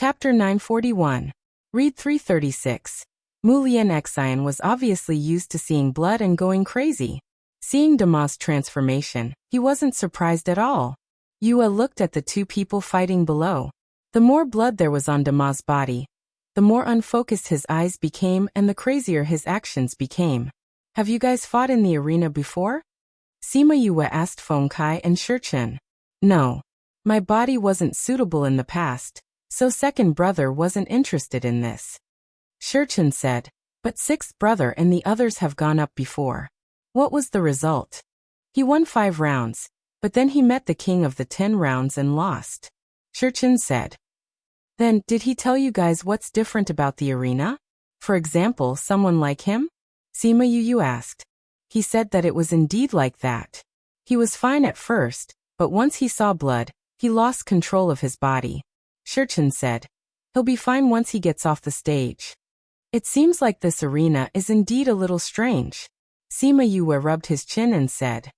Chapter 941. Read 336. Mulian Xian was obviously used to seeing blood and going crazy. Seeing Dama's transformation, he wasn't surprised at all. Yue looked at the two people fighting below. The more blood there was on Dama's body, the more unfocused his eyes became and the crazier his actions became. Have you guys fought in the arena before? Sima Yue asked Feng Kai and Shichen. No. My body wasn't suitable in the past, so second brother wasn't interested in this. Shichen said, but sixth brother and the others have gone up before. What was the result? He won 5 rounds, but then he met the king of the 10 rounds and lost. Shichen said. Then, did he tell you guys what's different about the arena? For example, someone like him? Sima Yu asked. He said that it was indeed like that. He was fine at first, but once he saw blood, he lost control of his body. Shichen said. He'll be fine once he gets off the stage. It seems like this arena is indeed a little strange. Sima Yue rubbed his chin and said.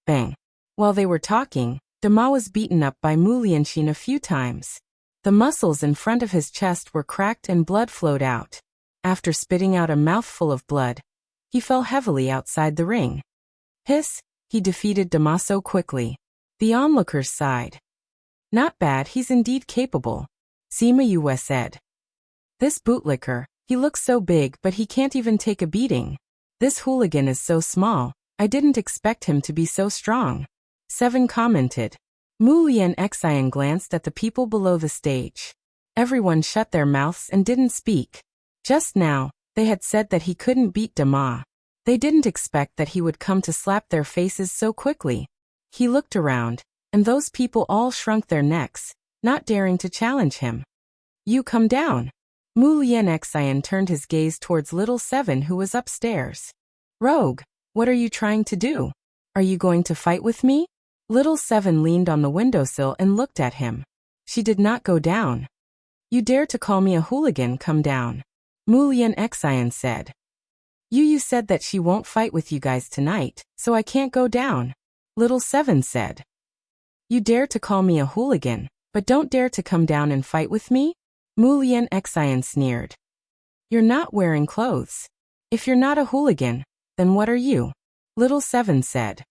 Bang. While they were talking, Dama was beaten up by Mu Lianxin a few times. The muscles in front of his chest were cracked and blood flowed out. After spitting out a mouthful of blood, he fell heavily outside the ring. Hiss, he defeated Dama so quickly. The onlookers sighed. Not bad, he's indeed capable, Sima Yue said. This bootlicker, he looks so big but he can't even take a beating. This hooligan is so small, I didn't expect him to be so strong. 7 commented. Mulian Xian glanced at the people below the stage. Everyone shut their mouths and didn't speak. Just now, they had said that he couldn't beat Dama. They didn't expect that he would come to slap their faces so quickly. He looked around, and those people all shrunk their necks, not daring to challenge him. You come down. Mulian Xian turned his gaze towards Little Seven who was upstairs. Rogue, what are you trying to do? Are you going to fight with me? Little Seven leaned on the windowsill and looked at him. She did not go down. You dare to call me a hooligan, come down. Mulian Xian said. You said that she won't fight with you guys tonight, so I can't go down. Little Seven said. You dare to call me a hooligan, but don't dare to come down and fight with me? Mulian Xian sneered. You're not wearing clothes. If you're not a hooligan, then what are you? Little Seven said.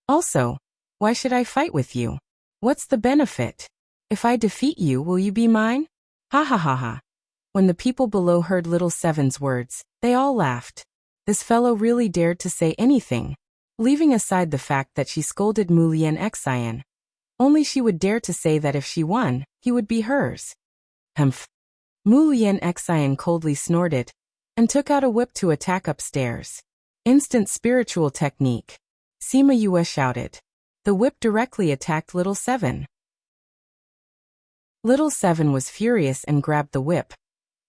Also, why should I fight with you? What's the benefit? If I defeat you, will you be mine? Ha ha ha ha. When the people below heard Little Seven's words, they all laughed. This fellow really dared to say anything. Leaving aside the fact that she scolded Mulian Xian. Only she would dare to say that if she won, he would be hers. Humph. Mulian Xian coldly snorted, and took out a whip to attack upstairs. Instant spiritual technique. Sima Yue shouted. The whip directly attacked Little Seven. Little Seven was furious and grabbed the whip.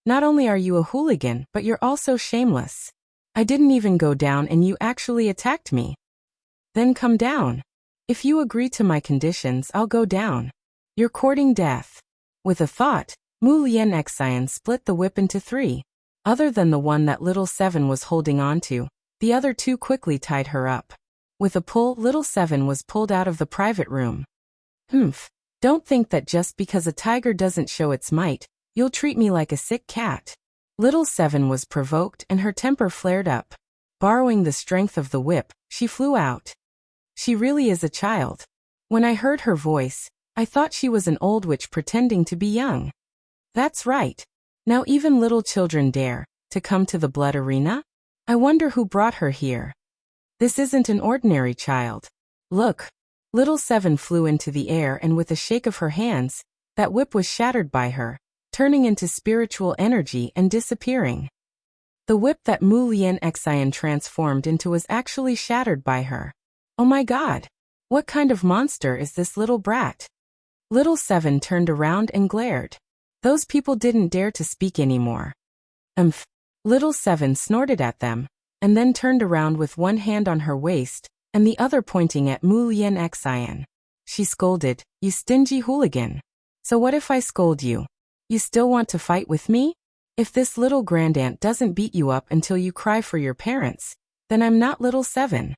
Not only are you a hooligan, but you're also shameless. I didn't even go down and you actually attacked me. Then come down. If you agree to my conditions, I'll go down. You're courting death. With a thought, Mulian Xian split the whip into 3. Other than the one that Little Seven was holding onto, the other 2 quickly tied her up. With a pull, Little Seven was pulled out of the private room. Humph. Don't think that just because a tiger doesn't show its might, you'll treat me like a sick cat. Little Seven was provoked and her temper flared up. Borrowing the strength of the whip, she flew out. She really is a child. When I heard her voice, I thought she was an old witch pretending to be young. That's right. Now even little children dare to come to the blood arena? I wonder who brought her here. This isn't an ordinary child. Look. Little Seven flew into the air and with a shake of her hands, that whip was shattered by her, turning into spiritual energy and disappearing. The whip that Mulian Xian transformed into was actually shattered by her. Oh my god! What kind of monster is this little brat? Little Seven turned around and glared. Those people didn't dare to speak anymore. Little Seven snorted at them, and then turned around with one hand on her waist, and the other pointing at Mulian Xian. She scolded, You stingy hooligan. So what if I scold you? You still want to fight with me? If this little grandaunt doesn't beat you up until you cry for your parents, then I'm not Little Seven.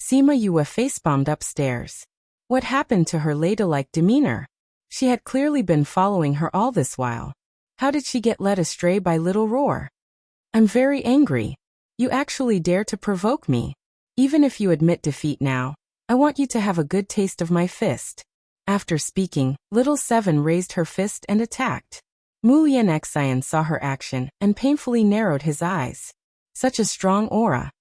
Sima Yue facepalmed upstairs. What happened to her ladylike demeanor? She had clearly been following her all this while. How did she get led astray by little Roar? I'm very angry. You actually dare to provoke me. Even if you admit defeat now, I want you to have a good taste of my fist. After speaking, little Seven raised her fist and attacked. Mulian Xian saw her action and painfully narrowed his eyes. Such a strong aura.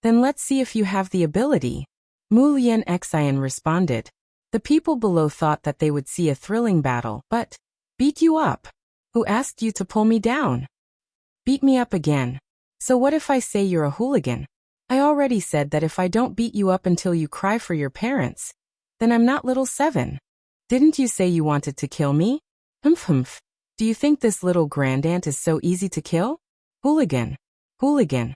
Then let's see if you have the ability. Mulian Xian responded. The people below thought that they would see a thrilling battle, but beat you up. Who asked you to pull me down? Beat me up again. So what if I say you're a hooligan? I already said that if I don't beat you up until you cry for your parents, then I'm not little Seven. Didn't you say you wanted to kill me? Humph. Do you think this little grandaunt is so easy to kill? Hooligan. Hooligan.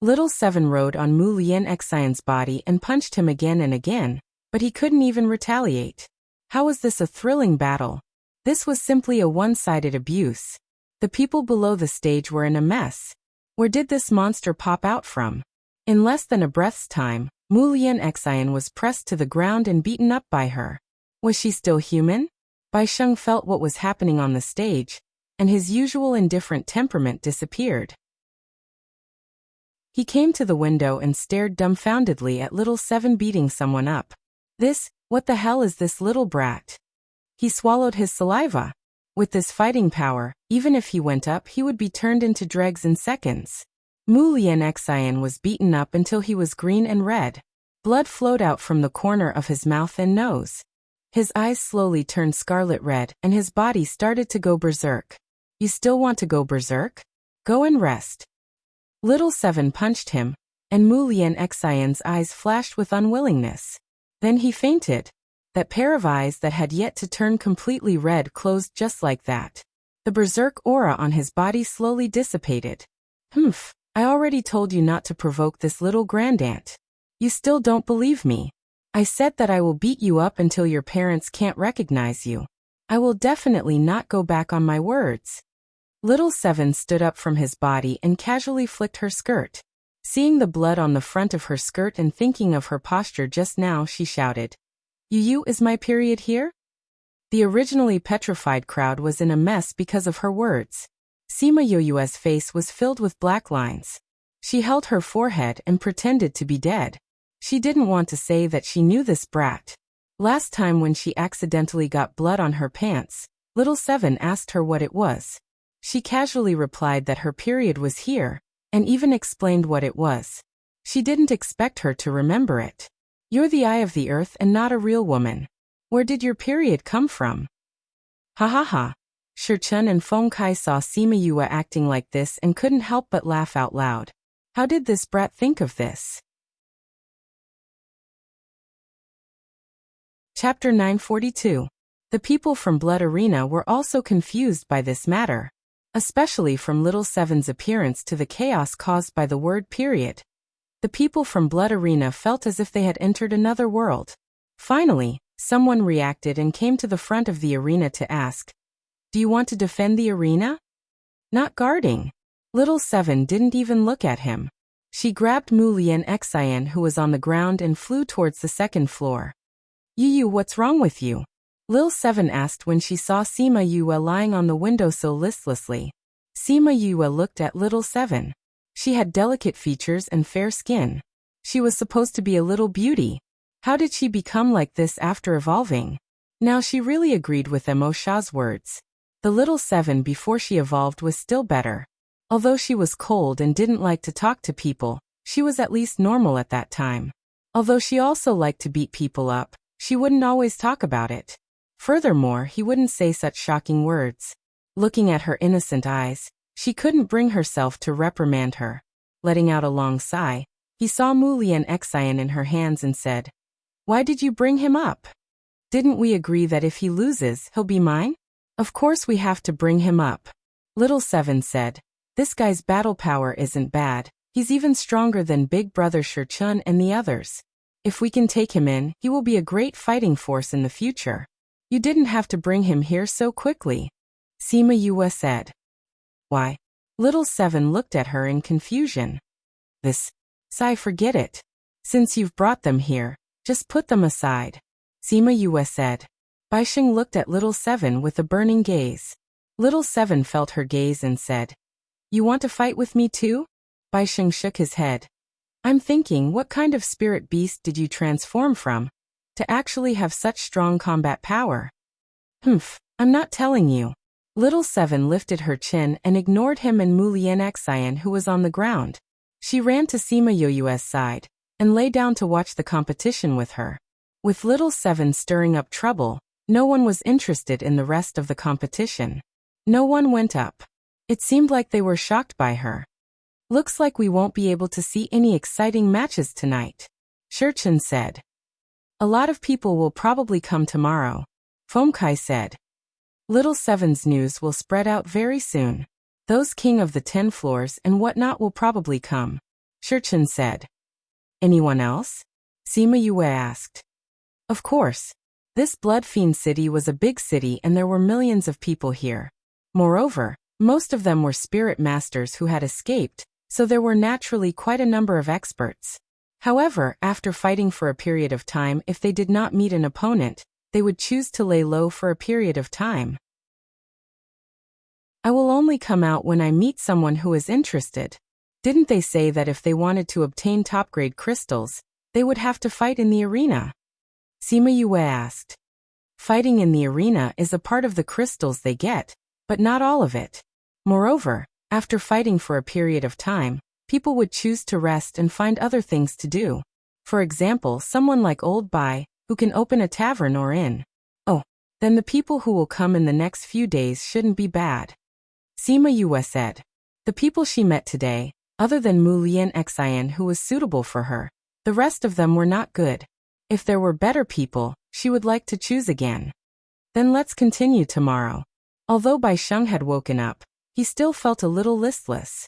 Little Seven rode on Mulian Xian's body and punched him again and again, but he couldn't even retaliate. How was this a thrilling battle? This was simply a one-sided abuse. The people below the stage were in a mess. Where did this monster pop out from? In less than a breath's time, Mulian Xian was pressed to the ground and beaten up by her. Was she still human? Bai Sheng felt what was happening on the stage, and his usual indifferent temperament disappeared. He came to the window and stared dumbfoundedly at little Seven beating someone up. What the hell is this little brat? He swallowed his saliva. With this fighting power, even if he went up, he would be turned into dregs in seconds. Mulian Xian was beaten up until he was green and red. Blood flowed out from the corner of his mouth and nose. His eyes slowly turned scarlet red, and his body started to go berserk. You still want to go berserk? Go and rest. Little Seven punched him, and Mulian Xian's eyes flashed with unwillingness. Then he fainted. That pair of eyes that had yet to turn completely red closed just like that. The berserk aura on his body slowly dissipated. I already told you not to provoke this little grandaunt. You still don't believe me. I said that I will beat you up until your parents can't recognize you. I will definitely not go back on my words. Little Seven stood up from his body and casually flicked her skirt. Seeing the blood on the front of her skirt and thinking of her posture just now, she shouted, You, is my period here? The originally petrified crowd was in a mess because of her words. Sima Yoyue's face was filled with black lines. She held her forehead and pretended to be dead. She didn't want to say that she knew this brat. Last time when she accidentally got blood on her pants, little Seven asked her what it was. She casually replied that her period was here, and even explained what it was. She didn't expect her to remember it. You're the eye of the earth and not a real woman. Where did your period come from? Ha ha ha. Shi Chun and Feng Kai saw Sima Yue acting like this and couldn't help but laugh out loud. How did this brat think of this? Chapter 942. The people from Blood Arena were also confused by this matter, especially from Little Seven's appearance to the chaos caused by the word period. The people from Blood Arena felt as if they had entered another world. Finally, someone reacted and came to the front of the arena to ask, Do you want to defend the arena? Not guarding. Little Seven didn't even look at him. She grabbed Mulian Xian, who was on the ground, and flew towards the second floor. Yu, what's wrong with you? Lil Seven asked when she saw Sima Yue lying on the windowsill listlessly. Sima Yue looked at Little Seven. She had delicate features and fair skin. She was supposed to be a little beauty. How did she become like this after evolving? Now she really agreed with Mo Sha's words. The Little Seven before she evolved was still better. Although she was cold and didn't like to talk to people, she was at least normal at that time. Although she also liked to beat people up, she wouldn't always talk about it. Furthermore, he wouldn't say such shocking words. Looking at her innocent eyes, she couldn't bring herself to reprimand her. Letting out a long sigh, he saw Mulian Xian in her hands and said, Why did you bring him up? Didn't we agree that if he loses, he'll be mine? Of course we have to bring him up. Little Seven said, This guy's battle power isn't bad. He's even stronger than Big Brother Shi Chun and the others. If we can take him in, he will be a great fighting force in the future. You didn't have to bring him here so quickly. Sima Yue said. Why? Little Seven looked at her in confusion. Sai, forget it. Since you've brought them here, just put them aside. Sima Yue said. Baisheng looked at Little Seven with a burning gaze. Little Seven felt her gaze and said, "You want to fight with me too?" Baisheng shook his head. "I'm thinking, what kind of spirit beast did you transform from to actually have such strong combat power?" "Humph, I'm not telling you." Little Seven lifted her chin and ignored him and Mulien Xian, who was on the ground. She ran to Sima Yoyue's side and lay down to watch the competition with her. With Little Seven stirring up trouble, no one was interested in the rest of the competition. No one went up. It seemed like they were shocked by her. "Looks like we won't be able to see any exciting matches tonight," Shurchen said. "A lot of people will probably come tomorrow," Fengkai said. "Little Seven's news will spread out very soon. Those king of the 10 floors and whatnot will probably come," Shurchen said. "Anyone else?" Sima Yue asked. Of course. This Blood Fiend city was a big city and there were millions of people here. Moreover, most of them were spirit masters who had escaped, so there were naturally quite a number of experts. However, after fighting for a period of time, if they did not meet an opponent, they would choose to lay low for a period of time. "I will only come out when I meet someone who is interested. Didn't they say that if they wanted to obtain top-grade crystals, they would have to fight in the arena?" Sima Yue asked. "Fighting in the arena is a part of the crystals they get, but not all of it. Moreover, after fighting for a period of time, people would choose to rest and find other things to do. For example, someone like Old Bai, who can open a tavern or inn. Oh, then the people who will come in the next few days shouldn't be bad," Sima Yue said. The people she met today, other than Mulien Xian, who was suitable for her, the rest of them were not good. If there were better people, she would like to choose again. "Then let's continue tomorrow." Although Baisheng had woken up, he still felt a little listless.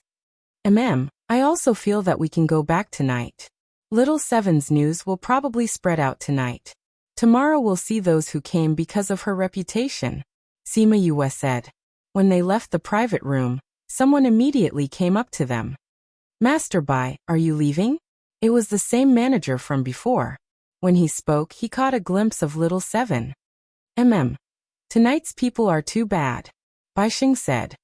I also feel that we can go back tonight. Little Seven's news will probably spread out tonight. Tomorrow we'll see those who came because of her reputation," Sima Yue said. When they left the private room, someone immediately came up to them. "Master Bai, are you leaving?" It was the same manager from before. When he spoke, he caught a glimpse of Little Seven. Tonight's people are too bad," Baisheng said.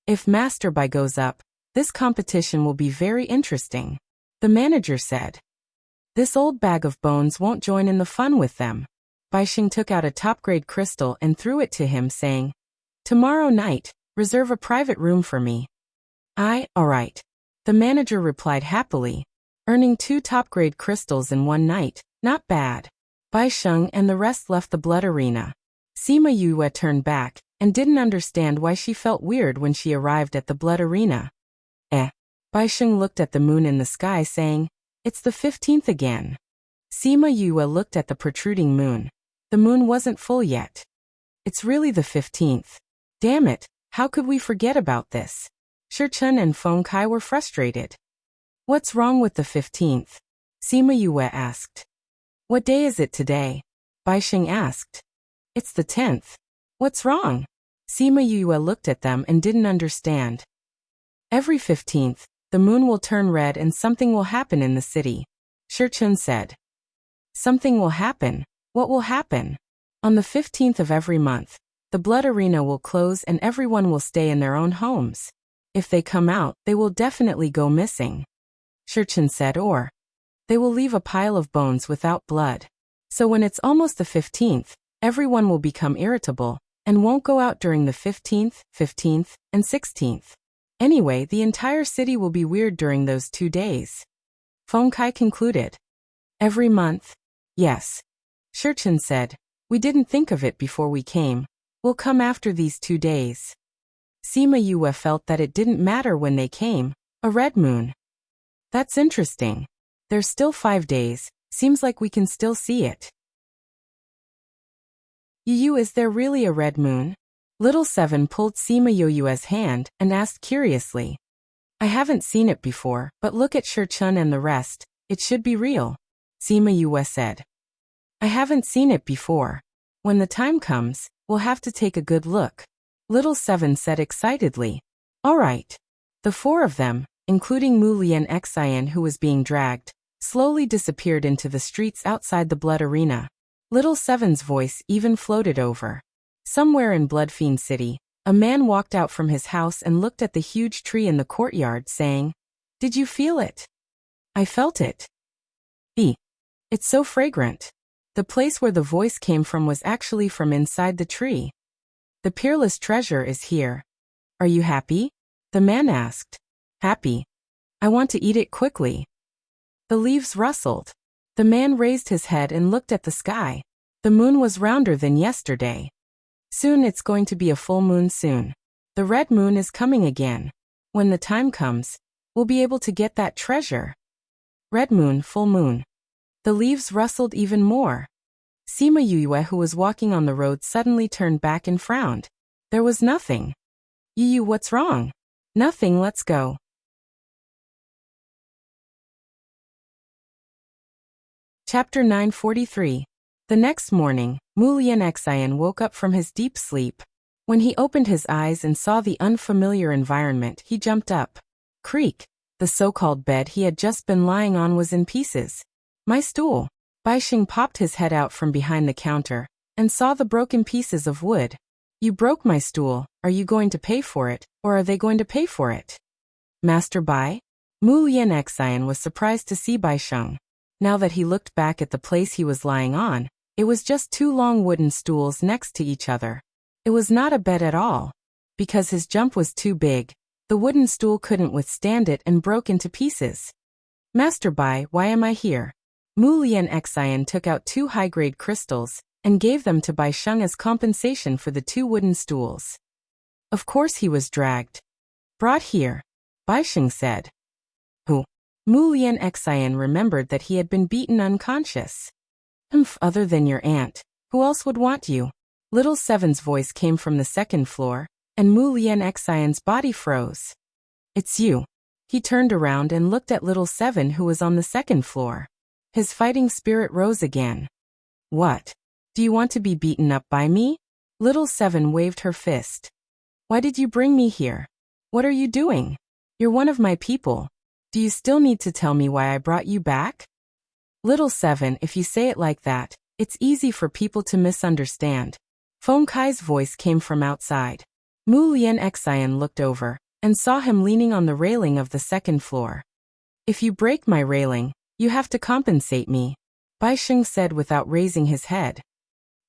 "If Master Bai goes up, this competition will be very interesting," the manager said. "This old bag of bones won't join in the fun with them." Baisheng took out a top-grade crystal and threw it to him, saying, "Tomorrow night, reserve a private room for me." All right," the manager replied happily. Earning 2 top-grade crystals in one night, not bad. Baisheng and the rest left the blood arena. Sima Yue turned back and didn't understand why she felt weird when she arrived at the blood arena. Baisheng looked at the moon in the sky, saying, "It's the 15th again." Sima Yue looked at the protruding moon. The moon wasn't full yet. "It's really the 15th. Damn it, how could we forget about this?" Shurchen and Fengkai were frustrated. "What's wrong with the 15th?" Sima Yue asked. "What day is it today?" Baisheng asked. "It's the 10th. What's wrong?" Sima Yue looked at them and didn't understand. "Every 15th, the moon will turn red and something will happen in the city," Shurchen said. "Something will happen? What will happen?" "On the 15th of every month, the blood arena will close and everyone will stay in their own homes. If they come out, they will definitely go missing," Shurchen said, "or they will leave a pile of bones without blood. So when it's almost the 15th, everyone will become irritable and won't go out during the 15th, and 16th. Anyway, the entire city will be weird during those 2 days." Fengkai concluded. "Every month?" "Yes," Shurchen said. "We didn't think of it before we came. We'll come after these 2 days." Sima Yue felt that it didn't matter when they came. A red moon. "That's interesting. There's still 5 days. Seems like we can still see it." "Yu, is there really a red moon?" Little Seven pulled Sima Yoyue's hand and asked curiously. "I haven't seen it before, but look at Shurchen and the rest. It should be real," Sima Yue said. "I haven't seen it before. When the time comes, we'll have to take a good look," Little Seven said excitedly. "All right." The 4 of them, including Mulien Xian, who was being dragged, slowly disappeared into the streets outside the blood arena. Little Seven's voice even floated over. Somewhere in Bloodfiend City, a man walked out from his house and looked at the huge tree in the courtyard, saying, "Did you feel it?" "I felt it. It's so fragrant." The place where the voice came from was actually from inside the tree. "The peerless treasure is here. Are you happy?" the man asked. "Happy. I want to eat it quickly." The leaves rustled. The man raised his head and looked at the sky. The moon was rounder than yesterday. "Soon it's going to be a full moon soon. The red moon is coming again. When the time comes, we'll be able to get that treasure." Red moon, full moon. The leaves rustled even more. Sima Yue, who was walking on the road, suddenly turned back and frowned. There was nothing. "Yu, what's wrong?" "Nothing, let's go." Chapter 943. The next morning, Mulian Xian woke up from his deep sleep. When he opened his eyes and saw the unfamiliar environment, he jumped up. Creak! The so-called bed he had just been lying on was in pieces. "My stool." Baixing popped his head out from behind the counter and saw the broken pieces of wood. "You broke my stool. Are you going to pay for it, or are they going to pay for it?" "Master Bai?" Mulian Xian was surprised to see Baisheng. Now that he looked back at the place he was lying on, it was just two long wooden stools next to each other. It was not a bed at all. Because his jump was too big, the wooden stool couldn't withstand it and broke into pieces. "Master Bai, why am I here?" Mulian Xian took out two high-grade crystals and gave them to Baisheng as compensation for the two wooden stools. Of course he was dragged. "Brought here," Baisheng said. "Who?" Mulian Xian remembered that he had been beaten unconscious. Other than your aunt, who else would want you?" Little Seven's voice came from the second floor, and Mulian Xian's body froze. "It's you." He turned around and looked at Little Seven, who was on the second floor. His fighting spirit rose again. "What? Do you want to be beaten up by me?" Little Seven waved her fist. "Why did you bring me here? What are you doing? You're one of my people. Do you still need to tell me why I brought you back?" "Little Seven, if you say it like that, it's easy for people to misunderstand." Feng Kai's voice came from outside. Mulian Xian looked over and saw him leaning on the railing of the second floor. "If you break my railing, you have to compensate me," Baisheng said without raising his head.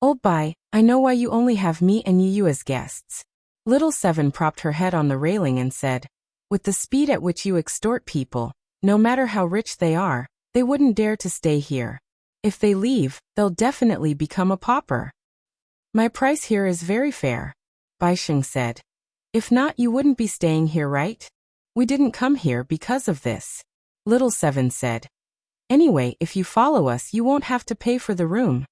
"Old Bai, I know why you only have me and Yu as guests." Little Seven propped her head on the railing and said, "With the speed at which you extort people, no matter how rich they are, they wouldn't dare to stay here. If they leave, they'll definitely become a pauper." "My price here is very fair," Baisheng said. "If not, you wouldn't be staying here, right?" "We didn't come here because of this," Little Seven said. "Anyway, if you follow us, you won't have to pay for the room."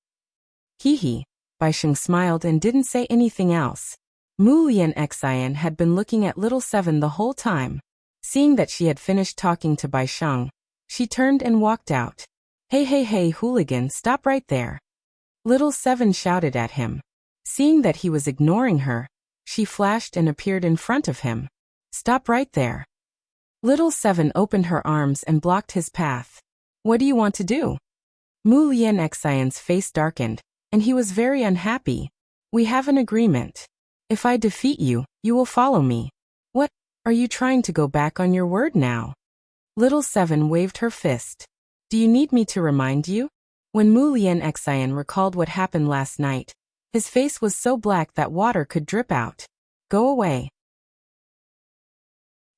Hee. Baisheng smiled and didn't say anything else. Mulian Xian had been looking at Little Seven the whole time. Seeing that she had finished talking to Baisheng, she turned and walked out. Hey, hooligan, stop right there!" Little Seven shouted at him. Seeing that he was ignoring her, she flashed and appeared in front of him. "Stop right there." Little Seven opened her arms and blocked his path. "What do you want to do?" Mulian Xian's face darkened, and he was very unhappy. "We have an agreement. If I defeat you, you will follow me." "What? Are you trying to go back on your word now?" Little Seven waved her fist. "Do you need me to remind you?" When Mulian Xian recalled what happened last night, his face was so black that water could drip out. "Go away."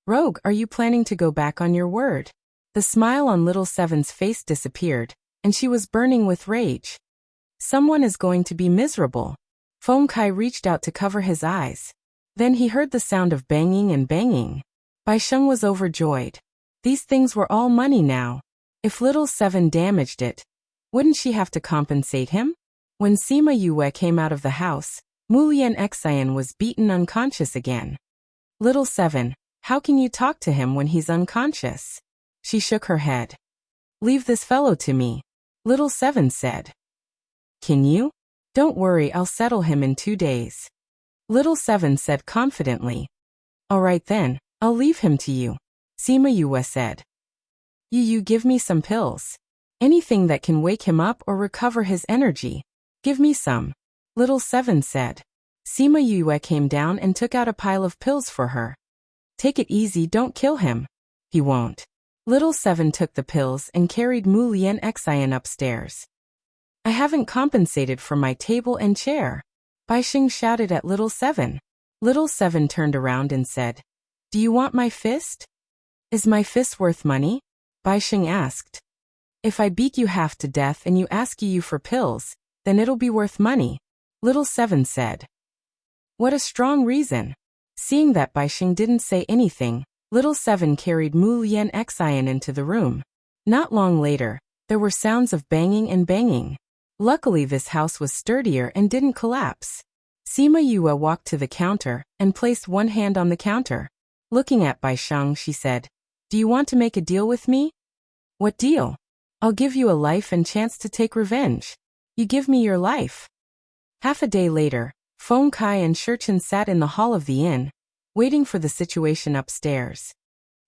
"Rogue, are you planning to go back on your word?" The smile on Little Seven's face disappeared, and she was burning with rage. "Someone is going to be miserable." Feng Kai reached out to cover his eyes. Then he heard the sound of banging and banging. Baisheng was overjoyed. These things were all money now. If Little Seven damaged it, wouldn't she have to compensate him? When Sima Yue came out of the house, Mulian Xian was beaten unconscious again. "Little Seven, how can you talk to him when he's unconscious?" She shook her head. "Leave this fellow to me," Little Seven said. "Can you?" "Don't worry, I'll settle him in 2 days," Little Seven said confidently. "All right then, I'll leave him to you," Sima Yue said. You give me some pills. Anything that can wake him up or recover his energy," Give me some. Little Seven said. Sima Yue came down and took out a pile of pills for her. Take it easy, don't kill him. He won't. Little Seven took the pills and carried Mu Lian Xian upstairs. I haven't compensated for my table and chair. Baixing shouted at Little Seven. Little Seven turned around and said, Do you want my fist? Is my fist worth money? Baixing asked. If I beat you half to death and you ask you for pills, then it'll be worth money, Little Seven said. What a strong reason. Seeing that Baixing didn't say anything, Little Seven carried Mu Lian Xian into the room. Not long later, there were sounds of banging and banging. Luckily this house was sturdier and didn't collapse. Sima Yue walked to the counter and placed one hand on the counter. Looking at Baixing, she said, Do you want to make a deal with me? What deal? I'll give you a life and chance to take revenge. You give me your life. Half a day later, Feng Kai and Shurchen sat in the hall of the inn, waiting for the situation upstairs.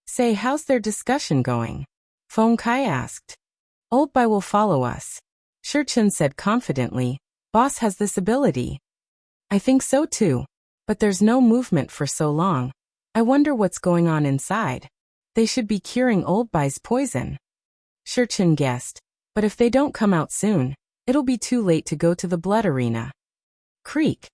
Say, how's their discussion going? Feng Kai asked. Old Bai will follow us. Shurchen said confidently, Boss has this ability. I think so too. But there's no movement for so long. I wonder what's going on inside. They should be curing Old Bai's poison. Shurchen guessed, but if they don't come out soon, it'll be too late to go to the blood arena. Creak.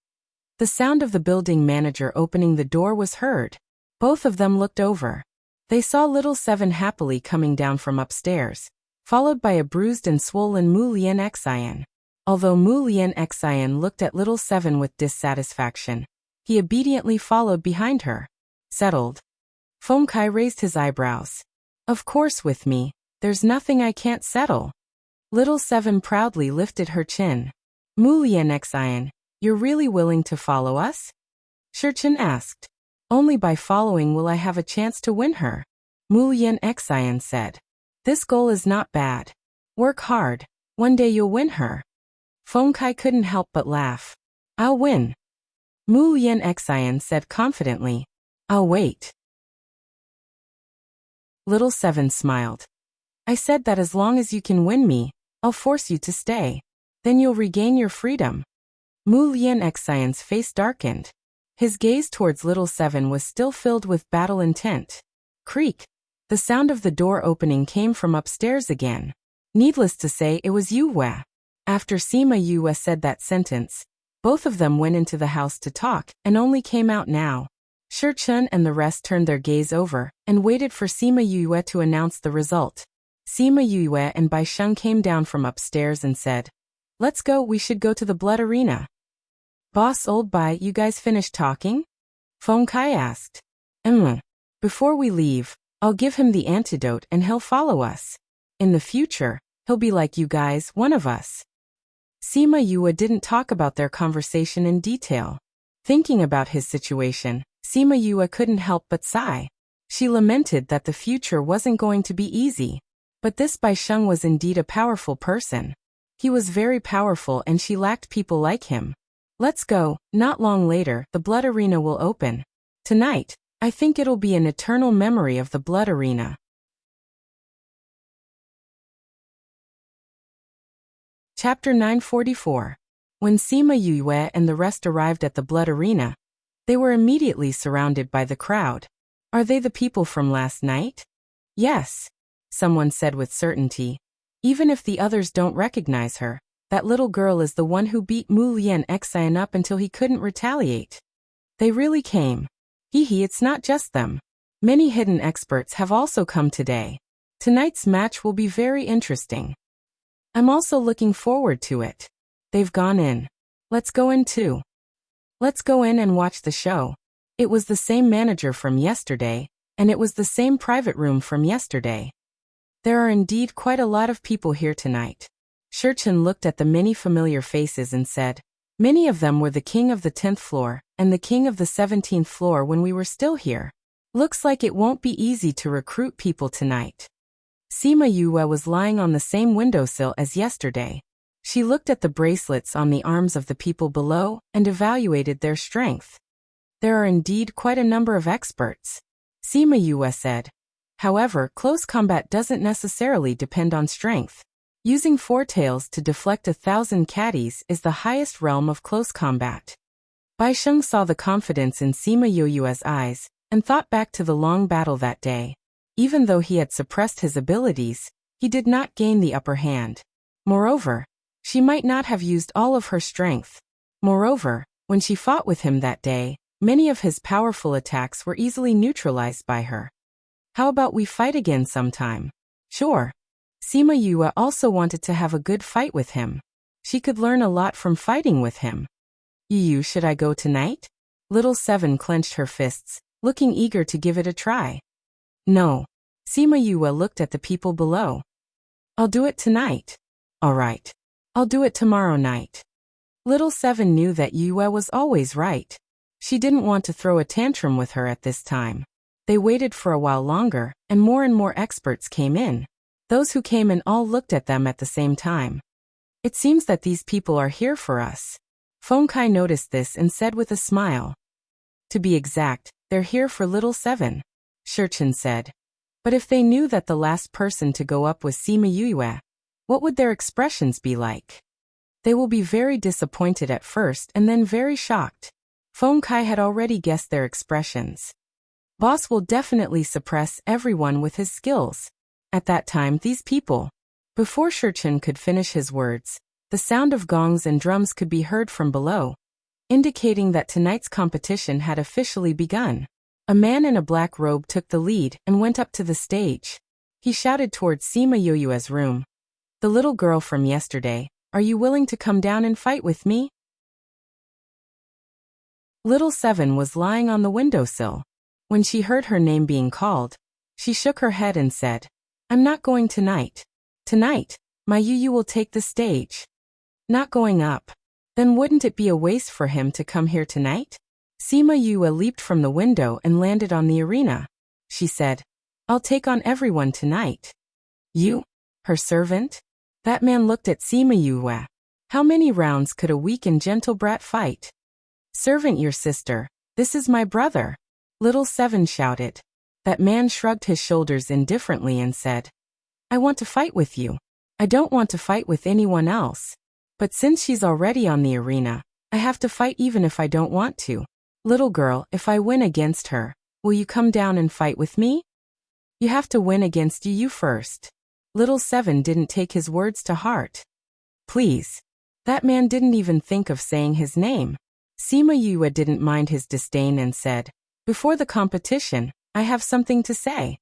The sound of the building manager opening the door was heard. Both of them looked over. They saw Little Seven happily coming down from upstairs, followed by a bruised and swollen Mu Lian Xian. Although Mu Lian Xian looked at Little Seven with dissatisfaction, he obediently followed behind her. Settled. Feng Kai raised his eyebrows. Of course with me, there's nothing I can't settle. Little Seven proudly lifted her chin. Mu Lian Xian, you're really willing to follow us? Shurchen asked. Only by following will I have a chance to win her. Mu Lian Xian said. This goal is not bad. Work hard. One day you'll win her. Feng Kai couldn't help but laugh. I'll win. Mu Lian Xian said confidently. I'll wait. Little Seven smiled. I said that as long as you can win me, I'll force you to stay. Then you'll regain your freedom. Mu Lian Xian's face darkened. His gaze towards Little Seven was still filled with battle intent. Creak. The sound of the door opening came from upstairs again. Needless to say, it was Yue. After Sima Yue said that sentence, both of them went into the house to talk and only came out now. Shurchen and the rest turned their gaze over and waited for Sima Yue to announce the result. Sima Yue and Baixing came down from upstairs and said, Let's go, we should go to the blood arena. Boss Old Bai, you guys finished talking? Feng Kai asked. Before we leave, I'll give him the antidote and he'll follow us. In the future, he'll be like you guys, one of us. Sima Yue didn't talk about their conversation in detail. Thinking about his situation, Sima Yue couldn't help but sigh. She lamented that the future wasn't going to be easy. But this Baixing was indeed a powerful person. He was very powerful and she lacked people like him. Let's go. Not long later, the blood arena will open. Tonight, I think it'll be an eternal memory of the blood arena. Chapter 944. When Sima Yue and the rest arrived at the blood arena, they were immediately surrounded by the crowd. Are they the people from last night? Yes, someone said with certainty. Even if the others don't recognize her, that little girl is the one who beat Mu Lian Xian up until he couldn't retaliate. They really came. Hee, it's not just them. Many hidden experts have also come today. Tonight's match will be very interesting. I'm also looking forward to it. They've gone in. Let's go in too. Let's go in and watch the show. It was the same manager from yesterday, and it was the same private room from yesterday. There are indeed quite a lot of people here tonight. Shurchen looked at the many familiar faces and said, Many of them were the king of the 10th floor and the king of the 17th floor when we were still here. Looks like it won't be easy to recruit people tonight. Sima Yue was lying on the same windowsill as yesterday. She looked at the bracelets on the arms of the people below and evaluated their strength. There are indeed quite a number of experts. Sima Yue said. However, close combat doesn't necessarily depend on strength. Using four tails to deflect 1,000 caddies is the highest realm of close combat. Bai Sheng saw the confidence in Sima Yoyue's eyes and thought back to the long battle that day. Even though he had suppressed his abilities, he did not gain the upper hand. Moreover, she might not have used all of her strength. Moreover, when she fought with him that day, many of his powerful attacks were easily neutralized by her. How about we fight again sometime? Sure. Sima Yue also wanted to have a good fight with him. She could learn a lot from fighting with him. Yu, should I go tonight? Little Seven clenched her fists, looking eager to give it a try. No. Sima Yue looked at the people below. I'll do it tonight. All right. I'll do it tomorrow night. Little Seven knew that Yue was always right. She didn't want to throw a tantrum with her at this time. They waited for a while longer, and more experts came in. Those who came in all looked at them at the same time. It seems that these people are here for us. Feng Kai noticed this and said with a smile. To be exact, they're here for Little Seven, Shurchen said. But if they knew that the last person to go up was Sima Yue, what would their expressions be like? They will be very disappointed at first and then very shocked. Feng Kai had already guessed their expressions. Boss will definitely suppress everyone with his skills. At that time, these people. Before Shurchen could finish his words, the sound of gongs and drums could be heard from below, indicating that tonight's competition had officially begun. A man in a black robe took the lead and went up to the stage. He shouted towards Sima Yoyue's room. The little girl from yesterday, are you willing to come down and fight with me? Little Seven was lying on the windowsill. When she heard her name being called, she shook her head and said, I'm not going tonight. Tonight, my Yu will take the stage. Not going up. Then wouldn't it be a waste for him to come here tonight? Sima Yue leaped from the window and landed on the arena. She said, I'll take on everyone tonight. You? Her servant? That man looked at Sima Yue. How many rounds could a weak and gentle brat fight? Servant, your sister. This is my brother. Little Seven shouted. That man shrugged his shoulders indifferently and said, I want to fight with you. I don't want to fight with anyone else. But since she's already on the arena, I have to fight even if I don't want to. Little girl, if I win against her, will you come down and fight with me? You have to win against Yu first. Little Seven didn't take his words to heart. Please. That man didn't even think of saying his name. Sima Yue didn't mind his disdain and said, Before the competition, I have something to say.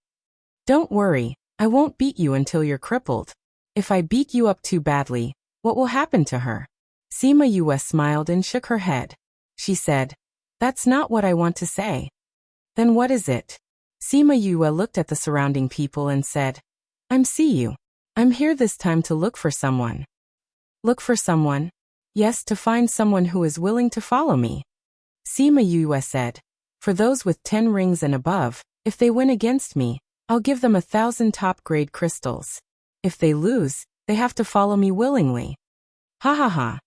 Don't worry, I won't beat you until you're crippled. If I beat you up too badly, what will happen to her? Sima Yue smiled and shook her head. She said, That's not what I want to say. Then what is it? Sima Yue looked at the surrounding people and said, I'm Siyu. I'm here this time to look for someone. Look for someone? Yes, to find someone who is willing to follow me. Sima Yue said, For those with 10 rings and above, if they win against me, I'll give them 1,000 top-grade crystals. If they lose, they have to follow me willingly. Ha ha ha.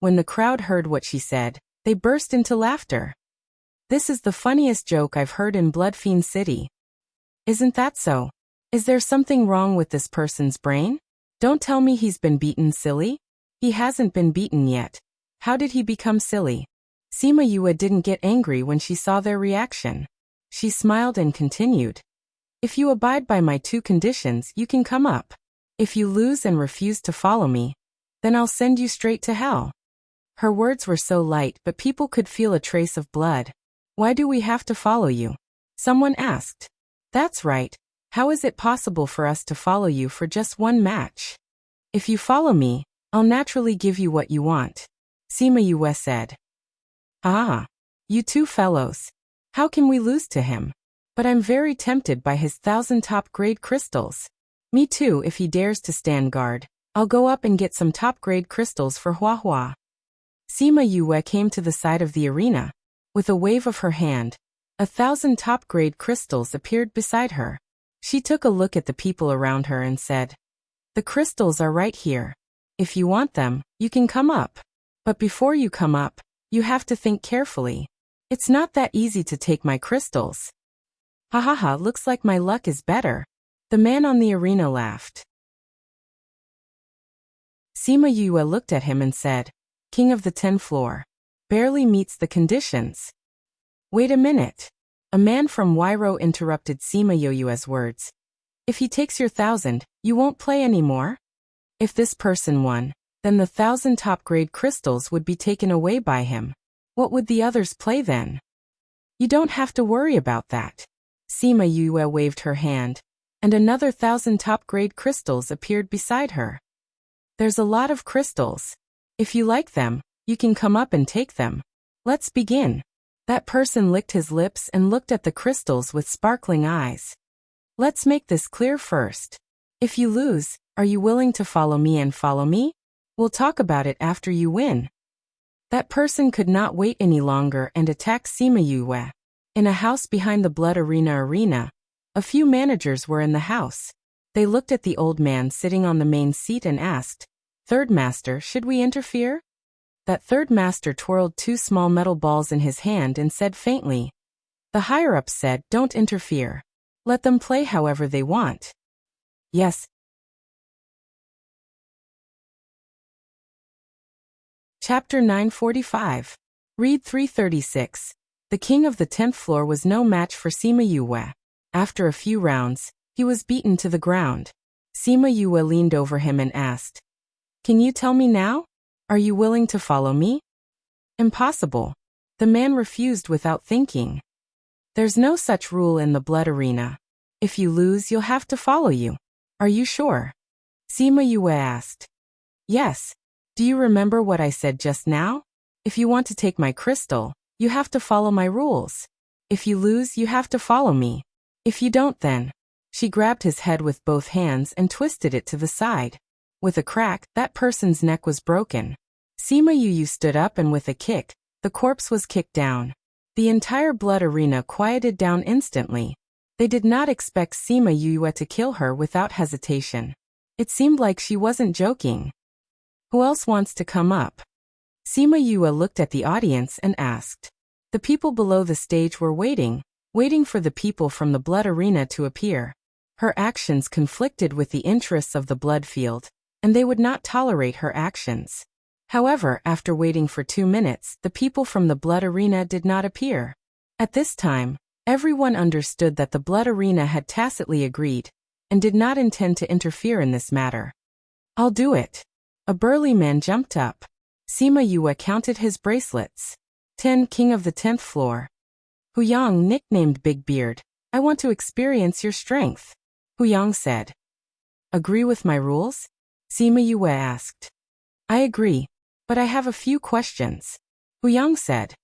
When the crowd heard what she said, they burst into laughter. This is the funniest joke I've heard in Bloodfiend City. Isn't that so? Is there something wrong with this person's brain? Don't tell me he's been beaten, silly. He hasn't been beaten yet. How did he become silly? Sima Yue didn't get angry when she saw their reaction. She smiled and continued. If you abide by my 2 conditions, you can come up. If you lose and refuse to follow me, then I'll send you straight to hell. Her words were so light, but people could feel a trace of blood. Why do we have to follow you? Someone asked. That's right. How is it possible for us to follow you for just one match? If you follow me, I'll naturally give you what you want. Sima Yue said. Ah, you 2 fellows. How can we lose to him? But I'm very tempted by his 1,000 top-grade crystals. Me too. If he dares to stand guard, I'll go up and get some top-grade crystals for Hua Hua. Sima Yue came to the side of the arena. With a wave of her hand, 1,000 top-grade crystals appeared beside her. She took a look at the people around her and said, The crystals are right here. If you want them, you can come up. But before you come up, you have to think carefully. It's not that easy to take my crystals. Ha ha ha, looks like my luck is better. The man on the arena laughed. Sima Yue looked at him and said, King of the 10th floor. Barely meets the conditions. Wait a minute. A man from Wairo interrupted Sima Yue's words. If he takes your 1,000, you won't play anymore? If this person won, then the 1,000 top-grade crystals would be taken away by him. What would the others play then? You don't have to worry about that. Sima Yue waved her hand, and another 1,000 top-grade crystals appeared beside her. There's a lot of crystals. If you like them, you can come up and take them. Let's begin. That person licked his lips and looked at the crystals with sparkling eyes. Let's make this clear first. If you lose, are you willing to follow me and follow me? We'll talk about it after you win. That person could not wait any longer and attacked Sima Yue. In a house behind the Blood Arena, a few managers were in the house. They looked at the old man sitting on the main seat and asked, Third Master, should we interfere? That third master twirled 2 small metal balls in his hand and said faintly. The higher-ups said, Don't interfere. Let them play however they want. Yes. Chapter 945. Read 336. The king of the 10th floor was no match for Sima Yue. After a few rounds, he was beaten to the ground. Sima Yue leaned over him and asked, Can you tell me now? Are you willing to follow me? Impossible. The man refused without thinking. There's no such rule in the Blood Arena. If you lose, you'll have to follow you. Are you sure? Sima Yue asked. Yes. Do you remember what I said just now? If you want to take my crystal, you have to follow my rules. If you lose, you have to follow me. If you don't, then. She grabbed his head with both hands and twisted it to the side. With a crack, that person's neck was broken. Sima Yue stood up and with a kick, the corpse was kicked down. The entire Blood Arena quieted down instantly. They did not expect Sima Yue to kill her without hesitation. It seemed like she wasn't joking. Who else wants to come up? Sima Yue looked at the audience and asked. The people below the stage were waiting for the people from the Blood Arena to appear. Her actions conflicted with the interests of the blood field, and they would not tolerate her actions. However, after waiting for 2 minutes, the people from the Blood Arena did not appear. At this time, everyone understood that the Blood Arena had tacitly agreed, and did not intend to interfere in this matter. I'll do it. A burly man jumped up. Sima Yue counted his bracelets. 10 King of the 10th floor. Huyang, nicknamed Big Beard, I want to experience your strength. Huyang said. Agree with my rules? Sima Yue asked. I agree, but I have a few questions. Huyang said.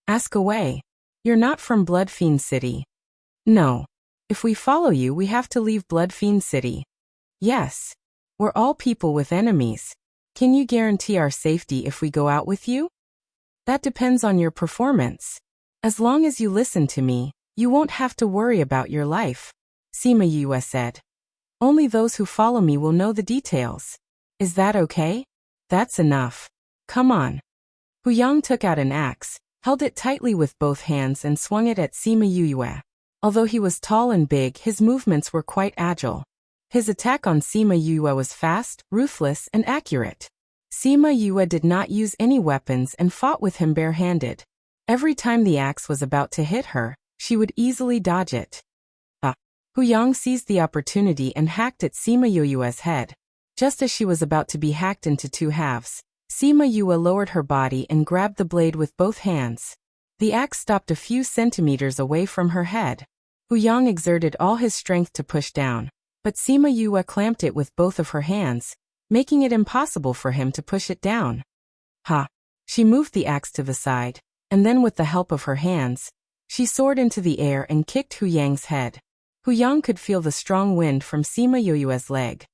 Ask away. You're not from Blood Fiend City. No. If we follow you, we have to leave Blood Fiend City. Yes. We're all people with enemies. Can you guarantee our safety if we go out with you? That depends on your performance. As long as you listen to me, you won't have to worry about your life. Sima Yue said. Only those who follow me will know the details. Is that okay? That's enough. Come on. Huyang took out an axe, held it tightly with both hands and swung it at Sima Yue. Although he was tall and big, his movements were quite agile. His attack on Sima Yue was fast, ruthless, and accurate. Sima Yue did not use any weapons and fought with him barehanded. Every time the axe was about to hit her, she would easily dodge it. Huyang seized the opportunity and hacked at Sima Yue's head. Just as she was about to be hacked into 2 halves, Sima Yue lowered her body and grabbed the blade with both hands. The axe stopped a few centimeters away from her head. Huyang exerted all his strength to push down, but Sima Yue clamped it with both of her hands, making it impossible for him to push it down. Ha! She moved the axe to the side, and then with the help of her hands, she soared into the air and kicked Huyang's head. Huyang could feel the strong wind from Sima Yue's leg.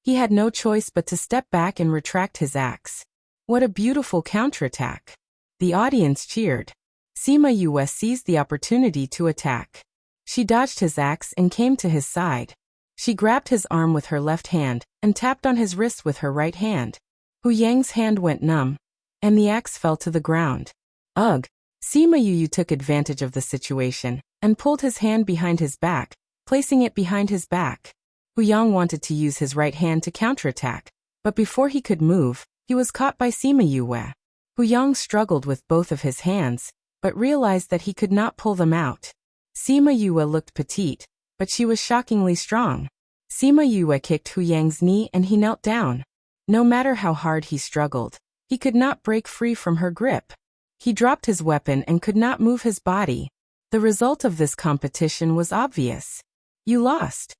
He had no choice but to step back and retract his axe. What a beautiful counterattack! The audience cheered. Sima Yue seized the opportunity to attack. She dodged his axe and came to his side. She grabbed his arm with her left hand and tapped on his wrist with her right hand. Huyang's hand went numb, and the axe fell to the ground. Ugh! Sima Yue took advantage of the situation and pulled his hand behind his back, placing it behind his back. Hu Yang wanted to use his right hand to counterattack, but before he could move, he was caught by Sima Yue. Hu Yang struggled with both of his hands, but realized that he could not pull them out. Sima Yue looked petite, but she was shockingly strong. Sima Yue kicked Hu Yang's knee and he knelt down. No matter how hard he struggled, he could not break free from her grip. He dropped his weapon and could not move his body. The result of this competition was obvious. You lost.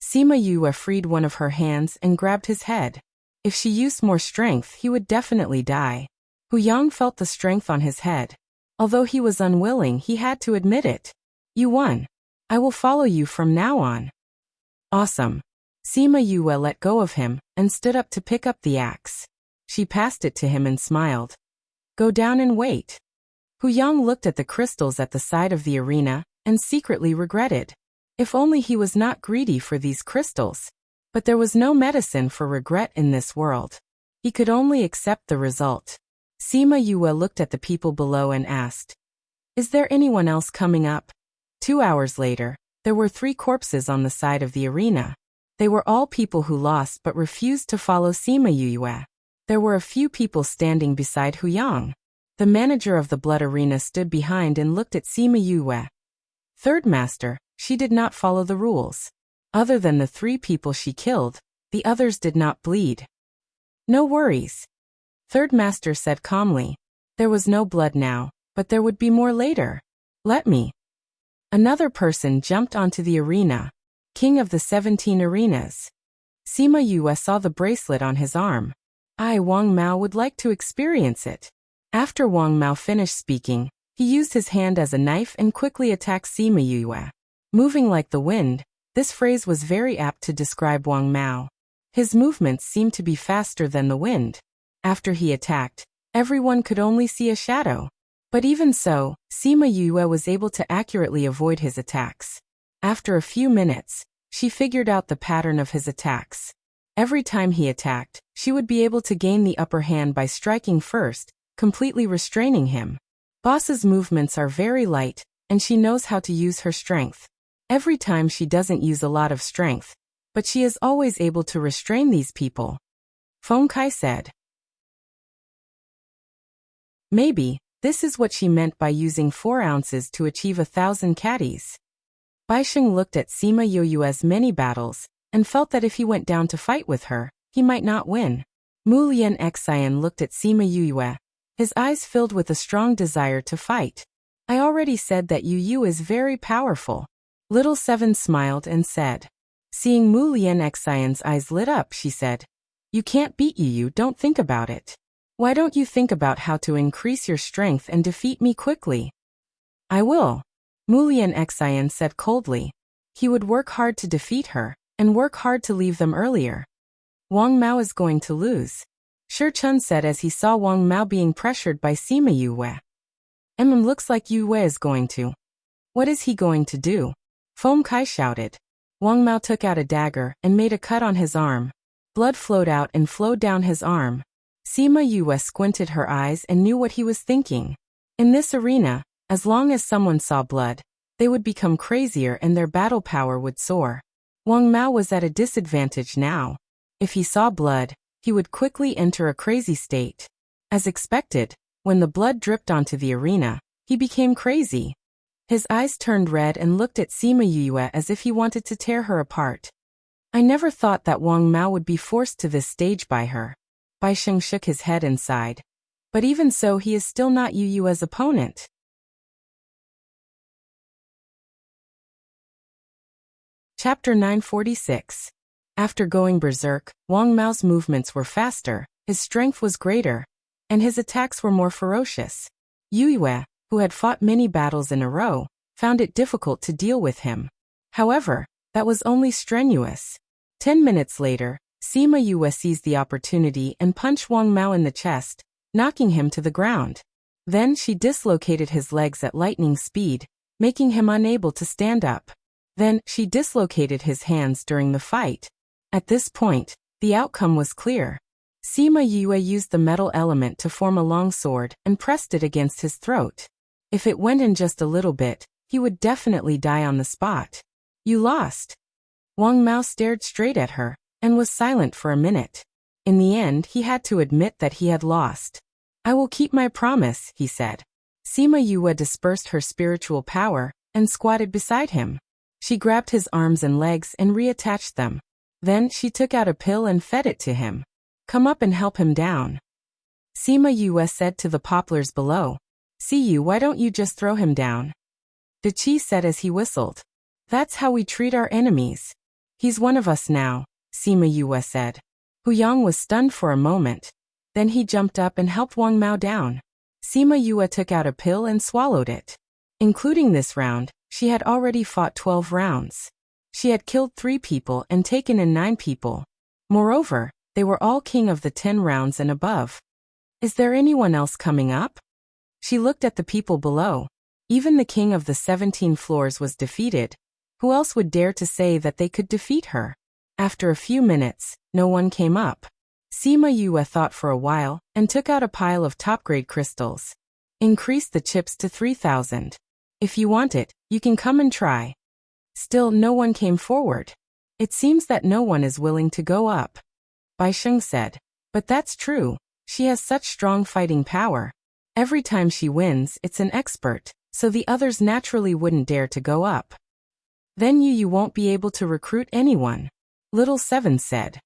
Sima Yue freed one of her hands and grabbed his head. If she used more strength, he would definitely die. Hu Yang felt the strength on his head. Although he was unwilling, he had to admit it. You won. I will follow you from now on. Awesome. Sima Yue let go of him and stood up to pick up the axe. She passed it to him and smiled. Go down and wait. Hu Yang looked at the crystals at the side of the arena and secretly regretted. If only he was not greedy for these crystals. But there was no medicine for regret in this world. He could only accept the result. Sima Yue looked at the people below and asked, Is there anyone else coming up? 2 hours later, there were 3 corpses on the side of the arena. They were all people who lost but refused to follow Sima Yue. There were a few people standing beside Hu Yang. The manager of the blood arena stood behind and looked at Sima Yue. Third master, she did not follow the rules. Other than the 3 people she killed, the others did not bleed. No worries. Third master said calmly. There was no blood now, but there would be more later. Let me. Another person jumped onto the arena. King of the 17 arenas. Sima Yue saw the bracelet on his arm. Wang Mao would like to experience it. After Wang Mao finished speaking, he used his hand as a knife and quickly attacked Sima Yue. Moving like the wind, this phrase was very apt to describe Wang Mao. His movements seemed to be faster than the wind. After he attacked, everyone could only see a shadow. But even so, Sima Yue was able to accurately avoid his attacks. After a few minutes, she figured out the pattern of his attacks. Every time he attacked, she would be able to gain the upper hand by striking first, completely restraining him. Boss's movements are very light, and she knows how to use her strength. Every time she doesn't use a lot of strength, but she is always able to restrain these people. Feng Kai said. Maybe, this is what she meant by using 4 ounces to achieve 1,000 caddies. Baisheng looked at Sima Yue's many battles, and felt that if he went down to fight with her, he might not win. Mu Lian Xian looked at Sima Yue, his eyes filled with a strong desire to fight. I already said that Yu is very powerful. Little Seven smiled and said. Seeing Mu Lian Xian's eyes lit up, she said, You can't beat Yu, don't think about it. Why don't you think about how to increase your strength and defeat me quickly? I will. Mu Lian Xian said coldly. He would work hard to defeat her, and work hard to leave them earlier. Wang Mao is going to lose. Shi Chun said as he saw Wang Mao being pressured by Sima Yue. Looks like Yue is going to. What is he going to do? Feng Kai shouted. Wang Mao took out a dagger and made a cut on his arm. Blood flowed out and flowed down his arm. Sima Yue squinted her eyes and knew what he was thinking. In this arena, as long as someone saw blood, they would become crazier and their battle power would soar. Wang Mao was at a disadvantage now. If he saw blood, he would quickly enter a crazy state. As expected, when the blood dripped onto the arena, he became crazy. His eyes turned red and looked at Sima Yue as if he wanted to tear her apart. I never thought that Wang Mao would be forced to this stage by her. Baisheng shook his head and sighed. But even so, he is still not Yu's opponent. Chapter 946. After going berserk, Wang Mao's movements were faster, his strength was greater, and his attacks were more ferocious. Yue, who had fought many battles in a row, found it difficult to deal with him. However, that was only strenuous. 10 minutes later, Sima Yue seized the opportunity and punched Wang Mao in the chest, knocking him to the ground. Then she dislocated his legs at lightning speed, making him unable to stand up. Then she dislocated his hands during the fight. At this point, the outcome was clear. Sima Yue used the metal element to form a long sword and pressed it against his throat. If it went in just a little bit, he would definitely die on the spot. You lost. Wang Mao stared straight at her, and was silent for a minute. In the end, he had to admit that he had lost. I will keep my promise, he said. Sima Yue dispersed her spiritual power, and squatted beside him. She grabbed his arms and legs and reattached them. Then she took out a pill and fed it to him. Come up and help him down. Sima Yue said to the poplars below. See you, why don't you just throw him down? De Qi said as he whistled. That's how we treat our enemies. He's one of us now, Sima Yue said. Hu Yang was stunned for a moment. Then he jumped up and helped Wang Mao down. Sima Yue took out a pill and swallowed it. Including this round, she had already fought 12 rounds. She had killed 3 people and taken in 9 people. Moreover, they were all king of the 10 rounds and above. Is there anyone else coming up? She looked at the people below. Even the king of the 17 floors was defeated. Who else would dare to say that they could defeat her? After a few minutes, no one came up. Sima Yue thought for a while, and took out a pile of top-grade crystals. Increase the chips to 3,000. If you want it, you can come and try. Still no one came forward. It seems that no one is willing to go up. Bai Sheng said. But that's true. She has such strong fighting power. Every time she wins, it's an expert, so the others naturally wouldn't dare to go up. Then you won't be able to recruit anyone. Little Seven said.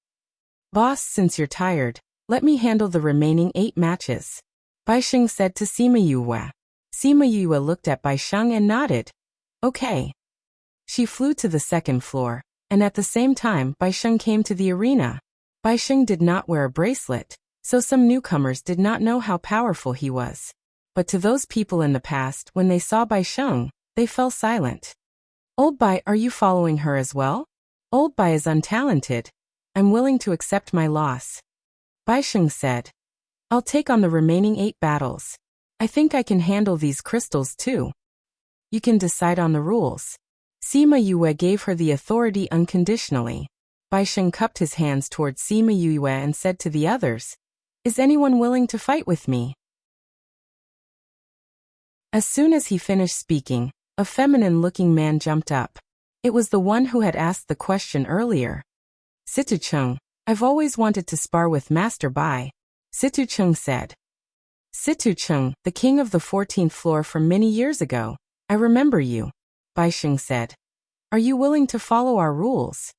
Boss, since you're tired, let me handle the remaining 8 matches. Bai Sheng said to Sima Yue. Sima Yue looked at Bai Sheng and nodded. Okay. She flew to the 2nd floor, and at the same time Bai Sheng came to the arena. Bai Sheng did not wear a bracelet, so some newcomers did not know how powerful he was. But to those people in the past, when they saw Bai Sheng, they fell silent. Old Bai, are you following her as well? Old Bai is untalented. I'm willing to accept my loss. Bai Sheng said. I'll take on the remaining 8 battles. I think I can handle these crystals too. You can decide on the rules. Sima Yue gave her the authority unconditionally. Bai Sheng cupped his hands towards Sima Yue and said to the others, Is anyone willing to fight with me? As soon as he finished speaking, a feminine-looking man jumped up. It was the one who had asked the question earlier. Situ Cheng, I've always wanted to spar with Master Bai. Situ Cheng said. Situ Cheng, the king of the 14th floor from many years ago. I remember you. Bai Sheng said. Are you willing to follow our rules?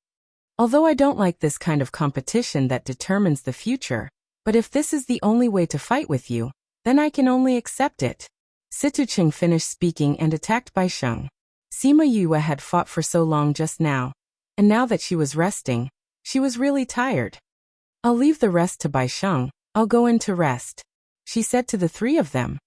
Although I don't like this kind of competition that determines the future, but if this is the only way to fight with you, then I can only accept it. Situ Cheng finished speaking and attacked Bai Sheng. Sima Yue had fought for so long just now, and now that she was resting, she was really tired. I'll leave the rest to Bai Sheng. I'll go in to rest. She said to the 3 of them.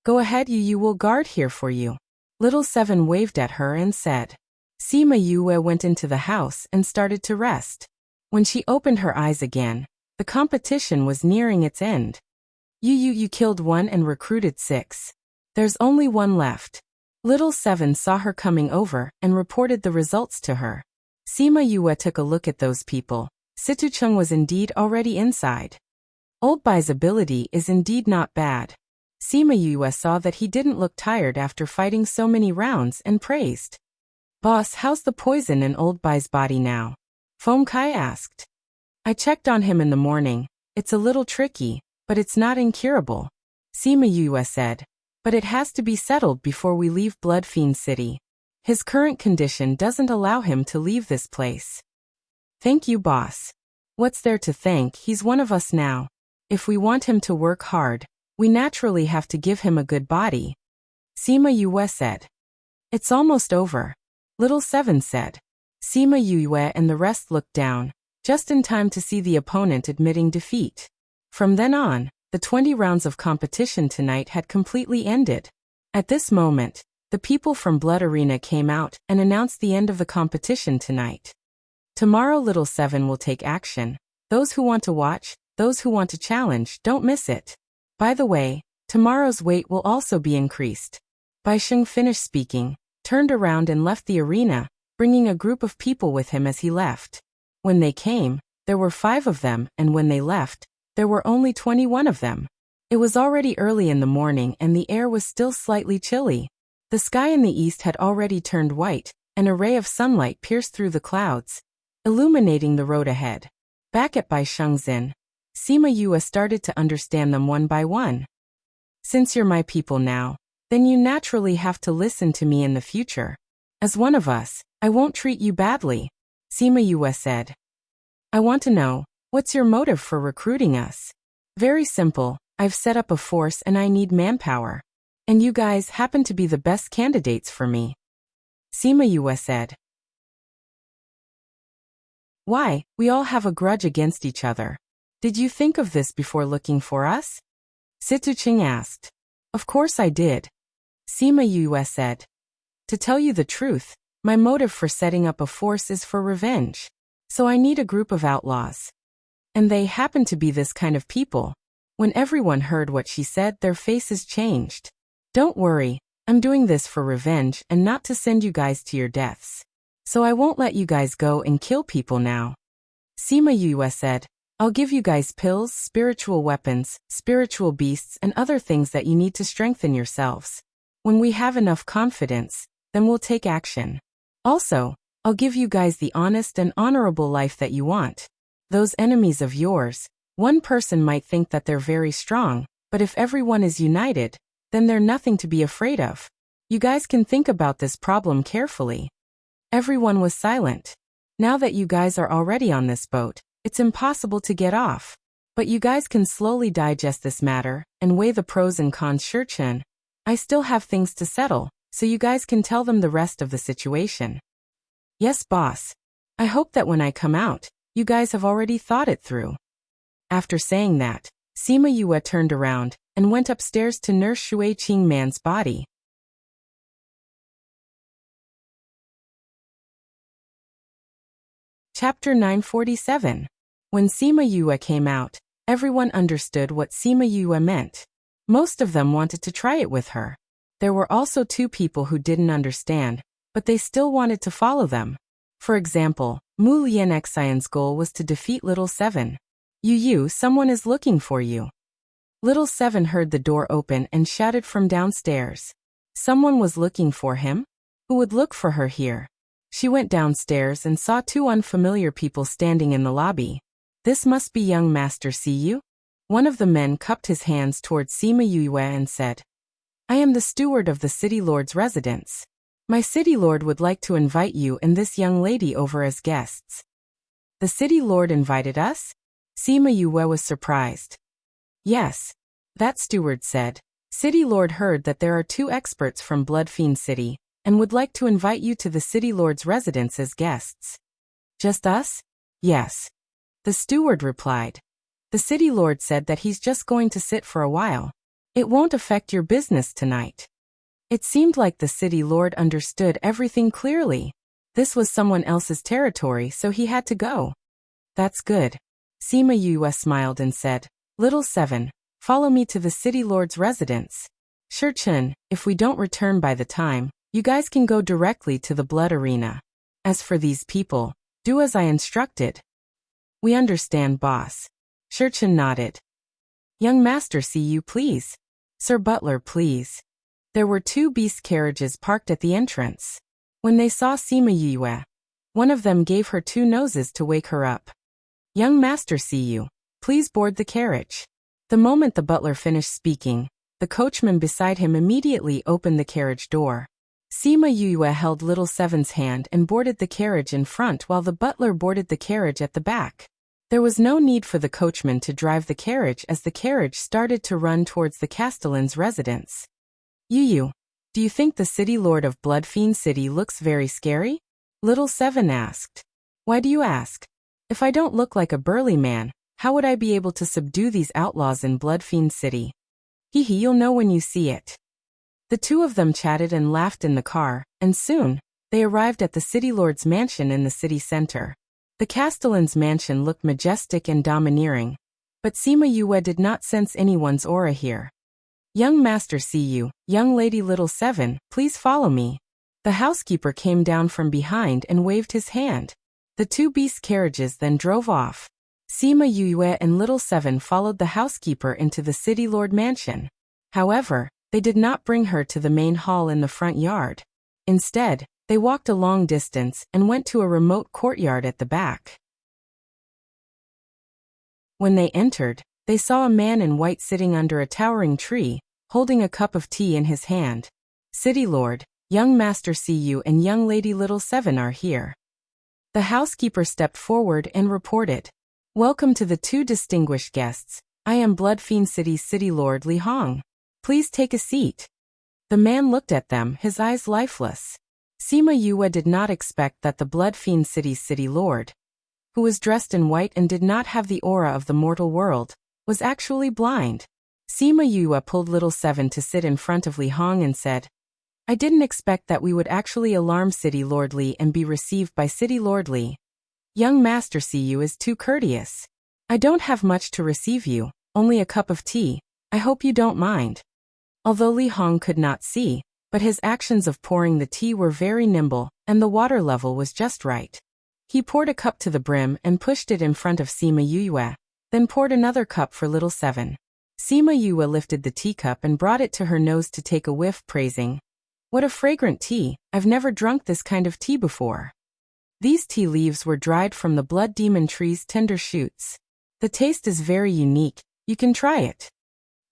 Go ahead, you will guard here for you. Little Seven waved at her and said. Sima Yue went into the house and started to rest. When she opened her eyes again, the competition was nearing its end. You killed 1 and recruited 6. There's only 1 left. Little Seven saw her coming over and reported the results to her. Sima Yue took a look at those people. Situ Cheng was indeed already inside. Old Bai's ability is indeed not bad. Sima Yue saw that he didn't look tired after fighting so many rounds and praised. Boss, how's the poison in Old Bai's body now? Feng Kai asked. I checked on him in the morning. It's a little tricky, but it's not incurable. Sima Yue said. But it has to be settled before we leave Blood Fiend City. His current condition doesn't allow him to leave this place. Thank you, boss. What's there to thank? He's one of us now. If we want him to work hard, we naturally have to give him a good body. Sima Yue said. It's almost over. Little Seven said. Sima Yue and the rest looked down, just in time to see the opponent admitting defeat. From then on, the 20 rounds of competition tonight had completely ended. At this moment, the people from Blood Arena came out and announced the end of the competition tonight. Tomorrow Little Seven will take action. Those who want to watch, those who want to challenge, don't miss it. By the way, tomorrow's weight will also be increased. Bai Sheng finished speaking, turned around and left the arena, bringing a group of people with him as he left. When they came, there were 5 of them, and when they left, there were only 21 of them. It was already early in the morning and the air was still slightly chilly. The sky in the east had already turned white, An array of sunlight pierced through the clouds, illuminating the road ahead. Back at Bai Shengzin, Sima Yue started to understand them one by one. Since you're my people now, then you naturally have to listen to me in the future. As one of us, I won't treat you badly, Sima Yue said. I want to know, what's your motive for recruiting us? Very simple, I've set up a force and I need manpower. And you guys happen to be the best candidates for me. Sima Yue said. Why, we all have a grudge against each other. Did you think of this before looking for us? Situching asked. Of course I did. Sima Yue said. To tell you the truth, my motive for setting up a force is for revenge. So I need a group of outlaws. And they happen to be this kind of people. When everyone heard what she said, their faces changed. Don't worry, I'm doing this for revenge and not to send you guys to your deaths. So I won't let you guys go and kill people now. Sima Yue said, I'll give you guys pills, spiritual weapons, spiritual beasts, and other things that you need to strengthen yourselves. When we have enough confidence, then we'll take action. Also, I'll give you guys the honest and honorable life that you want. Those enemies of yours, one person might think that they're very strong, but if everyone is united, then they're nothing to be afraid of. You guys can think about this problem carefully. Everyone was silent. Now that you guys are already on this boat, it's impossible to get off. But you guys can slowly digest this matter and weigh the pros and cons. Shurchen, I still have things to settle, so you guys can tell them the rest of the situation. Yes, boss. I hope that when I come out, you guys have already thought it through. After saying that, Sima Yue turned around and went upstairs to nurse Shui Qing Man's body. Chapter 947. When Sima Yue came out, everyone understood what Sima Yue meant. Most of them wanted to try it with her. There were also 2 people who didn't understand, but they still wanted to follow them. For example, Mu Lianxian's goal was to defeat Little Seven. Yu, someone is looking for you. Little Seven heard the door open and shouted from downstairs. Someone was looking for him? Who would look for her here? She went downstairs and saw 2 unfamiliar people standing in the lobby. This must be young Master Siyu? One of the men cupped his hands towards Sima Yue and said, I am the steward of the city lord's residence. My city lord would like to invite you and this young lady over as guests. The city lord invited us? Sima Yue was surprised. Yes. That steward said. City lord heard that there are 2 experts from Bloodfiend City, and would like to invite you to the city lord's residence as guests. Just us? Yes. The steward replied. The city lord said that he's just going to sit for a while. It won't affect your business tonight. It seemed like the city lord understood everything clearly. This was someone else's territory, so he had to go. That's good. Sima Yue smiled and said, Little Seven, follow me to the city lord's residence. Shurchen, if we don't return by the time, you guys can go directly to the blood arena. As for these people, do as I instructed. We understand, boss. Shurchen nodded. Young Master Siyu, please. Sir Butler, please. There were 2 beast carriages parked at the entrance. When they saw Sima Yue, one of them gave her 2 noses to wake her up. Young Master Siyu, please board the carriage. The moment the butler finished speaking, the coachman beside him immediately opened the carriage door. Sima Yue held Little Seven's hand and boarded the carriage in front while the butler boarded the carriage at the back. There was no need for the coachman to drive the carriage as the carriage started to run towards the castellan's residence. Yu, do you think the city lord of Bloodfiend City looks very scary? Little Seven asked. Why do you ask? If I don't look like a burly man, how would I be able to subdue these outlaws in Bloodfiend City? Hee, you'll know when you see it. The 2 of them chatted and laughed in the car, and soon, they arrived at the city lord's mansion in the city center. The castellan's mansion looked majestic and domineering, but Sima Yue did not sense anyone's aura here. Young Master Siyu, young lady Little Seven, please follow me. The housekeeper came down from behind and waved his hand. The 2 beast carriages then drove off. Sima Yue and Little Seven followed the housekeeper into the city lord mansion. However, they did not bring her to the main hall in the front yard. Instead, They walked a long distance and went to a remote courtyard at the back. When they entered, they saw a man in white sitting under a towering tree, holding a cup of tea in his hand. City Lord, young Master Cu and young Lady Little Seven are here. The housekeeper stepped forward and reported, "Welcome to the two distinguished guests. I am Blood Fiend City's City Lord Li Hong. Please take a seat." The man looked at them, his eyes lifeless. Sima Yue did not expect that the Blood Fiend City's City Lord, who was dressed in white and did not have the aura of the mortal world, was actually blind. Sima Yue pulled Little Seven to sit in front of Li Hong and said, "I didn't expect that we would actually alarm City Lord Li and be received by City Lord Li. Young Master Cu is too courteous. I don't have much to receive you, only a cup of tea. I hope you don't mind." Although Li Hong could not see, but his actions of pouring the tea were very nimble, and the water level was just right. He poured a cup to the brim and pushed it in front of Sima Yue, then poured another cup for Little Seven. Sima Yue lifted the teacup and brought it to her nose to take a whiff, praising, "What a fragrant tea, I've never drunk this kind of tea before." These tea leaves were dried from the blood demon tree's tender shoots. "The taste is very unique, you can try it,"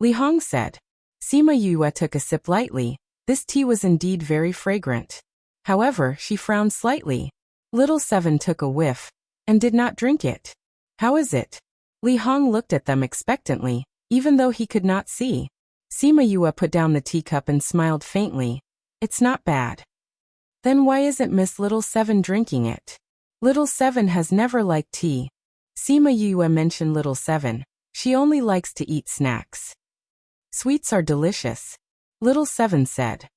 Li Hong said. Sima Yue took a sip lightly. This tea was indeed very fragrant. However, she frowned slightly. Little Seven took a whiff, and did not drink it. "How is it?" Li Hong looked at them expectantly, even though he could not see. Sima Yue put down the teacup and smiled faintly. "It's not bad." "Then why isn't Miss Little Seven drinking it?" "Little Seven has never liked tea." Sima Yue mentioned Little Seven. "She only likes to eat snacks." "Sweets are delicious," Little Seven said.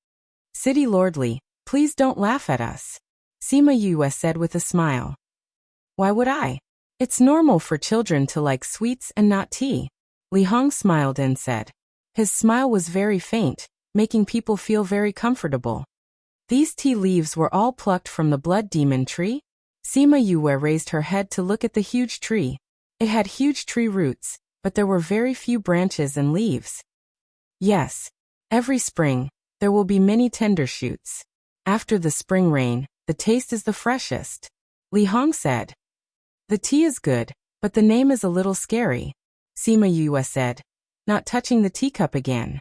"City Lord Li, please don't laugh at us," Sima Yue said with a smile. "Why would I? It's normal for children to like sweets and not tea." Li Hong smiled and said. His smile was very faint, making people feel very comfortable. "These tea leaves were all plucked from the blood demon tree?" Sima Yue raised her head to look at the huge tree. It had huge tree roots, but there were very few branches and leaves. "Yes. Every spring, there will be many tender shoots. After the spring rain, the taste is the freshest," Li Hong said. "The tea is good, but the name is a little scary," Sima Yue said, not touching the teacup again.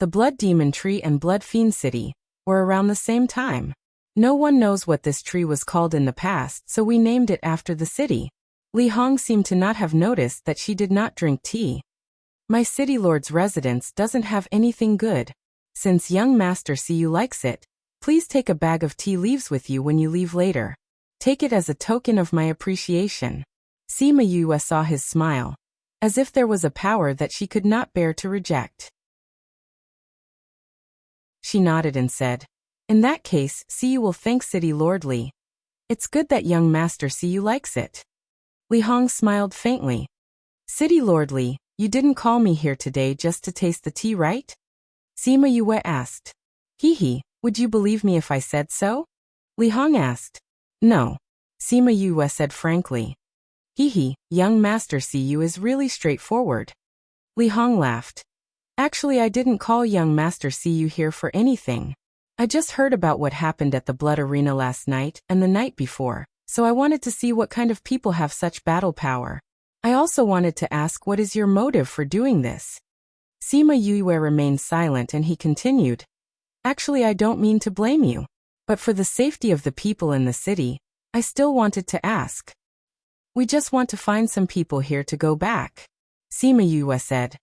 The Blood Demon Tree and Blood Fiend City were around the same time. No one knows what this tree was called in the past, so we named it after the city. Li Hong seemed to not have noticed that she did not drink tea. "My City Lord's residence doesn't have anything good. Since young Master Cu likes it, please take a bag of tea leaves with you when you leave later. Take it as a token of my appreciation." Sima Yue saw his smile, as if there was a power that she could not bear to reject. She nodded and said, "In that case, Cu will thank City Lord Li. It's good that young Master Cu likes it." Li Hong smiled faintly. "City Lord Li, you didn't call me here today just to taste the tea, right?" Sima Yue asked. "Hee, would you believe me if I said so?" Li Hong asked. "No," Sima Yue said frankly. "Hee, young Master Cu is really straightforward." Li Hong laughed. "Actually, I didn't call young Master Cu here for anything. I just heard about what happened at the Blood Arena last night and the night before, so I wanted to see what kind of people have such battle power. I also wanted to ask, what is your motive for doing this?" Sima Yue remained silent and he continued, "Actually, I don't mean to blame you, but for the safety of the people in the city, I still wanted to ask. We just want to find some people here to go back." Sima Yue said,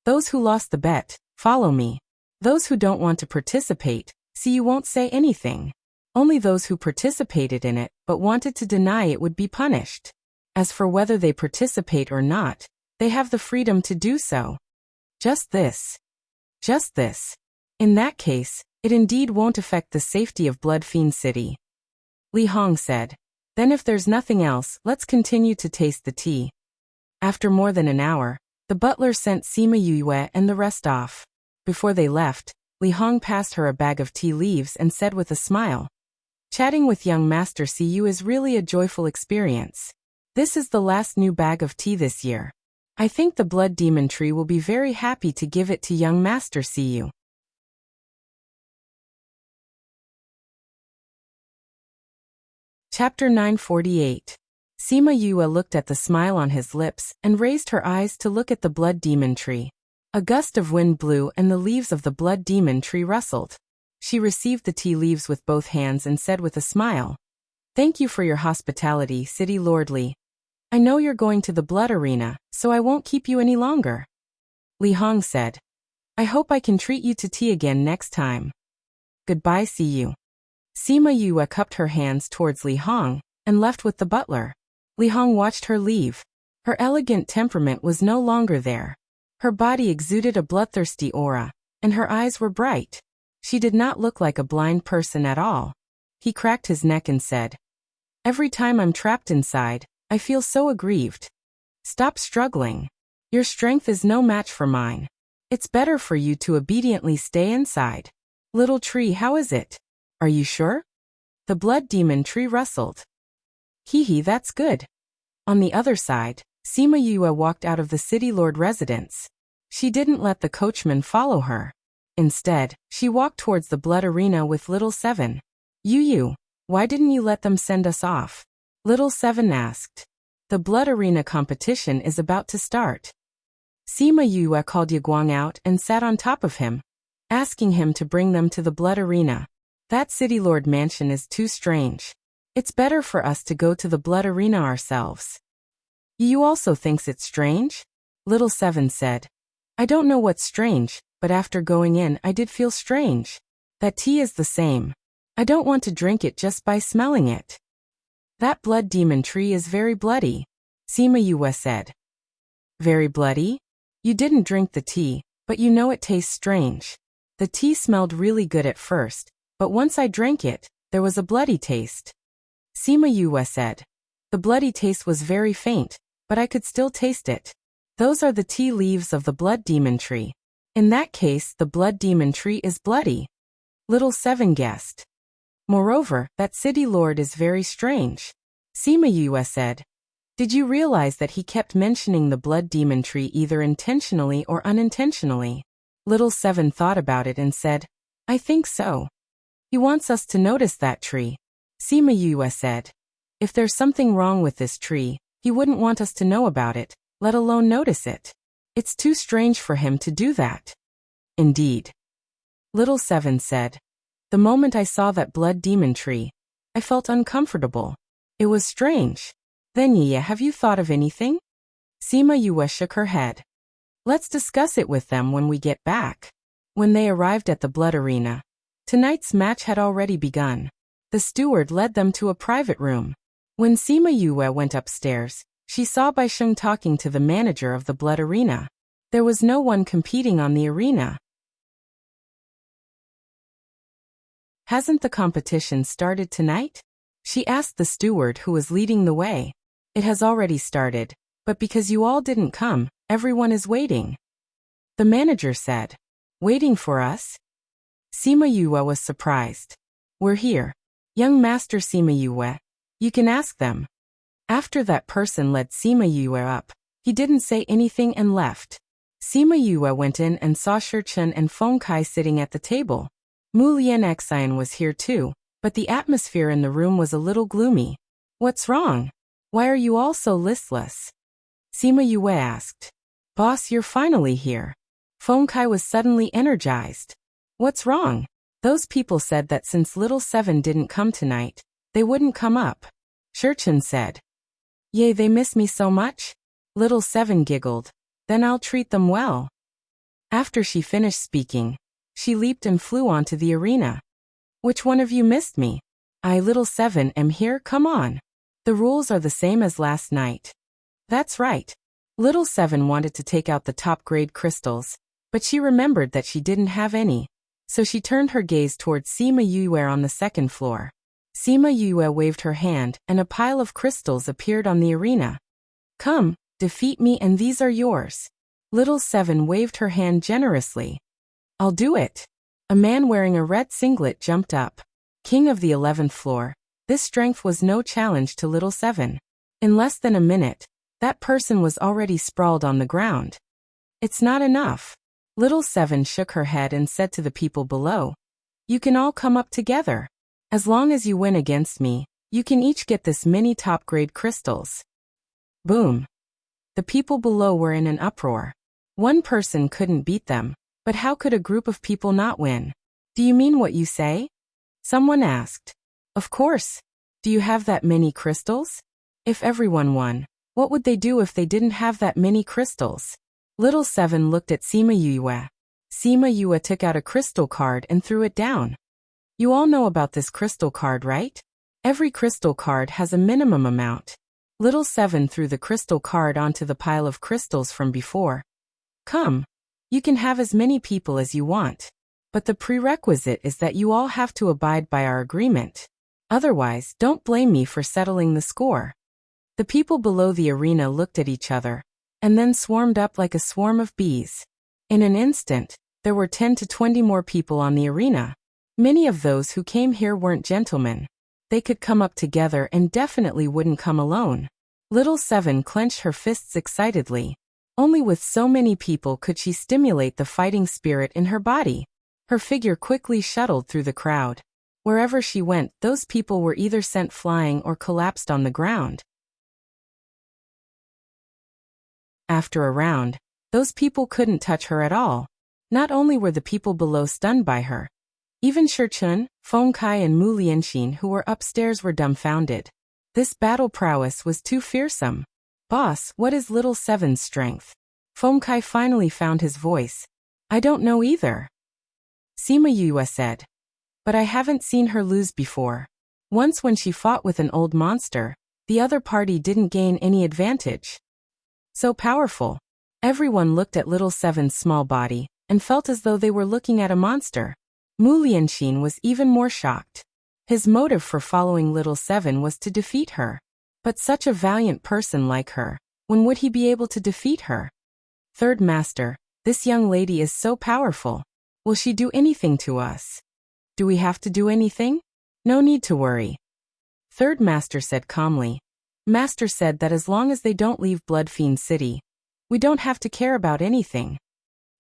"Those who lost the bet, follow me. Those who don't want to participate, see you won't say anything. Only those who participated in it but wanted to deny it would be punished. As for whether they participate or not, they have the freedom to do so. Just this. Just this. In that case, it indeed won't affect the safety of Blood Fiend City." Li Hong said, "Then if there's nothing else, let's continue to taste the tea." After more than an hour, the butler sent Sima Yue and the rest off. Before they left, Li Hong passed her a bag of tea leaves and said with a smile, "Chatting with young Master Cu is really a joyful experience. This is the last new bag of tea this year. I think the Blood Demon Tree will be very happy to give it to young Master Cu." Chapter 948. Sima Yue looked at the smile on his lips and raised her eyes to look at the blood demon tree. A gust of wind blew and the leaves of the blood demon tree rustled. She received the tea leaves with both hands and said with a smile, "Thank you for your hospitality, City Lord Li. I know you're going to the blood arena, so I won't keep you any longer." Li Hong said, "I hope I can treat you to tea again next time. Goodbye, see you." Sima Yue cupped her hands towards Li Hong and left with the butler. Li Hong watched her leave. Her elegant temperament was no longer there. Her body exuded a bloodthirsty aura, and her eyes were bright. She did not look like a blind person at all. He cracked his neck and said, "Every time I'm trapped inside, I feel so aggrieved. Stop struggling. Your strength is no match for mine. It's better for you to obediently stay inside. Little tree, how is it? Are you sure?" The blood demon tree rustled. "Hee, that's good." On the other side, Sima Yue walked out of the city lord residence. She didn't let the coachman follow her. Instead, she walked towards the blood arena with Little Seven. Yu, why didn't you let them send us off?" Little Seven asked. "The blood arena competition is about to start." Sima Yue called Yaguang out and sat on top of him, asking him to bring them to the blood arena. "That city lord mansion is too strange. It's better for us to go to the blood arena ourselves." "You also thinks it's strange?" Little Seven said. "I don't know what's strange, but after going in I did feel strange. That tea is the same. I don't want to drink it just by smelling it." "That blood demon tree is very bloody," Sima Yue said. "Very bloody? You didn't drink the tea, but you know it tastes strange. The tea smelled really good at first, but once I drank it, there was a bloody taste." Sima Yue said. "The bloody taste was very faint, but I could still taste it. Those are the tea leaves of the blood demon tree. In that case, the blood demon tree is bloody." Little Seven guessed. "Moreover, that city lord is very strange," Sima Yue said. "Did you realize that he kept mentioning the blood demon tree either intentionally or unintentionally?" Little Seven thought about it and said, "I think so. He wants us to notice that tree," Sima Yue said. "If there's something wrong with this tree, he wouldn't want us to know about it, let alone notice it. It's too strange for him to do that." "Indeed," Little Seven said. "The moment I saw that blood demon tree, I felt uncomfortable. It was strange." "Then Ye, have you thought of anything?" Sima Yue shook her head. "Let's discuss it with them when we get back." When they arrived at the blood arena, tonight's match had already begun. The steward led them to a private room. When Sima Yue went upstairs, she saw Bai Sheng talking to the manager of the blood arena. There was no one competing on the arena. "Hasn't the competition started tonight?" she asked the steward who was leading the way. "It has already started, but because you all didn't come, everyone is waiting," the manager said. "Waiting for us?" Sima Yue was surprised. "We're here. Young Master Sima Yue. You can ask them." After that person led Sima Yue up, he didn't say anything and left. Sima Yue went in and saw Shichen and Feng Kai sitting at the table. Mu Lian Xian was here too, but the atmosphere in the room was a little gloomy. "What's wrong? Why are you all so listless?" Sima Yue asked. "Boss, you're finally here." Feng Kai was suddenly energized. "What's wrong?" "Those people said that since Little Seven didn't come tonight, they wouldn't come up," Shichen said. "Yay, they miss me so much?" Little Seven giggled. "Then I'll treat them well." After she finished speaking, she leaped and flew onto the arena. "Which one of you missed me?" "I, Little Seven, am here, come on. The rules are the same as last night." "That's right." Little Seven wanted to take out the top-grade crystals, but she remembered that she didn't have any, so she turned her gaze towards Sima Yue on the second floor. Sima Yue waved her hand and a pile of crystals appeared on the arena. "Come, defeat me and these are yours." Little Seven waved her hand generously. "I'll do it." A man wearing a red singlet jumped up. King of the 11th floor, this strength was no challenge to Little Seven. In less than a minute, that person was already sprawled on the ground. "It's not enough." Little Seven shook her head and said to the people below, "You can all come up together. As long as you win against me, You can each get this many top-grade crystals. Boom. The people below were in an uproar. One person couldn't beat them, but how could a group of people not win? Do you mean what you say? Someone asked. Of course. Do you have that many crystals? If everyone won, what would they do if they didn't have that many crystals? Little Seven looked at Sima Yue. Sima Yue took out a crystal card and threw it down. You all know about this crystal card, right? Every crystal card has a minimum amount. Little Seven threw the crystal card onto the pile of crystals from before. Come. You can have as many people as you want. But the prerequisite is that you all have to abide by our agreement. Otherwise, don't blame me for settling the score. The people below the arena looked at each other, and then swarmed up like a swarm of bees. In an instant, there were 10 to 20 more people on the arena. Many of those who came here weren't gentlemen. They could come up together and definitely wouldn't come alone. Little Seven clenched her fists excitedly. Only with so many people could she stimulate the fighting spirit in her body. Her figure quickly shuttled through the crowd. Wherever she went, those people were either sent flying or collapsed on the ground. After a round, those people couldn't touch her at all. Not only were the people below stunned by her, even Shirchun, Feng Kai and Mu Lianxin who were upstairs were dumbfounded. This battle prowess was too fearsome. Boss, what is Little Seven's strength? Feng Kai finally found his voice. I don't know either. Sima Yue said. But I haven't seen her lose before. Once when she fought with an old monster, the other party didn't gain any advantage. So powerful. Everyone looked at Little Seven's small body, and felt as though they were looking at a monster. Mu Lianxin was even more shocked. His motive for following Little Seven was to defeat her. But such a valiant person like her, when would he be able to defeat her? Third Master, this young lady is so powerful. Will she do anything to us? Do we have to do anything? No need to worry. Third Master said calmly. Master said that as long as they don't leave Bloodfiend City, we don't have to care about anything.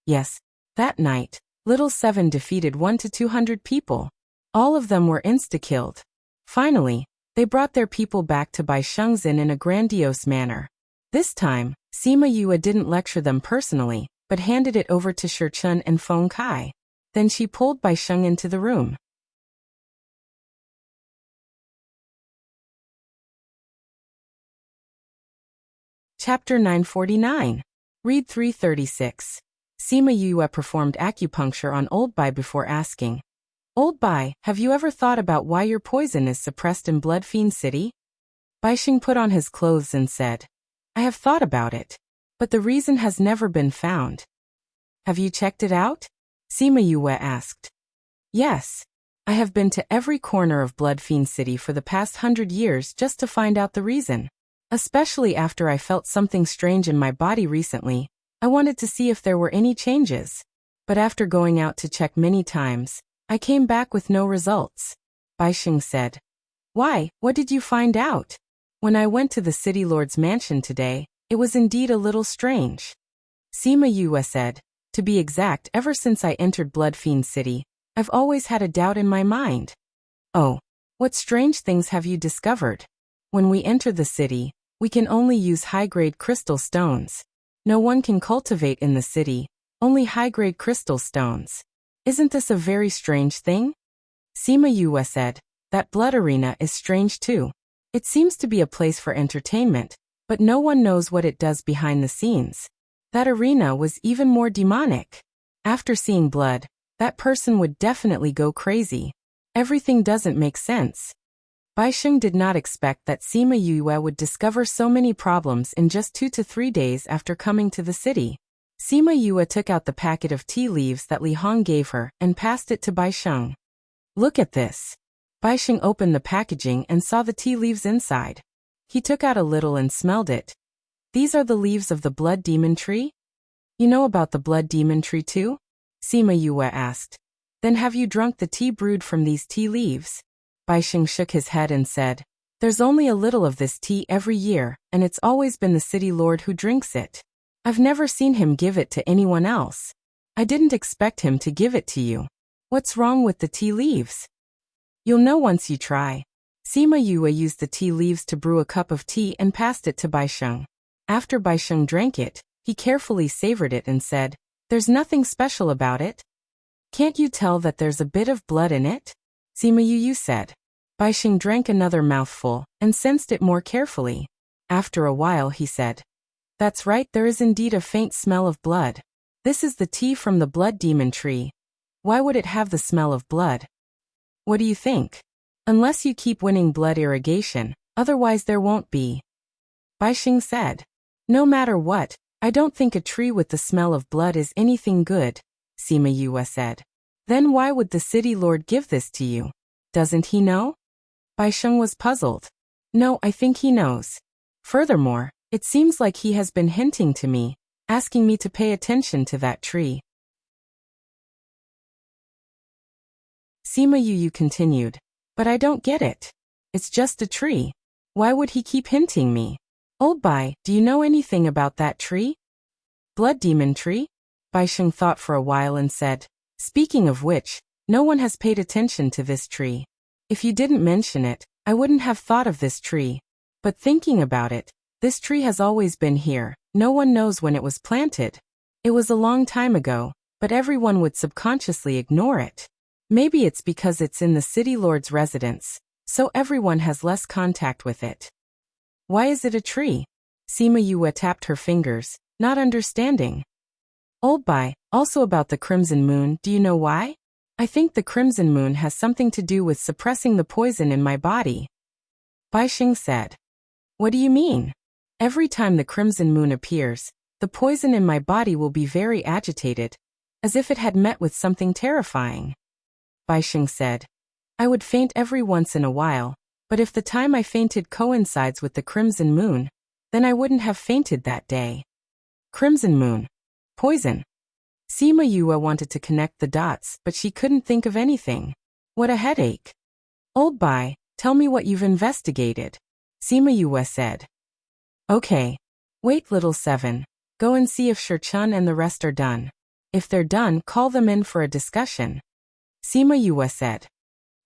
Yes, that night, Little Seven defeated 1 to 200 people. All of them were insta-killed. Finally, they brought their people back to Bai Shengzhen in a grandiose manner. This time, Sima Yue didn't lecture them personally, but handed it over to Shirchun and Feng Kai. Then she pulled Bai Sheng into the room. Chapter 949. Read 336. Sima Yue performed acupuncture on Old Bai before asking, Old Bai, have you ever thought about why your poison is suppressed in Bloodfiend City? Bai Sheng put on his clothes and said, I have thought about it, but the reason has never been found. Have you checked it out? Sima Yue asked. Yes. I have been to every corner of Bloodfiend City for the past 100 years just to find out the reason. Especially after I felt something strange in my body recently, I wanted to see if there were any changes. But after going out to check many times, I came back with no results. Bai Sheng said. Why, what did you find out? When I went to the City Lord's mansion today, it was indeed a little strange. Sima Yue said. To be exact, ever since I entered Bloodfiend City, I've always had a doubt in my mind. Oh, what strange things have you discovered? When we enter the city, we can only use high-grade crystal stones. No one can cultivate in the city, only high-grade crystal stones. Isn't this a very strange thing? Sima Yue said. That blood arena is strange too. It seems to be a place for entertainment, but no one knows what it does behind the scenes. That arena was even more demonic. After seeing blood, that person would definitely go crazy. Everything doesn't make sense. Bai Sheng did not expect that Sima Yue would discover so many problems in just 2 to 3 days after coming to the city. Sima Yue took out the packet of tea leaves that Li Hong gave her and passed it to Bai Sheng. Look at this. Bai Sheng opened the packaging and saw the tea leaves inside. He took out a little and smelled it. These are the leaves of the blood demon tree? You know about the blood demon tree too? Sima Yue asked. Then have you drunk the tea brewed from these tea leaves? Bai Sheng shook his head and said, There's only a little of this tea every year, and it's always been the city lord who drinks it. I've never seen him give it to anyone else. I didn't expect him to give it to you. What's wrong with the tea leaves? You'll know once you try. Sima Yue used the tea leaves to brew a cup of tea and passed it to Baisheng. After Baisheng drank it, he carefully savored it and said, "There's nothing special about it. Can't you tell that there's a bit of blood in it?" Sima Yue said. Baisheng drank another mouthful and sensed it more carefully. After a while he said, "That's right, there is indeed a faint smell of blood. This is the tea from the blood demon tree. Why would it have the smell of blood? What do you think? Unless you keep winning blood irrigation, otherwise there won't be." Baisheng said, "No matter what, I don't think a tree with the smell of blood is anything good." Sima Yue said. "Then why would the city lord give this to you? Doesn't he know?" Baisheng was puzzled. "No, I think he knows. Furthermore, it seems like he has been hinting to me, asking me to pay attention to that tree." Sima Yue continued, "But I don't get it. It's just a tree. Why would he keep hinting me? Old Bai, do you know anything about that tree?" "Blood demon tree?" Baisheng thought for a while and said, "Speaking of which, no one has paid attention to this tree. If you didn't mention it, I wouldn't have thought of this tree. But thinking about it, this tree has always been here. No one knows when it was planted. It was a long time ago, but everyone would subconsciously ignore it. Maybe it's because it's in the city lord's residence, so everyone has less contact with it." "Why is it a tree?" Sima Yue tapped her fingers, not understanding. "Old Bai, also about the crimson moon, do you know why? I think the crimson moon has something to do with suppressing the poison in my body." Baisheng said. "What do you mean?" "Every time the crimson moon appears, the poison in my body will be very agitated, as if it had met with something terrifying." Baisheng said, "I would faint every once in a while, but if the time I fainted coincides with the crimson moon, then I wouldn't have fainted that day." Crimson moon. Poison. Sima Yue wanted to connect the dots, but she couldn't think of anything. What a headache. "Old Bai, tell me what you've investigated," Sima Yue said. "Okay. Wait, little 7. Go and see if Shurchun and the rest are done. If they're done, call them in for a discussion." Sima Yue said.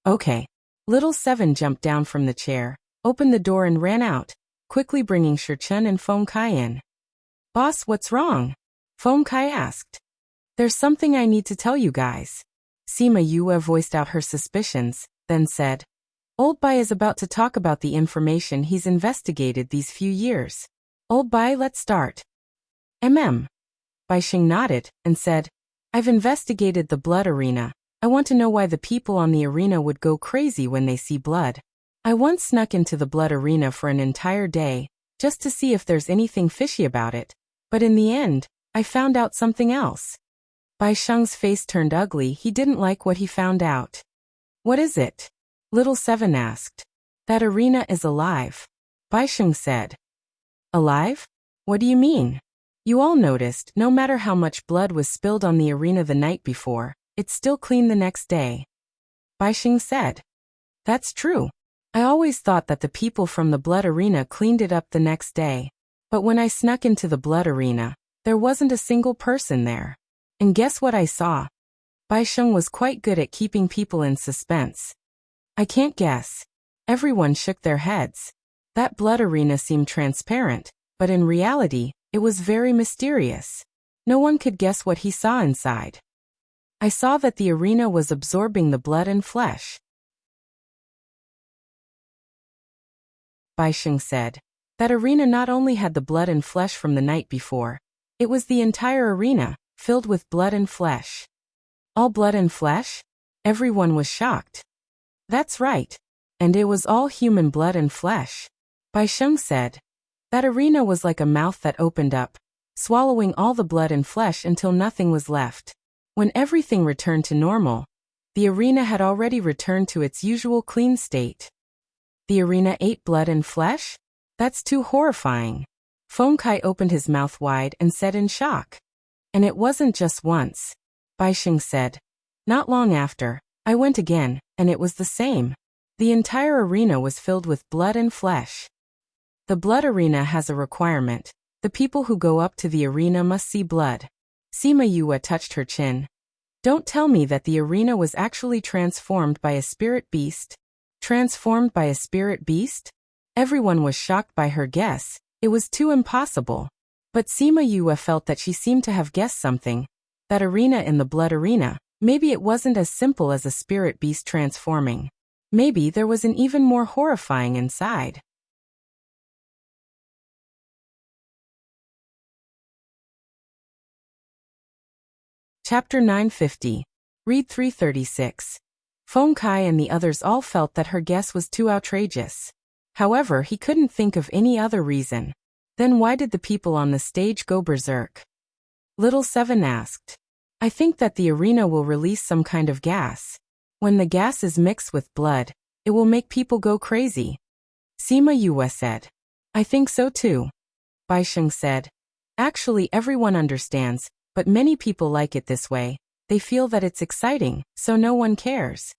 "Okay." Little 7 jumped down from the chair, opened the door and ran out, quickly bringing Shurchun and Feng Kai in. "Boss, what's wrong?" Feng Kai asked. "There's something I need to tell you guys." Sima Yue voiced out her suspicions, then said, "Old Bai is about to talk about the information he's investigated these few years. Old Bai, let's start." Baisheng nodded and said, "I've investigated the blood arena. I want to know why the people on the arena would go crazy when they see blood. I once snuck into the blood arena for an entire day, just to see if there's anything fishy about it, but in the end, I found out something else." Baisheng's face turned ugly. He didn't like what he found out. "What is it?" Little 7 asked. "That arena is alive," Baisheng said. "Alive? What do you mean?" "You all noticed, no matter how much blood was spilled on the arena the night before, it's still clean the next day," Baisheng said. "That's true. I always thought that the people from the blood arena cleaned it up the next day. But when I snuck into the blood arena, there wasn't a single person there. And guess what I saw?" Baisheng was quite good at keeping people in suspense. "I can't guess." Everyone shook their heads. That blood arena seemed transparent, but in reality, it was very mysterious. No one could guess what he saw inside. "I saw that the arena was absorbing the blood and flesh," Baisheng said. "That arena not only had the blood and flesh from the night before, it was the entire arena, filled with blood and flesh." "All blood and flesh?" Everyone was shocked. "That's right. And it was all human blood and flesh," Baisheng said. "That arena was like a mouth that opened up, swallowing all the blood and flesh until nothing was left. When everything returned to normal, the arena had already returned to its usual clean state." "The arena ate blood and flesh? That's too horrifying." Feng Kai opened his mouth wide and said in shock. "And it wasn't just once," Baisheng said. "Not long after, I went again, and it was the same. The entire arena was filled with blood and flesh." "The blood arena has a requirement. The people who go up to the arena must see blood." Sima Yue touched her chin. "Don't tell me that the arena was actually transformed by a spirit beast." Transformed by a spirit beast? Everyone was shocked by her guess. It was too impossible. But Sima Yue felt that she seemed to have guessed something. That arena in the blood arena, maybe it wasn't as simple as a spirit beast transforming. Maybe there was an even more horrifying inside. Chapter 950. Read 336. Feng Kai and the others all felt that her guess was too outrageous. However, he couldn't think of any other reason. Then why did the people on the stage go berserk? Little Seven asked. I think that the arena will release some kind of gas. When the gas is mixed with blood, it will make people go crazy. Sima Yue said. I think so too. Bai Sheng said. Actually, everyone understands, but many people like it this way. They feel that it's exciting, so no one cares.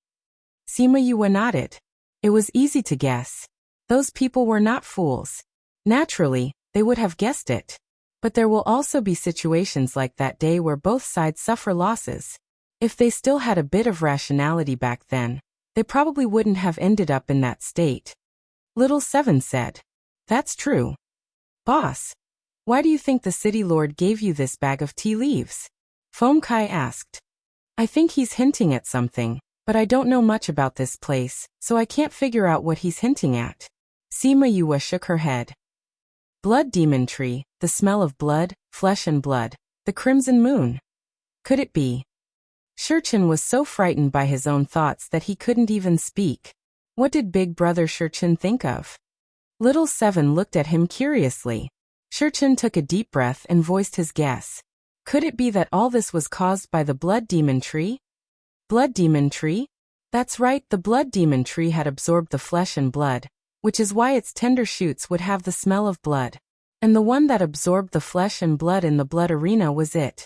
Sima Yue nodded. It was easy to guess. Those people were not fools. Naturally, they would have guessed it. But there will also be situations like that day where both sides suffer losses. If they still had a bit of rationality back then, they probably wouldn't have ended up in that state. Little Seven said. That's true. Boss, why do you think the city lord gave you this bag of tea leaves? Feng Kai asked. I think he's hinting at something, but I don't know much about this place, so I can't figure out what he's hinting at. Sima Yue shook her head. Blood demon tree, the smell of blood, flesh and blood, the crimson moon. Could it be? Shurchen was so frightened by his own thoughts that he couldn't even speak. What did Big Brother Shurchen think of? Little Seven looked at him curiously. Shurchen took a deep breath and voiced his guess. Could it be that all this was caused by the blood demon tree? Blood demon tree? That's right, the blood demon tree had absorbed the flesh and blood, which is why its tender shoots would have the smell of blood. And the one that absorbed the flesh and blood in the blood arena was it.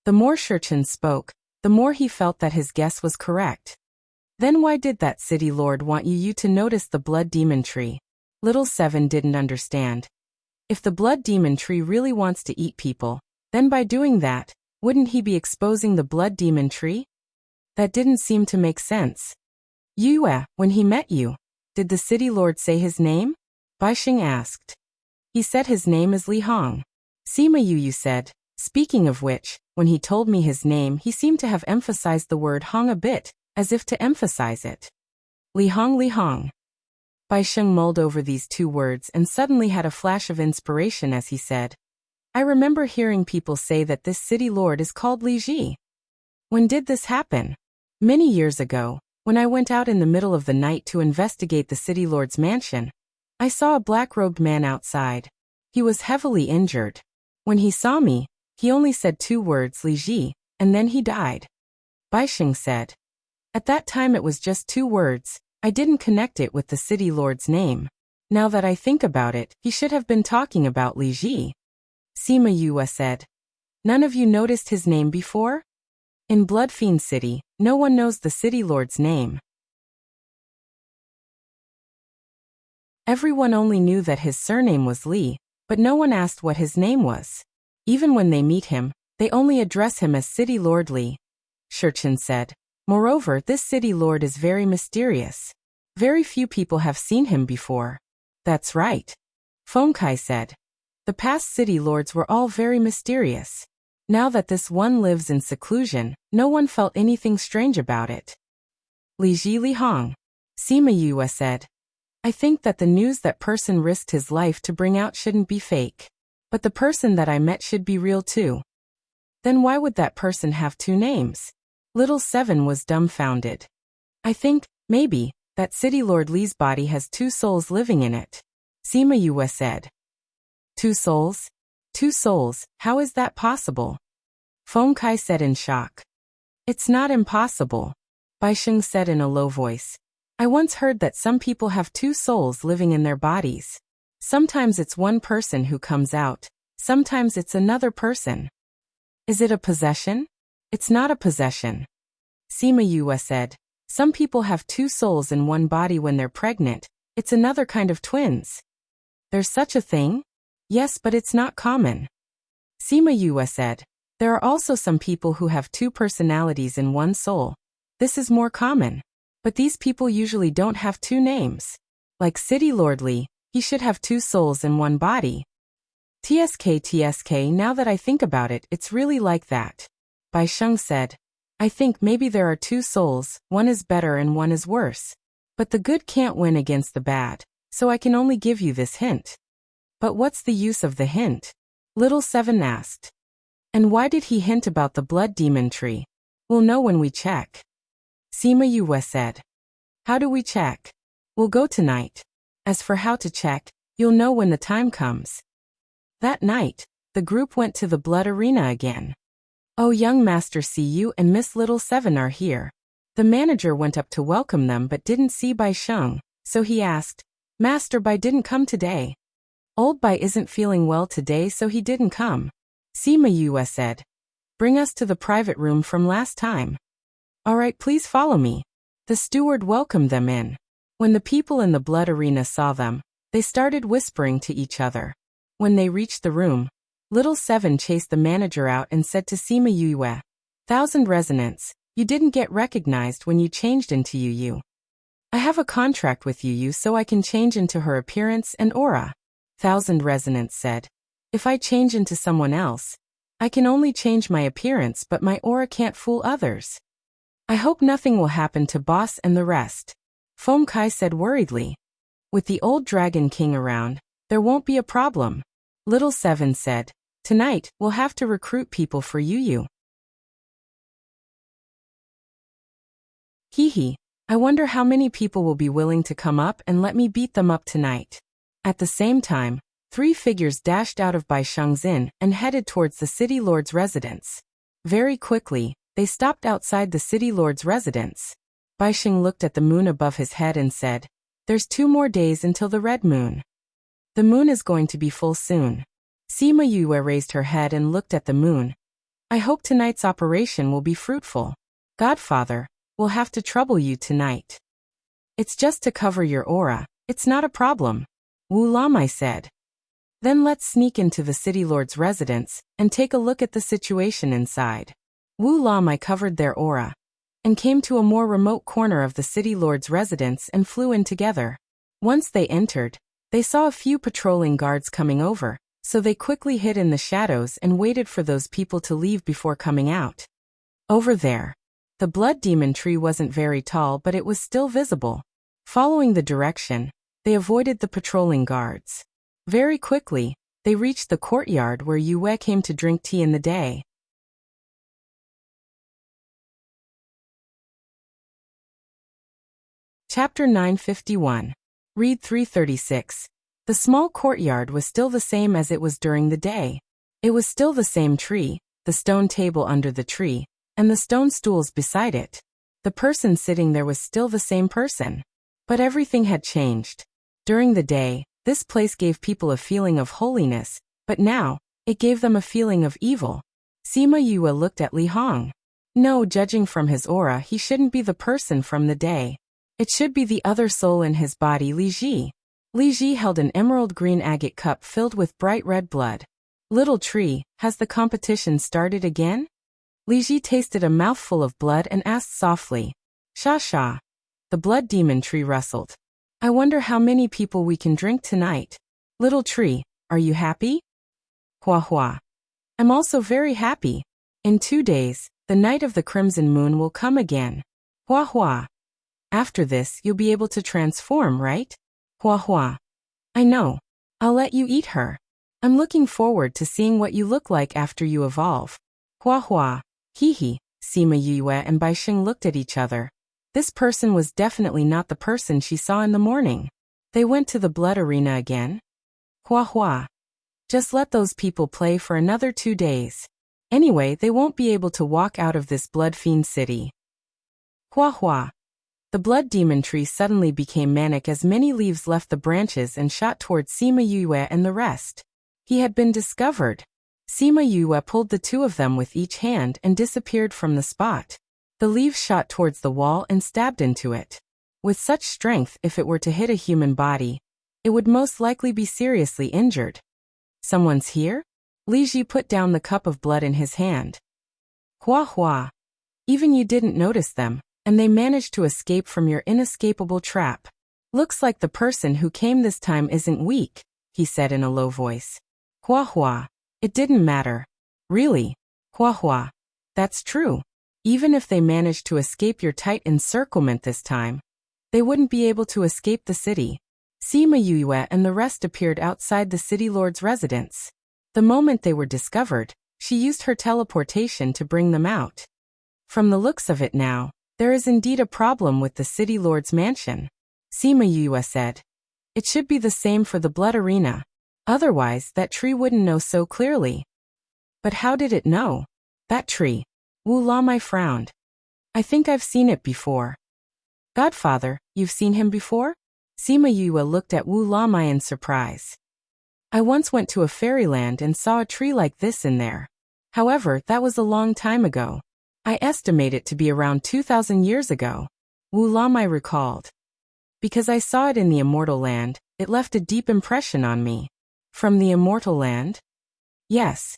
The more Shurchen spoke, the more he felt that his guess was correct. Then why did that city lord want you to notice the blood demon tree? Little Seven didn't understand. If the blood demon tree really wants to eat people, then by doing that, wouldn't he be exposing the blood demon tree? That didn't seem to make sense. Yue, when he met you, did the city lord say his name? Bai Sheng asked. He said his name is Li Hong. Sima Yue said. Speaking of which, when he told me his name he seemed to have emphasized the word Hong a bit, as if to emphasize it. Li Hong, Li Hong. Bai Sheng mulled over these two words and suddenly had a flash of inspiration as he said, I remember hearing people say that this city lord is called Li Ji. When did this happen? Many years ago, when I went out in the middle of the night to investigate the city lord's mansion. I saw a black-robed man outside. He was heavily injured. When he saw me, he only said two words, Li Ji, and then he died. Bai Sheng said. At that time it was just two words. I didn't connect it with the city lord's name. Now that I think about it, he should have been talking about Li Ji. Sima Yue said. None of you noticed his name before? In Bloodfiend City, no one knows the city lord's name. Everyone only knew that his surname was Li, but no one asked what his name was. Even when they meet him, they only address him as City Lord Li. Shurchen said. Moreover, this city lord is very mysterious. Very few people have seen him before. That's right. Feng Kai said. The past city lords were all very mysterious. Now that this one lives in seclusion, no one felt anything strange about it. Li Ji Li Hong. Sima Yue said. I think that the news that person risked his life to bring out shouldn't be fake. But the person that I met should be real too. Then why would that person have two names? Little Seven was dumbfounded. I think, maybe, that City Lord Li's body has two souls living in it. Sima Yue said. Two souls? Two souls, how is that possible? Feng Kai said in shock. It's not impossible. Bai Sheng said in a low voice. I once heard that some people have two souls living in their bodies. Sometimes it's one person who comes out, sometimes it's another person. Is it a possession? It's not a possession. Sima Yue said. Some people have two souls in one body when they're pregnant. It's another kind of twins. There's such a thing? Yes, but it's not common. Sima Yue said. There are also some people who have two personalities in one soul. This is more common. But these people usually don't have two names. Like City Lord Li, he should have two souls in one body. TSK, now that I think about it, it's really like that. Bai Sheng said. I think maybe there are two souls, one is better and one is worse. But the good can't win against the bad, so I can only give you this hint. But what's the use of the hint? Little Seven asked. And why did he hint about the blood demon tree? We'll know when we check. Sima Yue said. How do we check? We'll go tonight. As for how to check, you'll know when the time comes. That night, the group went to the blood arena again. Oh, young Master Cu and Miss Little Seven are here. The manager went up to welcome them but didn't see Bai Sheng, so he asked, Master Bai didn't come today. Old Bai isn't feeling well today so he didn't come. Sima Yue said. Bring us to the private room from last time. Alright, please follow me. The steward welcomed them in. When the people in the blood arena saw them, they started whispering to each other. When they reached the room, Little Seven chased the manager out and said to Sima Yue, 1000 resonance, you didn't get recognized when you changed into Yu. I have a contract with Yu so I can change into her appearance and aura. 1000 resonance said. If I change into someone else, I can only change my appearance but my aura can't fool others. I hope nothing will happen to Boss and the rest. Feng Kai said worriedly. With the old Dragon King around, there won't be a problem. Little Seven said. Tonight, we'll have to recruit people for Yu. Hee. I wonder how many people will be willing to come up and let me beat them up tonight. At the same time, 3 figures dashed out of Bai Sheng's inn and headed towards the city lord's residence. Very quickly, they stopped outside the city lord's residence. Bai Sheng looked at the moon above his head and said, There's 2 more days until the red moon. The moon is going to be full soon. Sima Yue raised her head and looked at the moon. I hope tonight's operation will be fruitful. Godfather, we'll have to trouble you tonight. It's just to cover your aura, it's not a problem. Wu Lamai said. Then let's sneak into the city lord's residence and take a look at the situation inside. Wu Lamai covered their aura and came to a more remote corner of the city lord's residence and flew in together. Once they entered, they saw a few patrolling guards coming over, so they quickly hid in the shadows and waited for those people to leave before coming out. Over there, the blood demon tree wasn't very tall but it was still visible. Following the direction, they avoided the patrolling guards. Very quickly, they reached the courtyard where Yue came to drink tea in the day. Chapter 951. Read 336. The small courtyard was still the same as it was during the day. It was still the same tree, the stone table under the tree, and the stone stools beside it. The person sitting there was still the same person. But everything had changed. During the day, this place gave people a feeling of holiness, but now, it gave them a feeling of evil. Sima Yue looked at Li Hong. No, judging from his aura, he shouldn't be the person from the day. It should be the other soul in his body, Li Ji. Li Ji held an emerald green agate cup filled with bright red blood. Little tree, has the competition started again? Li Ji tasted a mouthful of blood and asked softly. Sha sha. The blood demon tree rustled. I wonder how many people we can drink tonight. Little tree, are you happy? Hua hua. I'm also very happy. In 2 days, the night of the crimson moon will come again. Hua hua. After this, you'll be able to transform, right? Hua hua. I know. I'll let you eat her. I'm looking forward to seeing what you look like after you evolve. Hua hua. Hee. Sima Yue and Bai Sheng looked at each other. This person was definitely not the person she saw in the morning. They went to the blood arena again. Hua hua. Just let those people play for another 2 days. Anyway, they won't be able to walk out of this blood fiend city. Hua hua. The blood demon tree suddenly became manic as many leaves left the branches and shot towards Sima Yue and the rest. He had been discovered. Sima Yue pulled the 2 of them with each hand and disappeared from the spot. The leaves shot towards the wall and stabbed into it. With such strength, if it were to hit a human body, it would most likely be seriously injured. Someone's here? Li Ji put down the cup of blood in his hand. Hua hua. Even you didn't notice them. and they managed to escape from your inescapable trap. Looks like the person who came this time isn't weak, he said in a low voice. Hua hua. It didn't matter. Really? Hua hua. That's true. Even if they managed to escape your tight encirclement this time, they wouldn't be able to escape the city. Sima Yue and the rest appeared outside the city lord's residence. The moment they were discovered, she used her teleportation to bring them out. From the looks of it now, there is indeed a problem with the city lord's mansion, Sima Yue said. It should be the same for the blood arena. Otherwise, that tree wouldn't know so clearly. But how did it know? That tree. Wu Lamai frowned. I think I've seen it before. Godfather, you've seen him before? Sima Yue looked at Wu Lamai in surprise. I once went to a fairyland and saw a tree like this in there. However, that was a long time ago. I estimate it to be around 2,000 years ago, Wu Lamai recalled. Because I saw it in the Immortal Land, it left a deep impression on me. From the Immortal Land? Yes.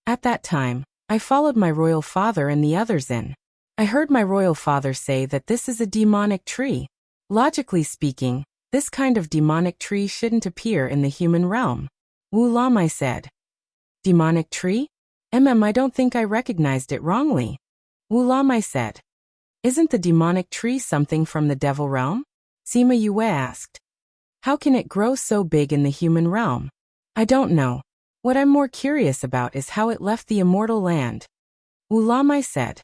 At that time, I followed my royal father and the others in. I heard my royal father say that this is a demonic tree. Logically speaking, this kind of demonic tree shouldn't appear in the human realm, Wu Lamai said. Demonic tree? I don't think I recognized it wrongly, Wu Lamai said. Isn't the demonic tree something from the devil realm? Sima Yue asked. How can it grow so big in the human realm? I don't know. What I'm more curious about is how it left the Immortal Land, Wu Lamai said.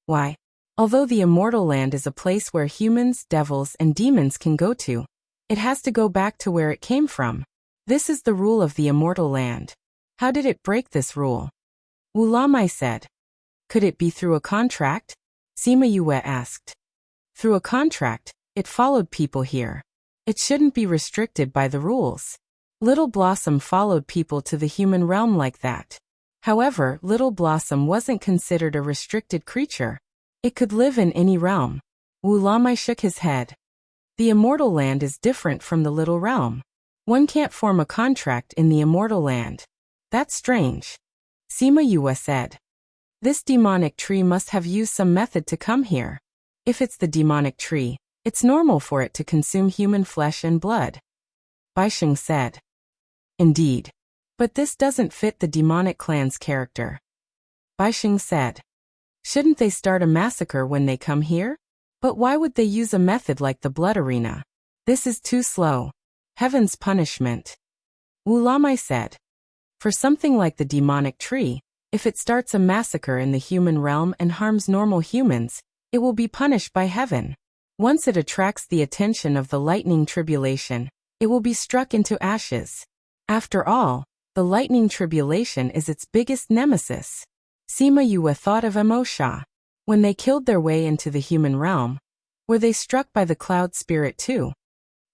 Why? Although the Immortal Land is a place where humans, devils, and demons can go to, it has to go back to where it came from. This is the rule of the Immortal Land. How did it break this rule? Wu Lamai said. Could it be through a contract? Sima Yue asked. Through a contract, it followed people here. It shouldn't be restricted by the rules. Little Blossom followed people to the human realm like that. However, Little Blossom wasn't considered a restricted creature. It could live in any realm. Wu Lamai shook his head. The Immortal Land is different from the Little Realm. One can't form a contract in the Immortal Land. That's strange, Sima Yue said. This demonic tree must have used some method to come here. If it's the demonic tree, it's normal for it to consume human flesh and blood, Baisheng said. Indeed. But this doesn't fit the demonic clan's character, Baisheng said. Shouldn't they start a massacre when they come here? But why would they use a method like the blood arena? This is too slow. Heaven's punishment, Wu Lamai said. For something like the demonic tree, if it starts a massacre in the human realm and harms normal humans, it will be punished by heaven. Once it attracts the attention of the lightning tribulation, it will be struck into ashes. After all, the lightning tribulation is its biggest nemesis. Sima Yue thought of Amosha. When they killed their way into the human realm, were they struck by the cloud spirit too?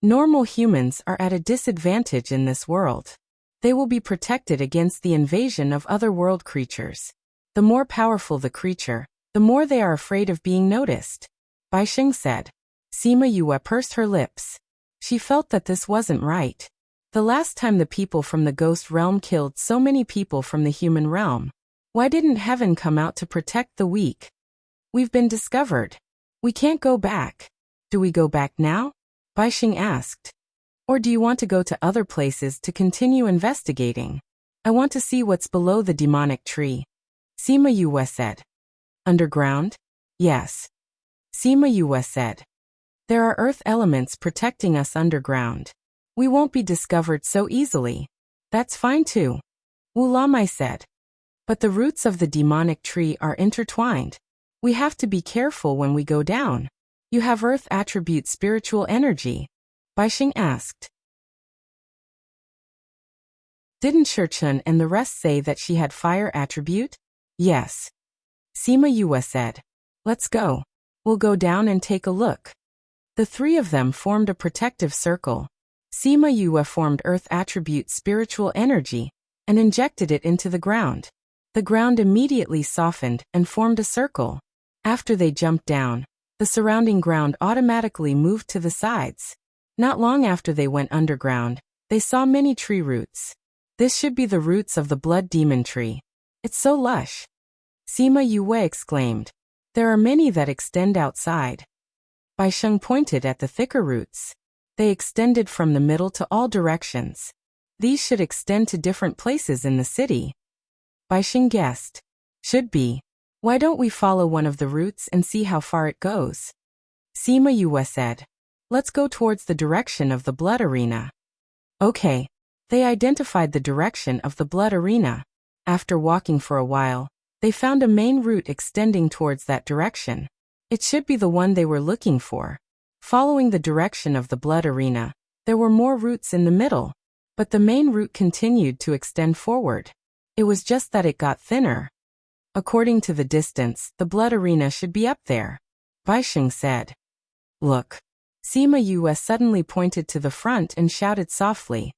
Normal humans are at a disadvantage in this world. They will be protected against the invasion of other world creatures. The more powerful the creature, the more they are afraid of being noticed, Baisheng said. Sima Yue pursed her lips. She felt that this wasn't right. The last time the people from the ghost realm killed so many people from the human realm, why didn't heaven come out to protect the weak? We've been discovered. We can't go back. Do we go back now? Baisheng asked. Or do you want to go to other places to continue investigating? I want to see what's below the demonic tree, Sima Yue said. Underground? Yes. Sima Yue said. There are earth elements protecting us underground. We won't be discovered so easily. That's fine too, Wu Lamai said. But the roots of the demonic tree are intertwined. We have to be careful when we go down. You have earth attribute spiritual energy, Baisheng asked. Didn't Shirchun and the rest say that she had fire attribute? Yes. Sima Yue said. Let's go. We'll go down and take a look. The three of them formed a protective circle. Sima Yue formed earth attribute spiritual energy and injected it into the ground. The ground immediately softened and formed a circle. After they jumped down, the surrounding ground automatically moved to the sides. Not long after they went underground, they saw many tree roots. This should be the roots of the blood demon tree. It's so lush. Sima Yue exclaimed. There are many that extend outside. Bai Sheng pointed at the thicker roots. They extended from the middle to all directions. These should extend to different places in the city. Bai Sheng guessed. Should be. Why don't we follow one of the roots and see how far it goes? Sima Yue said. Let's go towards the direction of the blood arena. Okay. They identified the direction of the blood arena. After walking for a while, they found a main route extending towards that direction. It should be the one they were looking for. Following the direction of the blood arena, there were more roots in the middle, but the main route continued to extend forward. It was just that it got thinner. According to the distance, the blood arena should be up there. Bai Sheng said. Look. Sima Yue suddenly pointed to the front and shouted softly.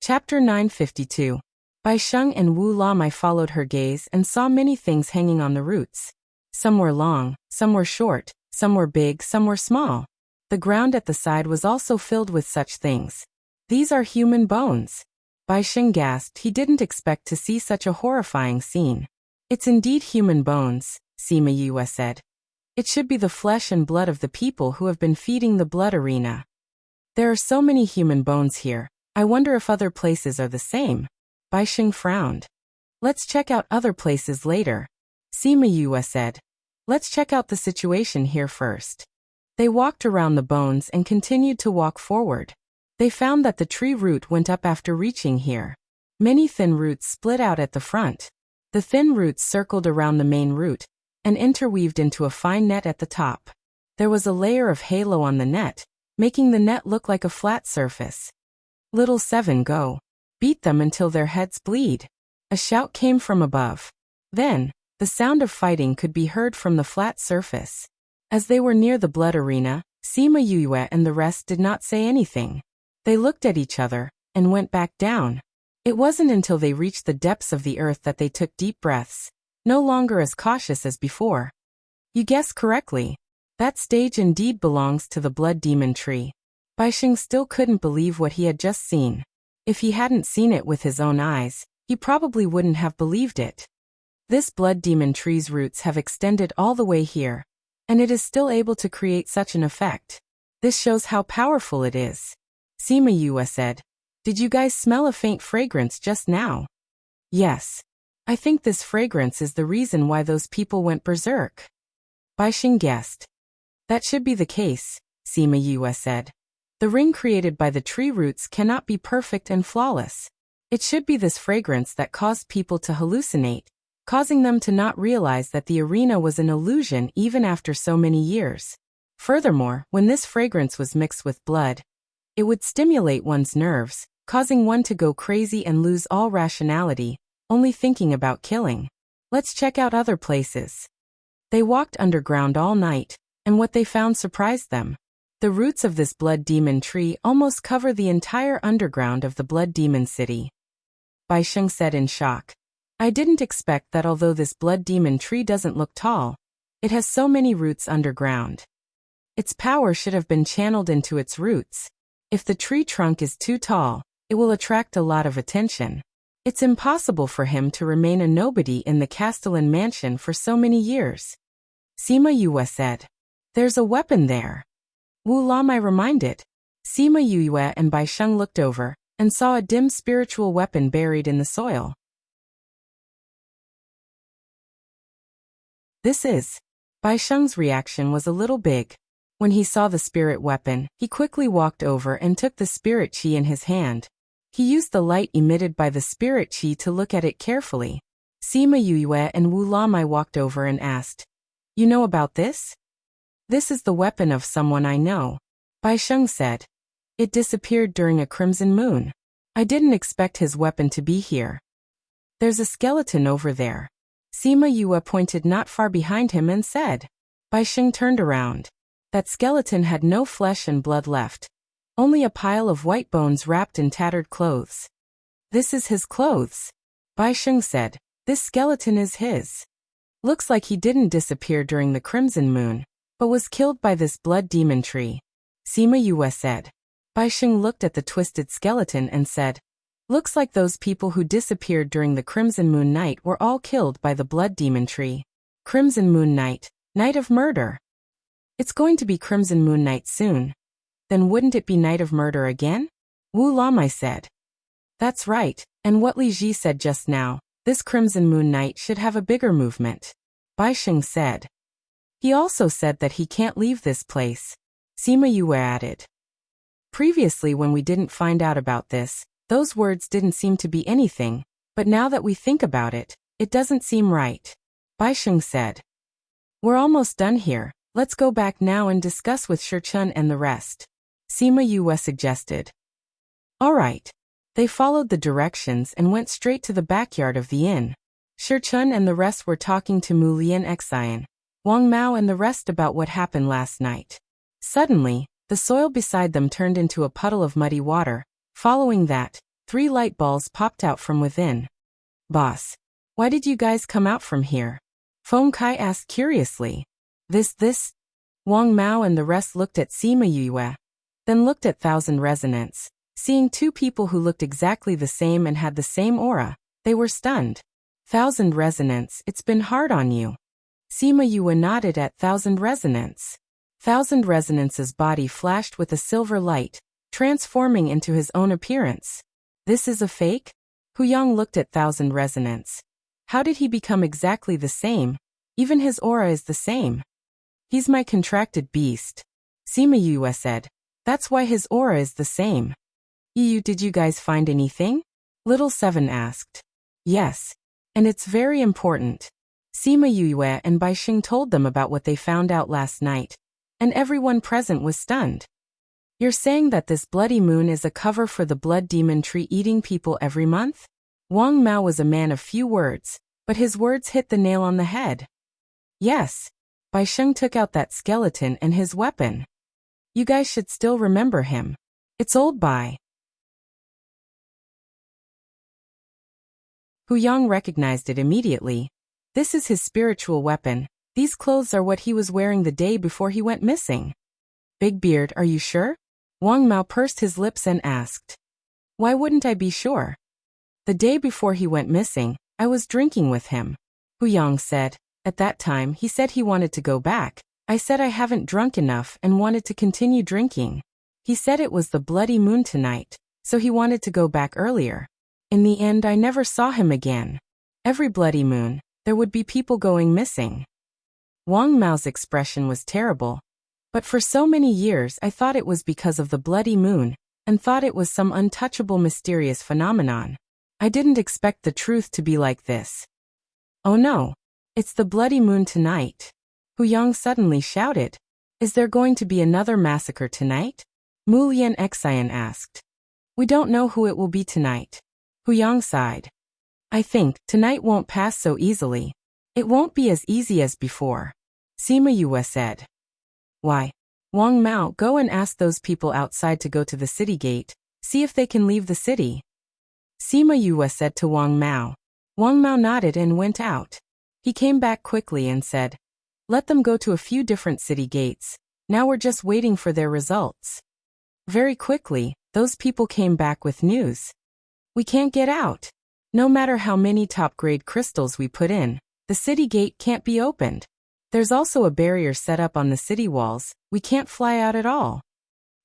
Chapter 952. Bai Sheng and Wu Lamai followed her gaze and saw many things hanging on the roots. Some were long, some were short, some were big, some were small. The ground at the side was also filled with such things. These are human bones. Bai Sheng gasped. He didn't expect to see such a horrifying scene. It's indeed human bones, Sima Yue said. It should be the flesh and blood of the people who have been feeding the blood arena. There are so many human bones here. I wonder if other places are the same. Bai Sheng frowned. Let's check out other places later. Sima Yue said. Let's check out the situation here first. They walked around the bones and continued to walk forward. They found that the tree root went up after reaching here. Many thin roots split out at the front. The thin roots circled around the main root and interweaved into a fine net at the top. There was a layer of halo on the net, making the net look like a flat surface. Little seven, go. Beat them until their heads bleed. A shout came from above. Then, the sound of fighting could be heard from the flat surface. As they were near the blood arena, Sima Yue and the rest did not say anything. They looked at each other and went back down. It wasn't until they reached the depths of the earth that they took deep breaths, no longer as cautious as before. You guessed correctly. That stage indeed belongs to the blood demon tree. Bai Sheng still couldn't believe what he had just seen. If he hadn't seen it with his own eyes, he probably wouldn't have believed it. This blood demon tree's roots have extended all the way here, and it is still able to create such an effect. This shows how powerful it is. Sima Yue said. Did you guys smell a faint fragrance just now? Yes. I think this fragrance is the reason why those people went berserk. Bai Sheng guessed. That should be the case, Sima Yue said. The ring created by the tree roots cannot be perfect and flawless. It should be this fragrance that caused people to hallucinate, causing them to not realize that the arena was an illusion even after so many years. Furthermore, when this fragrance was mixed with blood, it would stimulate one's nerves, causing one to go crazy and lose all rationality, only thinking about killing. Let's check out other places. They walked underground all night, and what they found surprised them. The roots of this blood demon tree almost cover the entire underground of the blood demon city. Bai Sheng said in shock. I didn't expect that although this blood demon tree doesn't look tall, it has so many roots underground. Its power should have been channeled into its roots. If the tree trunk is too tall, it will attract a lot of attention. It's impossible for him to remain a nobody in the Castellan mansion for so many years. Sima Yue said. There's a weapon there. Wu Lamai reminded. Sima Yue and Bai Sheng looked over and saw a dim spiritual weapon buried in the soil. This is. Bai Sheng's reaction was a little big. When he saw the spirit weapon, he quickly walked over and took the spirit chi in his hand. He used the light emitted by the spirit chi to look at it carefully. Sima Yue and Wu Lamai walked over and asked, You know about this? This is the weapon of someone I know. Bai Sheng said. It disappeared during a crimson moon. I didn't expect his weapon to be here. There's a skeleton over there. Sima Yue pointed not far behind him and said. Bai Sheng turned around. That skeleton had no flesh and blood left. Only a pile of white bones wrapped in tattered clothes. This is his clothes. Bai Sheng said. This skeleton is his. Looks like he didn't disappear during the crimson moon, but was killed by this blood demon tree. Sima Yue said. Baixing looked at the twisted skeleton and said, "Looks like those people who disappeared during the Crimson Moon Night were all killed by the Blood Demon Tree. Crimson Moon Night, Night of Murder. It's going to be Crimson Moon Night soon. Then wouldn't it be Night of Murder again?" Wu Lamai said. "That's right, and what Li Ji said just now, this Crimson Moon Night should have a bigger movement," Baixing said. "He also said that he can't leave this place," Sima Yue added. "Previously when we didn't find out about this, those words didn't seem to be anything, but now that we think about it, it doesn't seem right," Baixing said. "We're almost done here, let's go back now and discuss with Shirchun and the rest," Sima Yue suggested. All right. They followed the directions and went straight to the backyard of the inn. Shirchun and the rest were talking to Mu Lian Xian, Wang Mao and the rest about what happened last night. Suddenly, the soil beside them turned into a puddle of muddy water. Following that, 3 light balls popped out from within. "Boss, why did you guys come out from here?" Feng Kai asked curiously. This? Wang Mao and the rest looked at Sima Yue, then looked at Thousand Resonance. Seeing 2 people who looked exactly the same and had the same aura, they were stunned. "Thousand Resonance, it's been hard on you." Sima Yue nodded at Thousand Resonance. Thousand Resonance's body flashed with a silver light, transforming into his own appearance. "This is a fake?" Huyang looked at Thousand Resonance. "How did he become exactly the same? Even his aura is the same." "He's my contracted beast," Sima Yue said. "That's why his aura is the same." Did you guys find anything?" Little Seven asked. "Yes. And it's very important." Sima Yue and Baixing told them about what they found out last night, and everyone present was stunned. "You're saying that this bloody moon is a cover for the blood demon tree eating people every month?" Wang Mao was a man of few words, but his words hit the nail on the head. "Yes." Baixing took out that skeleton and his weapon. "You guys should still remember him. It's old Bai." Huyang recognized it immediately. "This is his spiritual weapon. These clothes are what he was wearing the day before he went missing." "Big Beard, are you sure?" Wang Mao pursed his lips and asked. "Why wouldn't I be sure? The day before he went missing, I was drinking with him," Huyang said. "At that time he said he wanted to go back. I said I haven't drunk enough and wanted to continue drinking. He said it was the bloody moon tonight, so he wanted to go back earlier. In the end I never saw him again. Every bloody moon, there would be people going missing." Wang Mao's expression was terrible. "But for so many years I thought it was because of the bloody moon, and thought it was some untouchable mysterious phenomenon. I didn't expect the truth to be like this." "Oh no. It's the bloody moon tonight," Huyang suddenly shouted. "Is there going to be another massacre tonight?" Mu Lian Xian asked. "We don't know who it will be tonight," Huyang sighed. "I think tonight won't pass so easily. It won't be as easy as before," Sima Yue said. "Why? Wang Mao, go and ask those people outside to go to the city gate, see if they can leave the city," Sima Yue said to Wang Mao. Wang Mao nodded and went out. He came back quickly and said, "Let them go to a few different city gates. Now we're just waiting for their results." Very quickly, those people came back with news. "We can't get out. No matter how many top-grade crystals we put in, the city gate can't be opened. There's also a barrier set up on the city walls, we can't fly out at all."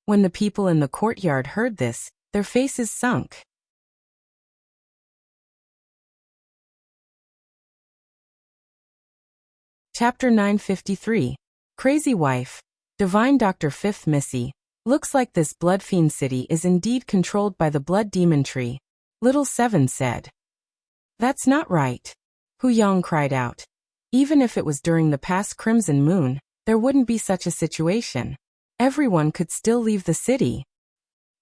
When the people in the courtyard heard this, their faces sunk. Chapter 953. Crazy Wife. Divine Dr. Fifth Missy. "Looks like this blood fiend city is indeed controlled by the blood demon tree," Little Seven said. "That's not right," Huyang cried out. "Even if it was during the past Crimson Moon, there wouldn't be such a situation. Everyone could still leave the city.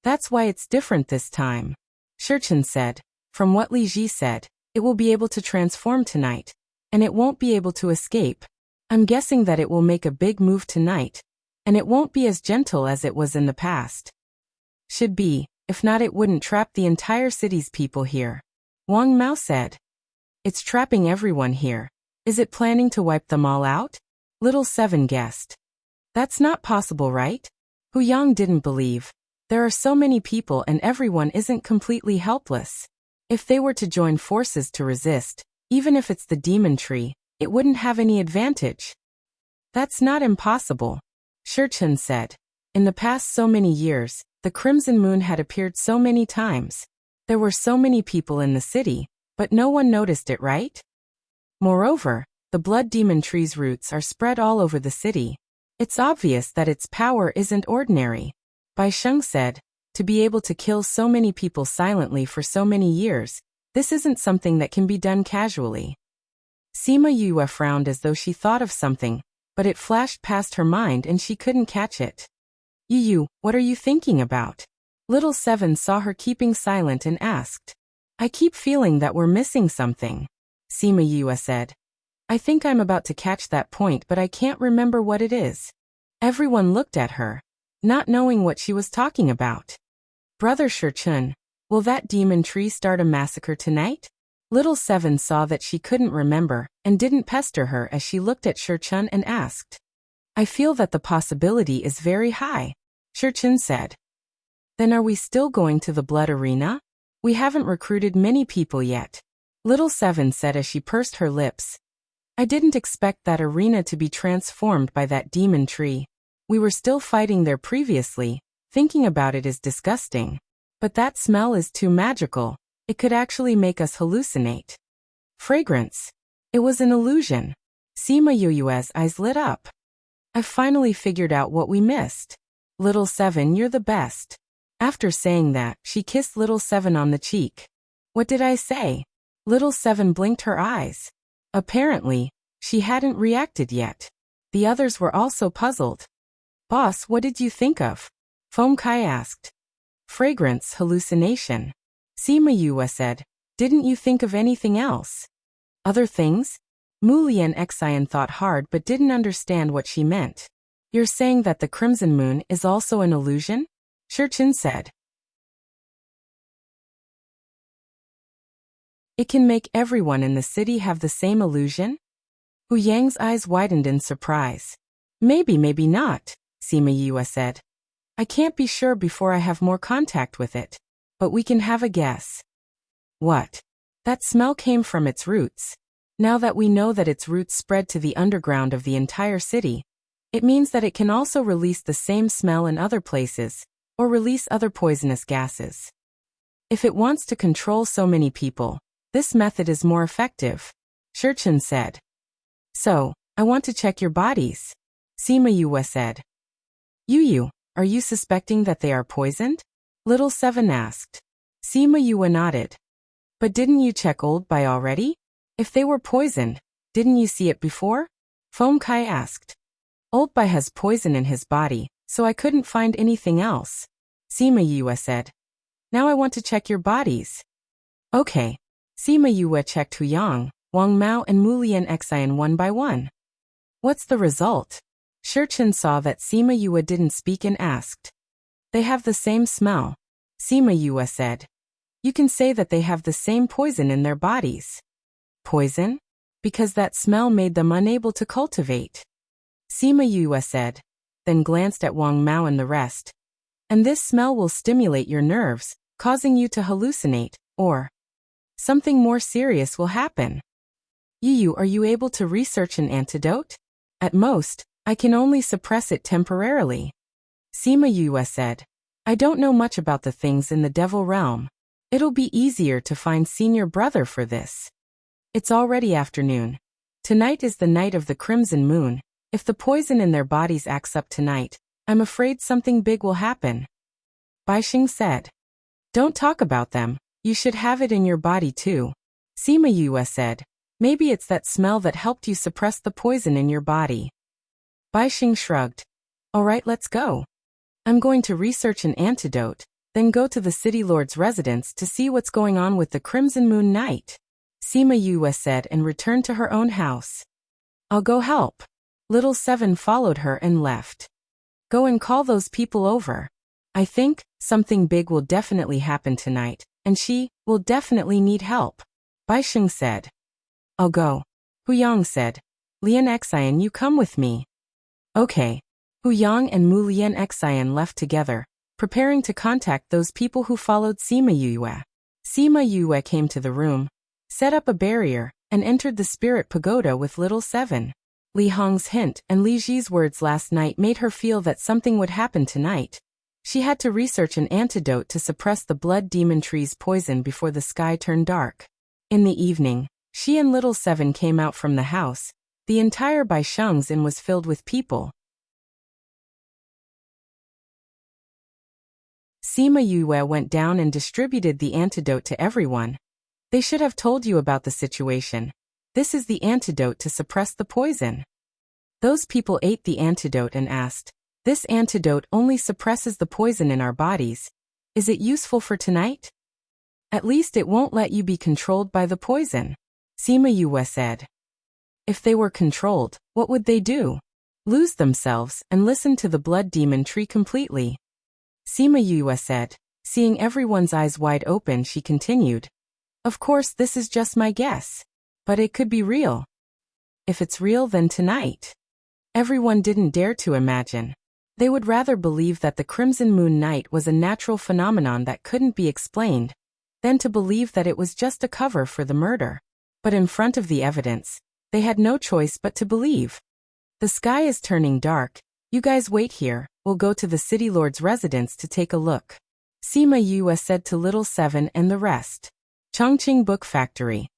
That's why it's different this time," Shirchen said. "From what Li Ji said, it will be able to transform tonight, and it won't be able to escape. I'm guessing that it will make a big move tonight, and it won't be as gentle as it was in the past. Should be, if not it wouldn't trap the entire city's people here," Wang Mao said. "It's trapping everyone here. Is it planning to wipe them all out?" Little Seven guessed. "That's not possible, right?" Huyang didn't believe. There are so many people and everyone isn't completely helpless. If they were to join forces to resist, even if it's the demon tree, it wouldn't have any advantage. That's not impossible, Shurchen said. In the past so many years, the Crimson Moon had appeared so many times. There were so many people in the city, but no one noticed it, right? Moreover, the blood demon tree's roots are spread all over the city. It's obvious that its power isn't ordinary. Bai Sheng said, to be able to kill so many people silently for so many years, this isn't something that can be done casually. Sima Yue frowned as though she thought of something, but it flashed past her mind and she couldn't catch it. Yu, what are you thinking about? Little Seven saw her keeping silent and asked. I keep feeling that we're missing something, Sima Yue said. I think I'm about to catch that point, but I can't remember what it is. Everyone looked at her, not knowing what she was talking about. Brother Shurchen, will that demon tree start a massacre tonight? Little Seven saw that she couldn't remember and didn't pester her as she looked at Shurchen and asked. I feel that the possibility is very high, Shurchen said. Then are we still going to the blood arena? We haven't recruited many people yet, Little Seven said as she pursed her lips. I didn't expect that arena to be transformed by that demon tree. We were still fighting there previously. Thinking about it is disgusting. But that smell is too magical. It could actually make us hallucinate. Fragrance. It was an illusion. Sima Yue's eyes lit up. I've finally figured out what we missed. Little Seven, you're the best. After saying that, she kissed Little Seven on the cheek. What did I say? Little Seven blinked her eyes. Apparently, she hadn't reacted yet. The others were also puzzled. Boss, what did you think of? Foam Kai asked. Fragrance, hallucination. Sima Yue said. Didn't you think of anything else? Other things? Mulian Xian thought hard but didn't understand what she meant. You're saying that the Crimson Moon is also an illusion? Shurchen said. It can make everyone in the city have the same illusion? Hu Yang's eyes widened in surprise. Maybe, maybe not, Sima Yue said. I can't be sure before I have more contact with it. But we can have a guess. What? That smell came from its roots. Now that we know that its roots spread to the underground of the entire city, it means that it can also release the same smell in other places, or release other poisonous gases. If it wants to control so many people, this method is more effective, Shurchen said. So, I want to check your bodies, Sima Yue said. Yu, are you suspecting that they are poisoned? Little Seven asked. Sima Yue nodded. But didn't you check Old Bai already? If they were poisoned, didn't you see it before? Foam Kai asked. Old Bai has poison in his body, so I couldn't find anything else, Sima Yue said. Now I want to check your bodies. Okay. Sima Yue checked Huyang, Wang Mao and Mulian Xian one by one. What's the result? Shurchen saw that Sima Yue didn't speak and asked. They have the same smell, Sima Yue said. You can say that they have the same poison in their bodies. Poison? Because that smell made them unable to cultivate. Sima Yue said, then glanced at Wang Mao and the rest. And this smell will stimulate your nerves, causing you to hallucinate, or something more serious will happen. Yu, are you able to research an antidote? At most, I can only suppress it temporarily. Sima Yue said. I don't know much about the things in the devil realm. It'll be easier to find senior brother for this. It's already afternoon. Tonight is the night of the Crimson Moon. If the poison in their bodies acts up tonight, I'm afraid something big will happen. Bai Xing said. Don't talk about them. You should have it in your body too. Sima Yue said. Maybe it's that smell that helped you suppress the poison in your body. Bai Xing shrugged. Alright, let's go. I'm going to research an antidote, then go to the city lord's residence to see what's going on with the Crimson Moon Night. Sima Yue said and returned to her own house. I'll go help. Little Seven followed her and left. Go and call those people over. I think something big will definitely happen tonight, and she will definitely need help. Bai Xing said. I'll go. Huyang said. Lian Xian, you come with me. Okay. Huyang and Mulian Xian left together, preparing to contact those people who followed Sima Yue. Sima Yue came to the room, set up a barrier, and entered the spirit pagoda with little Seven. Li Hong's hint and Li Ji's words last night made her feel that something would happen tonight. She had to research an antidote to suppress the blood demon tree's poison before the sky turned dark. In the evening, she and little Seven came out from the house. The entire Baisheng's Inn was filled with people. Sima Yue went down and distributed the antidote to everyone. They should have told you about the situation. This is the antidote to suppress the poison. Those people ate the antidote and asked, "This antidote only suppresses the poison in our bodies. Is it useful for tonight?" "At least it won't let you be controlled by the poison," Sima Yue said. If they were controlled, what would they do? Lose themselves and listen to the blood demon tree completely. Sima Yue said. Seeing everyone's eyes wide open, she continued. Of course, this is just my guess. But it could be real. If it's real, then tonight. Everyone didn't dare to imagine. They would rather believe that the Crimson Moon Night was a natural phenomenon that couldn't be explained, than to believe that it was just a cover for the murder. But in front of the evidence, they had no choice but to believe. The sky is turning dark. You guys wait here, we'll go to the City Lord's residence to take a look. Sima Yue said to Little Seven and the rest. Chongqing Book Factory.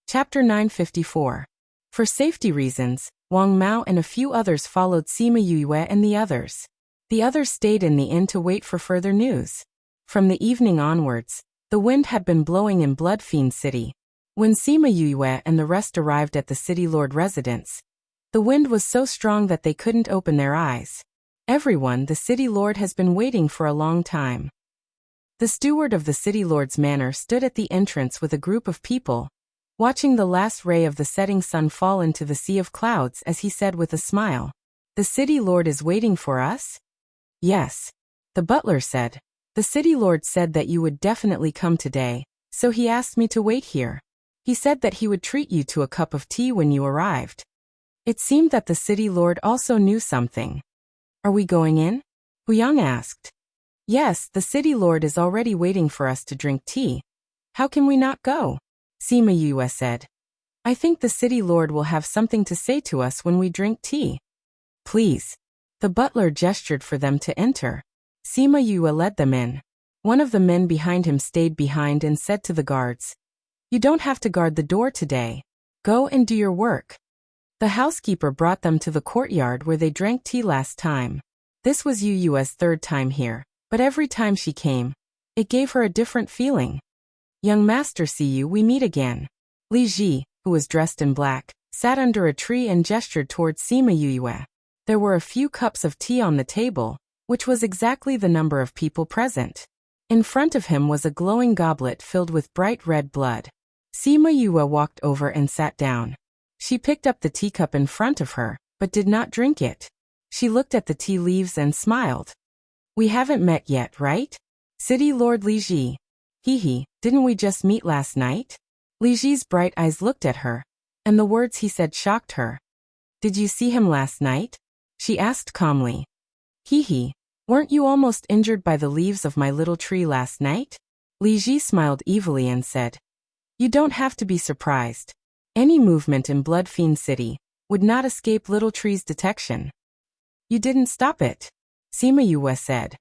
Chapter 954. For safety reasons, Wang Mao and a few others followed Sima Yue and the others. The others stayed in the inn to wait for further news. From the evening onwards, the wind had been blowing in Blood Fiend City. When Sima Yue and the rest arrived at the City Lord residence, the wind was so strong that they couldn't open their eyes. Everyone, the City Lord has been waiting for a long time. The steward of the City Lord's manor stood at the entrance with a group of people, watching the last ray of the setting sun fall into the sea of clouds as he said with a smile, "The City Lord is waiting for us?" "Yes," the butler said. "The City Lord said that you would definitely come today, so he asked me to wait here. He said that he would treat you to a cup of tea when you arrived." It seemed that the City Lord also knew something. "Are we going in?" Huyang asked. "Yes, the City Lord is already waiting for us to drink tea. How can we not go?" Sima Yue said. "I think the City Lord will have something to say to us when we drink tea." "Please." The butler gestured for them to enter. Sima Yue led them in. One of the men behind him stayed behind and said to the guards, "You don't have to guard the door today. Go and do your work." The housekeeper brought them to the courtyard where they drank tea last time. This was Yu Yue's third time here, but every time she came, it gave her a different feeling. "Young master, see you, we meet again." Li Ji, who was dressed in black, sat under a tree and gestured towards Sima Yue. There were a few cups of tea on the table, which was exactly the number of people present. In front of him was a glowing goblet filled with bright red blood. Sima Yue walked over and sat down. She picked up the teacup in front of her, but did not drink it. She looked at the tea leaves and smiled. "We haven't met yet, right? City Lord Li Ji." "Hee, didn't we just meet last night?" Li Ji's bright eyes looked at her, and the words he said shocked her. "Did you see him last night?" she asked calmly. "Hee, weren't you almost injured by the leaves of my little tree last night?" Li Ji smiled evilly and said, "You don't have to be surprised. Any movement in Blood Fiend City would not escape Little Tree's detection." "You didn't stop it," Sima Yue said.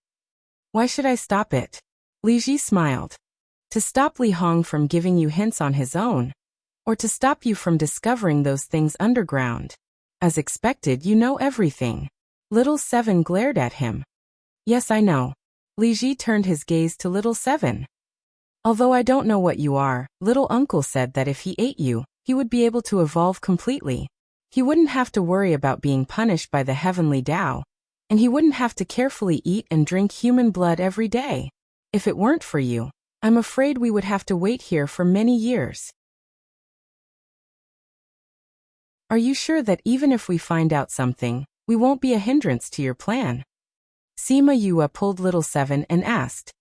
"Why should I stop it?" Li Ji smiled. "To stop Li Hong from giving you hints on his own, or to stop you from discovering those things underground. As expected, you know everything." Little Seven glared at him. "Yes, I know." Li Ji turned his gaze to Little Seven. "Although I don't know what you are, Little Uncle said that if he ate you, he would be able to evolve completely. He wouldn't have to worry about being punished by the heavenly Tao, and he wouldn't have to carefully eat and drink human blood every day. If it weren't for you, I'm afraid we would have to wait here for many years." "Are you sure that even if we find out something, we won't be a hindrance to your plan?" Sima Yue pulled Little Seven and asked.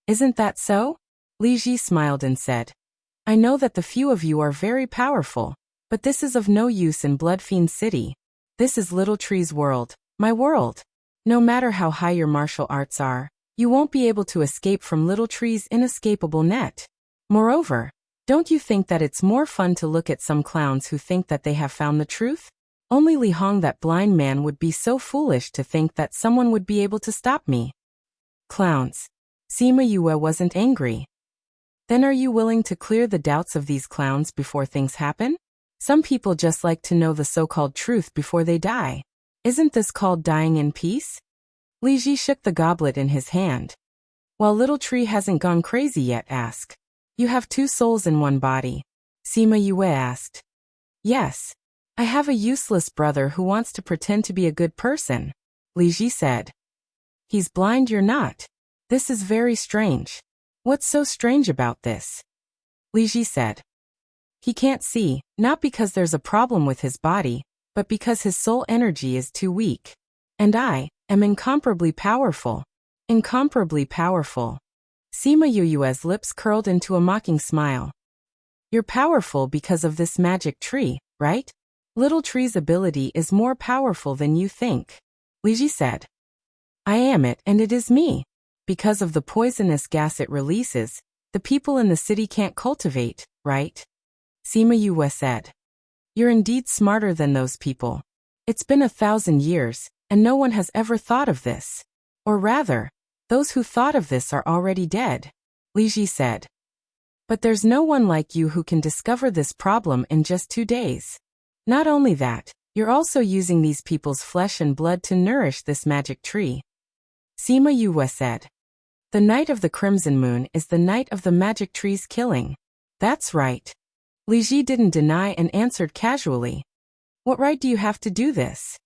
"Isn't that so?" Li Ji smiled and said, "I know that the few of you are very powerful, But this is of no use in Bloodfiend City. This is Little Tree's world, my world. No matter how high your martial arts are, you won't be able to escape from Little Tree's inescapable net. Moreover, don't you think that it's more fun to look at some clowns who think that they have found the truth? Only Li Hong, that blind man, would be so foolish to think that someone would be able to stop me. Clowns. Sima Yue wasn't angry. Then are you willing to clear the doubts of these clowns before things happen? Some people just like to know the so-called truth before they die. Isn't this called dying in peace? Li Ji shook the goblet in his hand. While Little Tree hasn't gone crazy yet, asked. You have 2 souls in one body? Sima Yue asked. Yes. I have a useless brother who wants to pretend to be a good person, Li Ji said. He's blind, you're not. This is very strange. What's so strange about this? Li Ji said. He can't see, not because there's a problem with his body, but because his soul energy is too weak. And I am incomparably powerful. Incomparably powerful. Sima Yue's lips curled into a mocking smile. You're powerful because of this magic tree, right? Little Tree's ability is more powerful than you think, Li Ji said. I am it, and it is me. Because of the poisonous gas it releases, the people in the city can't cultivate, right? Sima Yue said. You're indeed smarter than those people. It's been 1,000 years, and no one has ever thought of this. Or rather, those who thought of this are already dead, Li Ji said. But there's no one like you who can discover this problem in just 2 days. Not only that, you're also using these people's flesh and blood to nourish this magic tree. Sima Yue said. The night of the crimson moon is the night of the magic tree's killing. That's right. Li Ji didn't deny and answered casually. What right do you have to do this?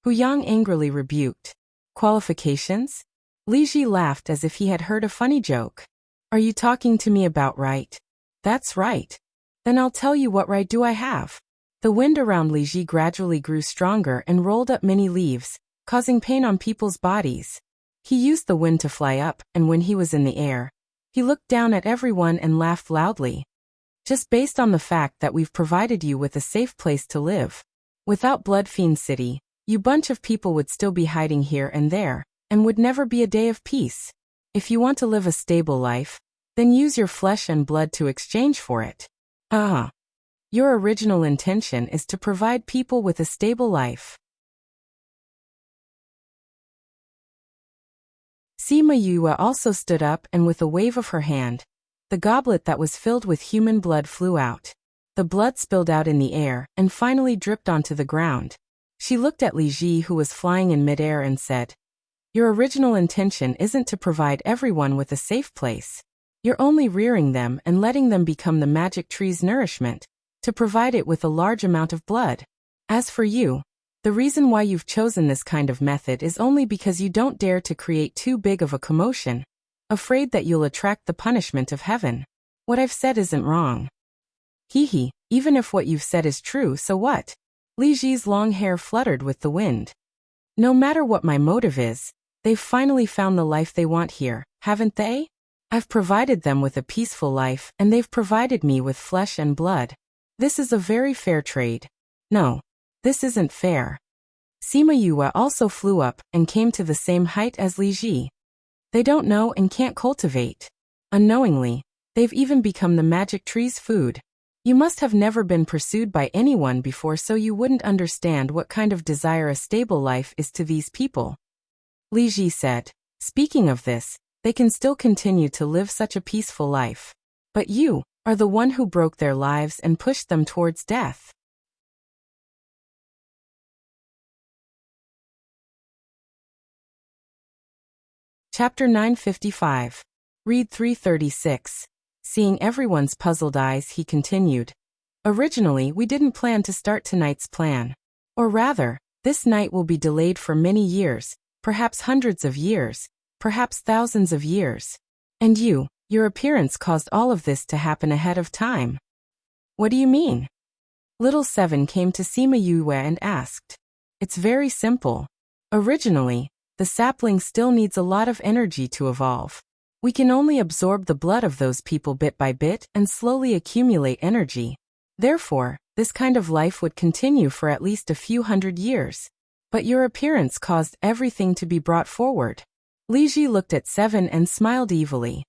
Hu Yang angrily rebuked. Qualifications? Li Ji laughed as if he had heard a funny joke. Are you talking to me about right? That's right. Then I'll tell you what right do I have. The wind around Li Ji gradually grew stronger and rolled up many leaves, causing pain on people's bodies. He used the wind to fly up, and when he was in the air, he looked down at everyone and laughed loudly. Just based on the fact that we've provided you with a safe place to live. Without Bloodfiend City, you bunch of people would still be hiding here and there, and would never be a day of peace. If you want to live a stable life, then use your flesh and blood to exchange for it. Your original intention is to provide people with a stable life. Sima Yue also stood up, and with a wave of her hand, the goblet that was filled with human blood flew out. The blood spilled out in the air and finally dripped onto the ground. She looked at Li Ji, who was flying in midair, and said, Your original intention isn't to provide everyone with a safe place. You're only rearing them and letting them become the magic tree's nourishment, to provide it with a large amount of blood. As for you, the reason why you've chosen this kind of method is only because you don't dare to create too big of a commotion, afraid that you'll attract the punishment of heaven. What I've said isn't wrong. Hee, even if what you've said is true, so what? Li Ji's long hair fluttered with the wind. No matter what my motive is, they've finally found the life they want here, haven't they? I've provided them with a peaceful life, and they've provided me with flesh and blood. This is a very fair trade. No, this isn't fair. Sima Yue also flew up and came to the same height as Li Ji. They don't know and can't cultivate. Unknowingly, they've even become the magic tree's food. You must have never been pursued by anyone before, so you wouldn't understand what kind of desire a stable life is to these people. Li Ji said, Speaking of this, they can still continue to live such a peaceful life. But you are the one who broke their lives and pushed them towards death. Chapter 955. Read 336. Seeing everyone's puzzled eyes, he continued. Originally, we didn't plan to start tonight's plan. Or rather, this night will be delayed for many years, perhaps hundreds of years, perhaps thousands of years. And your appearance caused all of this to happen ahead of time. What do you mean? Little Seven came to Sima Yue and asked. It's very simple. Originally, the sapling still needs a lot of energy to evolve. We can only absorb the blood of those people bit by bit and slowly accumulate energy. Therefore, This kind of life would continue for at least a few hundred years. But your appearance caused everything to be brought forward. Li Ji looked at Seven and smiled evilly.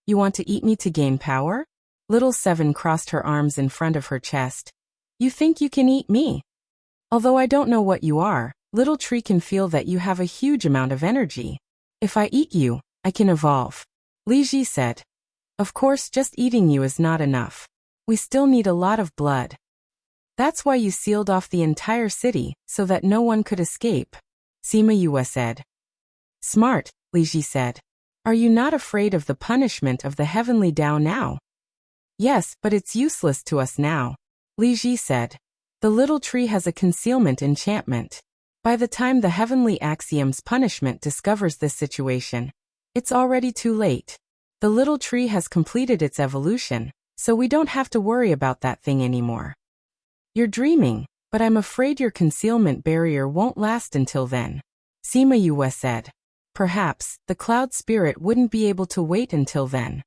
You want to eat me to gain power? Little Seven crossed her arms in front of her chest. You think you can eat me? Although I don't know what you are, Little Tree can feel that you have a huge amount of energy. If I eat you, I can evolve. Li Ji said. Of course, just eating you is not enough. We still need a lot of blood. That's why you sealed off the entire city, so that no one could escape. Sima Yue said. Smart, Li Ji said. Are you not afraid of the punishment of the heavenly Tao now? Yes, but it's useless to us now. Li Ji said. The Little Tree has a concealment enchantment. By the time the heavenly Axiom's punishment discovers this situation, it's already too late. The Little Tree has completed its evolution, so we don't have to worry about that thing anymore. You're dreaming, but I'm afraid your concealment barrier won't last until then. Sima Yue said. Perhaps, the cloud spirit wouldn't be able to wait until then.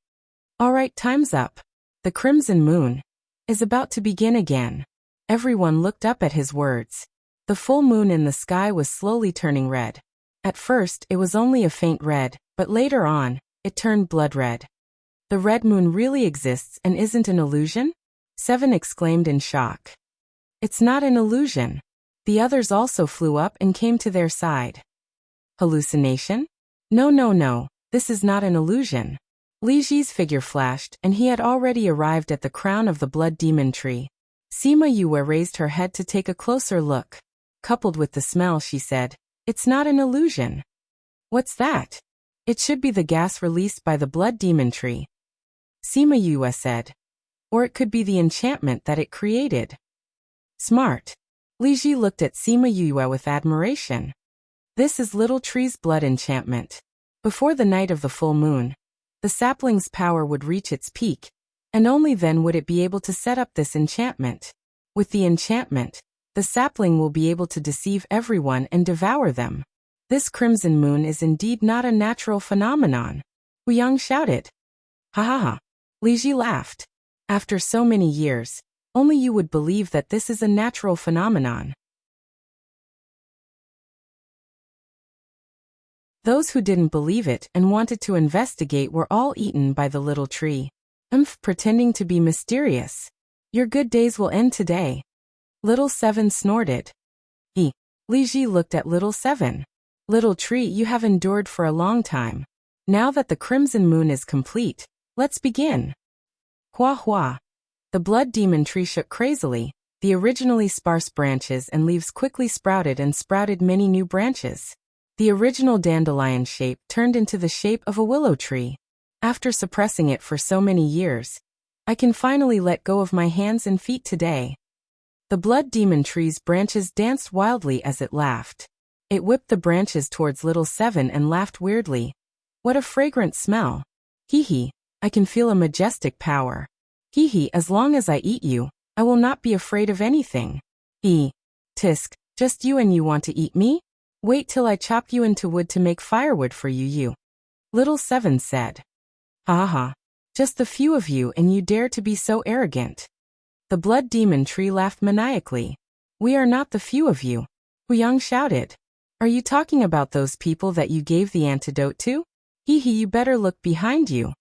Alright, time's up. The crimson moon is about to begin again. Everyone looked up at his words. The full moon in the sky was slowly turning red. At first, it was only a faint red, but later on, it turned blood red. The red moon really exists and isn't an illusion? Seven exclaimed in shock. It's not an illusion. The others also flew up and came to their side. Hallucination? No, this is not an illusion. Li Ji's figure flashed, and he had already arrived at the crown of the blood demon tree. Sima Yue raised her head to take a closer look. Coupled with the smell, she said, It's not an illusion. What's that? It should be the gas released by the blood demon tree. Sima Yue said. Or it could be the enchantment that it created. Smart. Li Ji looked at Sima Yue with admiration. This is Little Tree's blood enchantment. Before the night of the full moon, the sapling's power would reach its peak, and only then would it be able to set up this enchantment. With the enchantment, the sapling will be able to deceive everyone and devour them. This crimson moon is indeed not a natural phenomenon. Hu Yang shouted. Ha ha ha. Li Ji laughed. After so many years, only you would believe that this is a natural phenomenon. Those who didn't believe it and wanted to investigate were all eaten by the little tree. Pretending to be mysterious. Your good days will end today. Little Seven snorted. Li Ji looked at Little Seven. Little Tree, you have endured for a long time. Now that the crimson moon is complete, let's begin. Hua hua. The blood demon tree shook crazily. The originally sparse branches and leaves quickly sprouted and sprouted many new branches. The original dandelion shape turned into the shape of a willow tree. After suppressing it for so many years, I can finally let go of my hands and feet today. The blood demon tree's branches danced wildly as it laughed. It whipped the branches towards Little Seven and laughed weirdly. What a fragrant smell. Hee hee, I can feel a majestic power. Hee hee, as long as I eat you, I will not be afraid of anything. Tisk, just you and you want to eat me? Wait till I chop you into wood to make firewood for you. Little Seven said. Ha ha ha. Just the few of you and you dare to be so arrogant. The blood demon tree laughed maniacally. We are not the few of you. Hu Yang shouted. Are you talking about those people that you gave the antidote to? Hee hee, you better look behind you.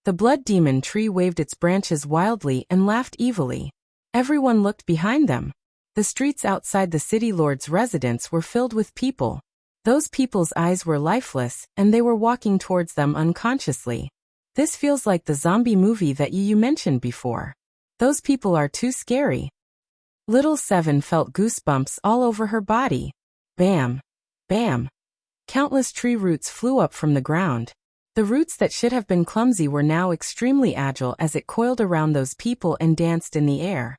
The blood demon tree waved its branches wildly and laughed evilly. Everyone looked behind them. The streets outside the city lord's residence were filled with people. Those people's eyes were lifeless, and they were walking towards them unconsciously. This feels like the zombie movie that you mentioned before. Those people are too scary. Little Seven felt goosebumps all over her body. Bam! Bam! Countless tree roots flew up from the ground. The roots that should have been clumsy were now extremely agile as it coiled around those people and danced in the air.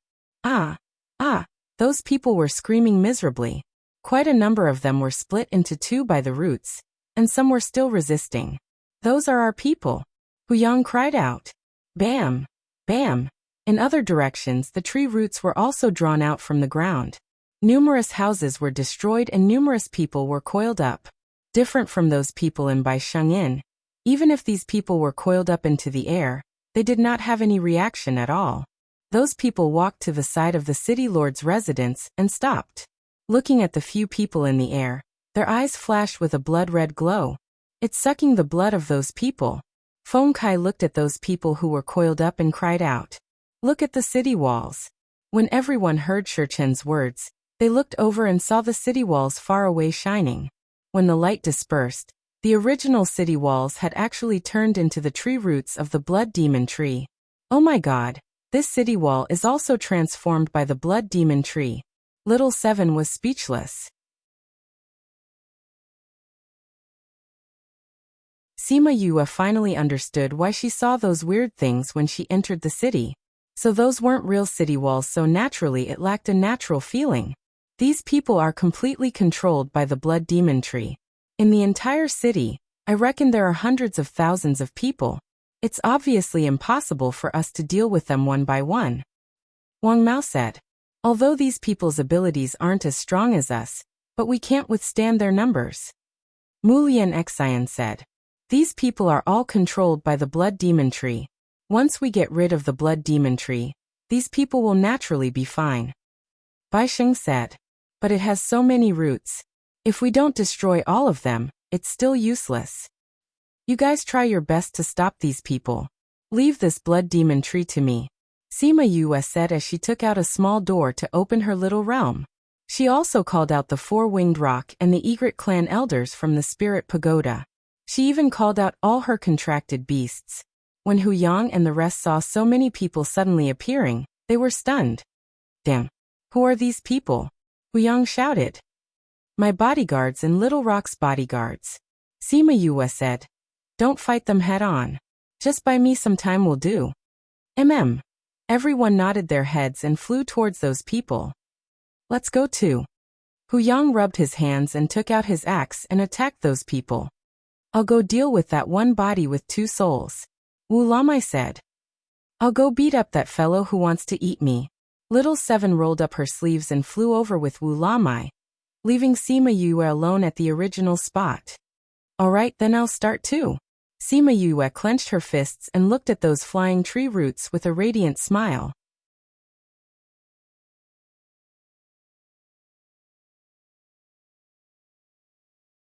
Those people were screaming miserably. Quite a number of them were split into two by the roots, and some were still resisting. Those are our people. Hu Yang cried out. Bam! Bam! In other directions, the tree roots were also drawn out from the ground. Numerous houses were destroyed and numerous people were coiled up. Different from those people in Baishengin, even if these people were coiled up into the air, they did not have any reaction at all. Those people walked to the side of the city lord's residence and stopped. Looking at the few people in the air, their eyes flashed with a blood-red glow. It's sucking the blood of those people. Feng Kai looked at those people who were coiled up and cried out. Look at the city walls. When everyone heard Shurchen's words, they looked over and saw the city walls far away shining. When the light dispersed, the original city walls had actually turned into the tree roots of the blood demon tree. Oh my god, this city wall is also transformed by the blood demon tree. Little Seven was speechless. Sima Yue finally understood why she saw those weird things when she entered the city. So those weren't real city walls, so naturally it lacked a natural feeling. These people are completely controlled by the blood demon tree. In the entire city, I reckon there are hundreds of thousands of people. It's obviously impossible for us to deal with them one by one. Wang Mao said. Although these people's abilities aren't as strong as us, but we can't withstand their numbers. Mulian Xian said. These people are all controlled by the blood demon tree. Once we get rid of the blood demon tree, these people will naturally be fine. Bai Sheng said. But it has so many roots. If we don't destroy all of them, it's still useless. You guys try your best to stop these people. Leave this blood demon tree to me. Sima Yue said as she took out a small door to open her little realm. She also called out the four-winged roc and the Egret clan elders from the spirit pagoda. She even called out all her contracted beasts. When Hu Yang and the rest saw so many people suddenly appearing, they were stunned. Damn. Who are these people? Hu Yang shouted. My bodyguards and Little Rock's bodyguards. Sima Yue said. Don't fight them head on. Just buy me some time will do. Everyone nodded their heads and flew towards those people. Let's go too. Hu Yang rubbed his hands and took out his axe and attacked those people. I'll go deal with that one body with two souls. Wu Lamai said. I'll go beat up that fellow who wants to eat me. Little Seven rolled up her sleeves and flew over with Wu Lamai, leaving Sima Yue alone at the original spot. Alright, then I'll start too. Sima Yue clenched her fists and looked at those flying tree roots with a radiant smile.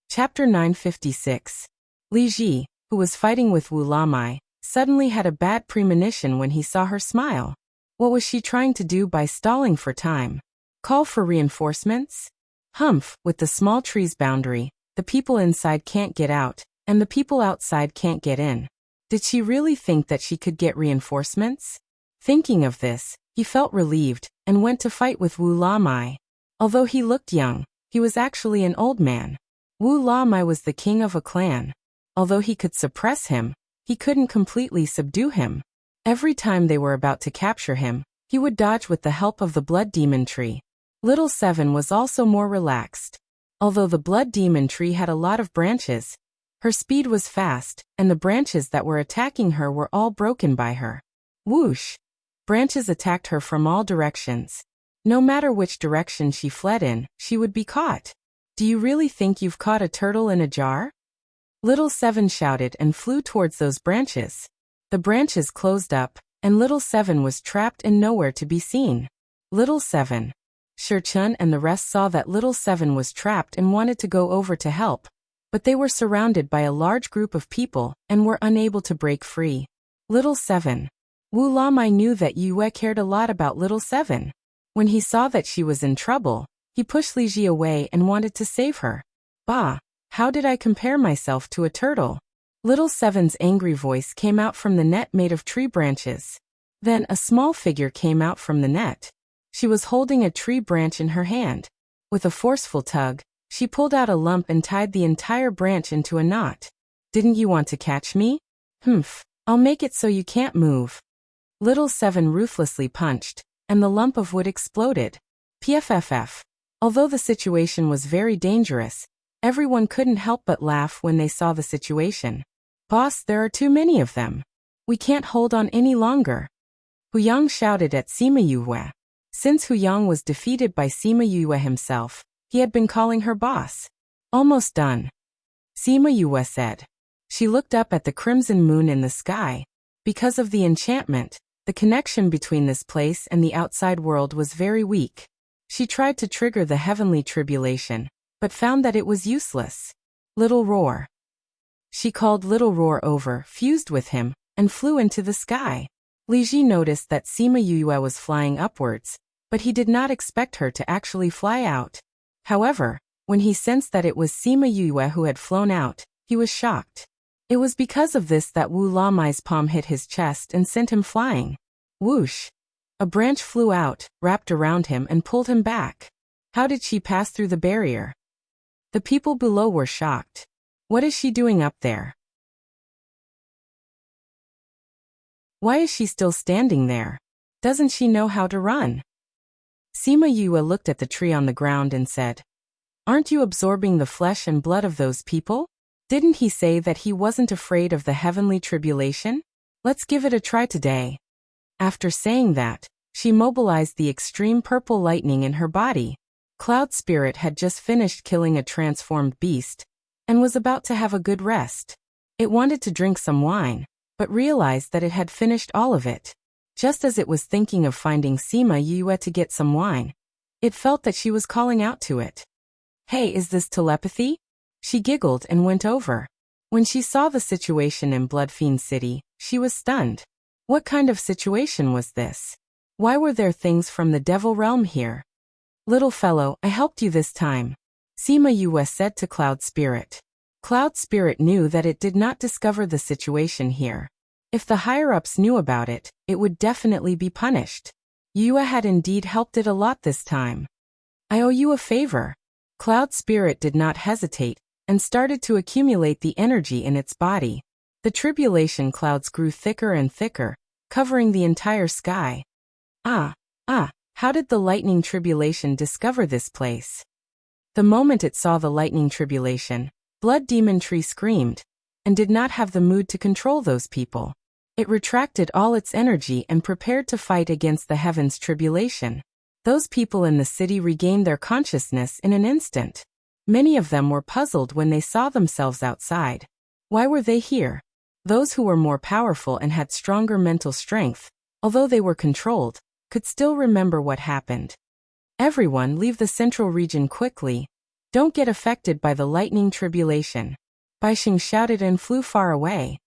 Chapter 956. Li Ji, who was fighting with Wu Lamai, suddenly had a bad premonition when he saw her smile. What was she trying to do by stalling for time? Call for reinforcements? Humph, with the small tree's boundary, the people inside can't get out, and the people outside can't get in. Did she really think that she could get reinforcements? Thinking of this, he felt relieved, and went to fight with Wu Lamai. Although he looked young, he was actually an old man. Wu Lamai was the king of a clan. Although he could suppress him, he couldn't completely subdue him. Every time they were about to capture him, he would dodge with the help of the blood demon tree. Little Seven was also more relaxed. Although the blood demon tree had a lot of branches, her speed was fast, and the branches that were attacking her were all broken by her. Whoosh! Branches attacked her from all directions. No matter which direction she fled in, she would be caught. Do you really think you've caught a turtle in a jar? Little Seven shouted and flew towards those branches. The branches closed up, and Little Seven was trapped and nowhere to be seen. Little Seven. Shurchen and the rest saw that Little Seven was trapped and wanted to go over to help, but they were surrounded by a large group of people and were unable to break free. Little Seven. Wu Lamai knew that Yue cared a lot about Little Seven. When he saw that she was in trouble, he pushed Li Ji away and wanted to save her. Bah! How did I compare myself to a turtle? Little Seven's angry voice came out from the net made of tree branches. Then a small figure came out from the net. She was holding a tree branch in her hand. With a forceful tug, she pulled out a lump and tied the entire branch into a knot. Didn't you want to catch me? Humph, I'll make it so you can't move. Little Seven ruthlessly punched, and the lump of wood exploded. PFFF. Although the situation was very dangerous, everyone couldn't help but laugh when they saw the situation. Boss, there are too many of them. We can't hold on any longer. Hu Yang shouted at Sima Yue. Since Hu Yang was defeated by Sima Yue himself, he had been calling her boss. Almost done. Sima Yue said. She looked up at the crimson moon in the sky. Because of the enchantment, The connection between this place and the outside world was very weak. She tried to trigger the heavenly tribulation, but found that it was useless. Little Roar. She called Little Roar over, fused with him, and flew into the sky. Li Ji noticed that Sima Yue was flying upwards, but he did not expect her to actually fly out. However, when he sensed that it was Sima Yue who had flown out, he was shocked. It was because of this that Wu Lamai's palm hit his chest and sent him flying. Whoosh! A branch flew out, wrapped around him and pulled him back. How did she pass through the barrier? The people below were shocked. What is she doing up there? Why is she still standing there? Doesn't she know how to run? Sima Yue looked at the tree on the ground and said, "Aren't you absorbing the flesh and blood of those people? Didn't he say that he wasn't afraid of the heavenly tribulation? Let's give it a try today." After saying that, she mobilized the extreme purple lightning in her body. Cloud Spirit had just finished killing a transformed beast, and was about to have a good rest. It wanted to drink some wine, but realized that it had finished all of it. Just as it was thinking of finding Sima Yue to get some wine, it felt that she was calling out to it. "Hey, is this telepathy?" She giggled and went over. When she saw the situation in Bloodfiend City, she was stunned. What kind of situation was this? Why were there things from the devil realm here? "Little fellow, I helped you this time," Sima Yue said to Cloud Spirit. Cloud Spirit knew that it did not discover the situation here. If the higher-ups knew about it, it would definitely be punished. Yue had indeed helped it a lot this time. "I owe you a favor." Cloud Spirit did not hesitate, and started to accumulate the energy in its body. The tribulation clouds grew thicker and thicker, covering the entire sky. How did the lightning tribulation discover this place? The moment it saw the lightning tribulation, Blood Demon Tree screamed, and did not have the mood to control those people. It retracted all its energy and prepared to fight against the heavens tribulation. Those people in the city regained their consciousness in an instant. Many of them were puzzled when they saw themselves outside. Why were they here? Those who were more powerful and had stronger mental strength, although they were controlled, could still remember what happened. "Everyone leave the central region quickly. Don't get affected by the lightning tribulation." Baixing shouted and flew far away.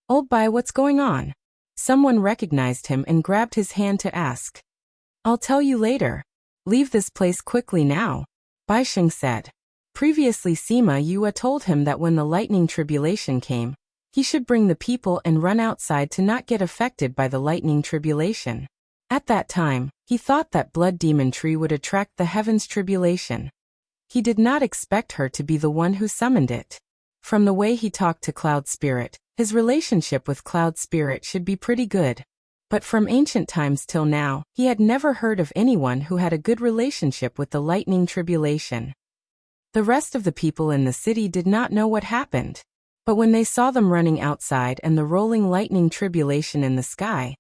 "Old Bai, what's going on?" Someone recognized him and grabbed his hand to ask. "I'll tell you later. Leave this place quickly now," Baixing said. Previously Sima Yue told him that when the lightning tribulation came, he should bring the people and run outside to not get affected by the lightning tribulation. At that time, he thought that Blood Demon Tree would attract the heavens tribulation. He did not expect her to be the one who summoned it. From the way he talked to Cloud Spirit, his relationship with Cloud Spirit should be pretty good. But from ancient times till now, he had never heard of anyone who had a good relationship with the lightning tribulation. The rest of the people in the city did not know what happened. But when they saw them running outside and the rolling lightning tribulation in the sky,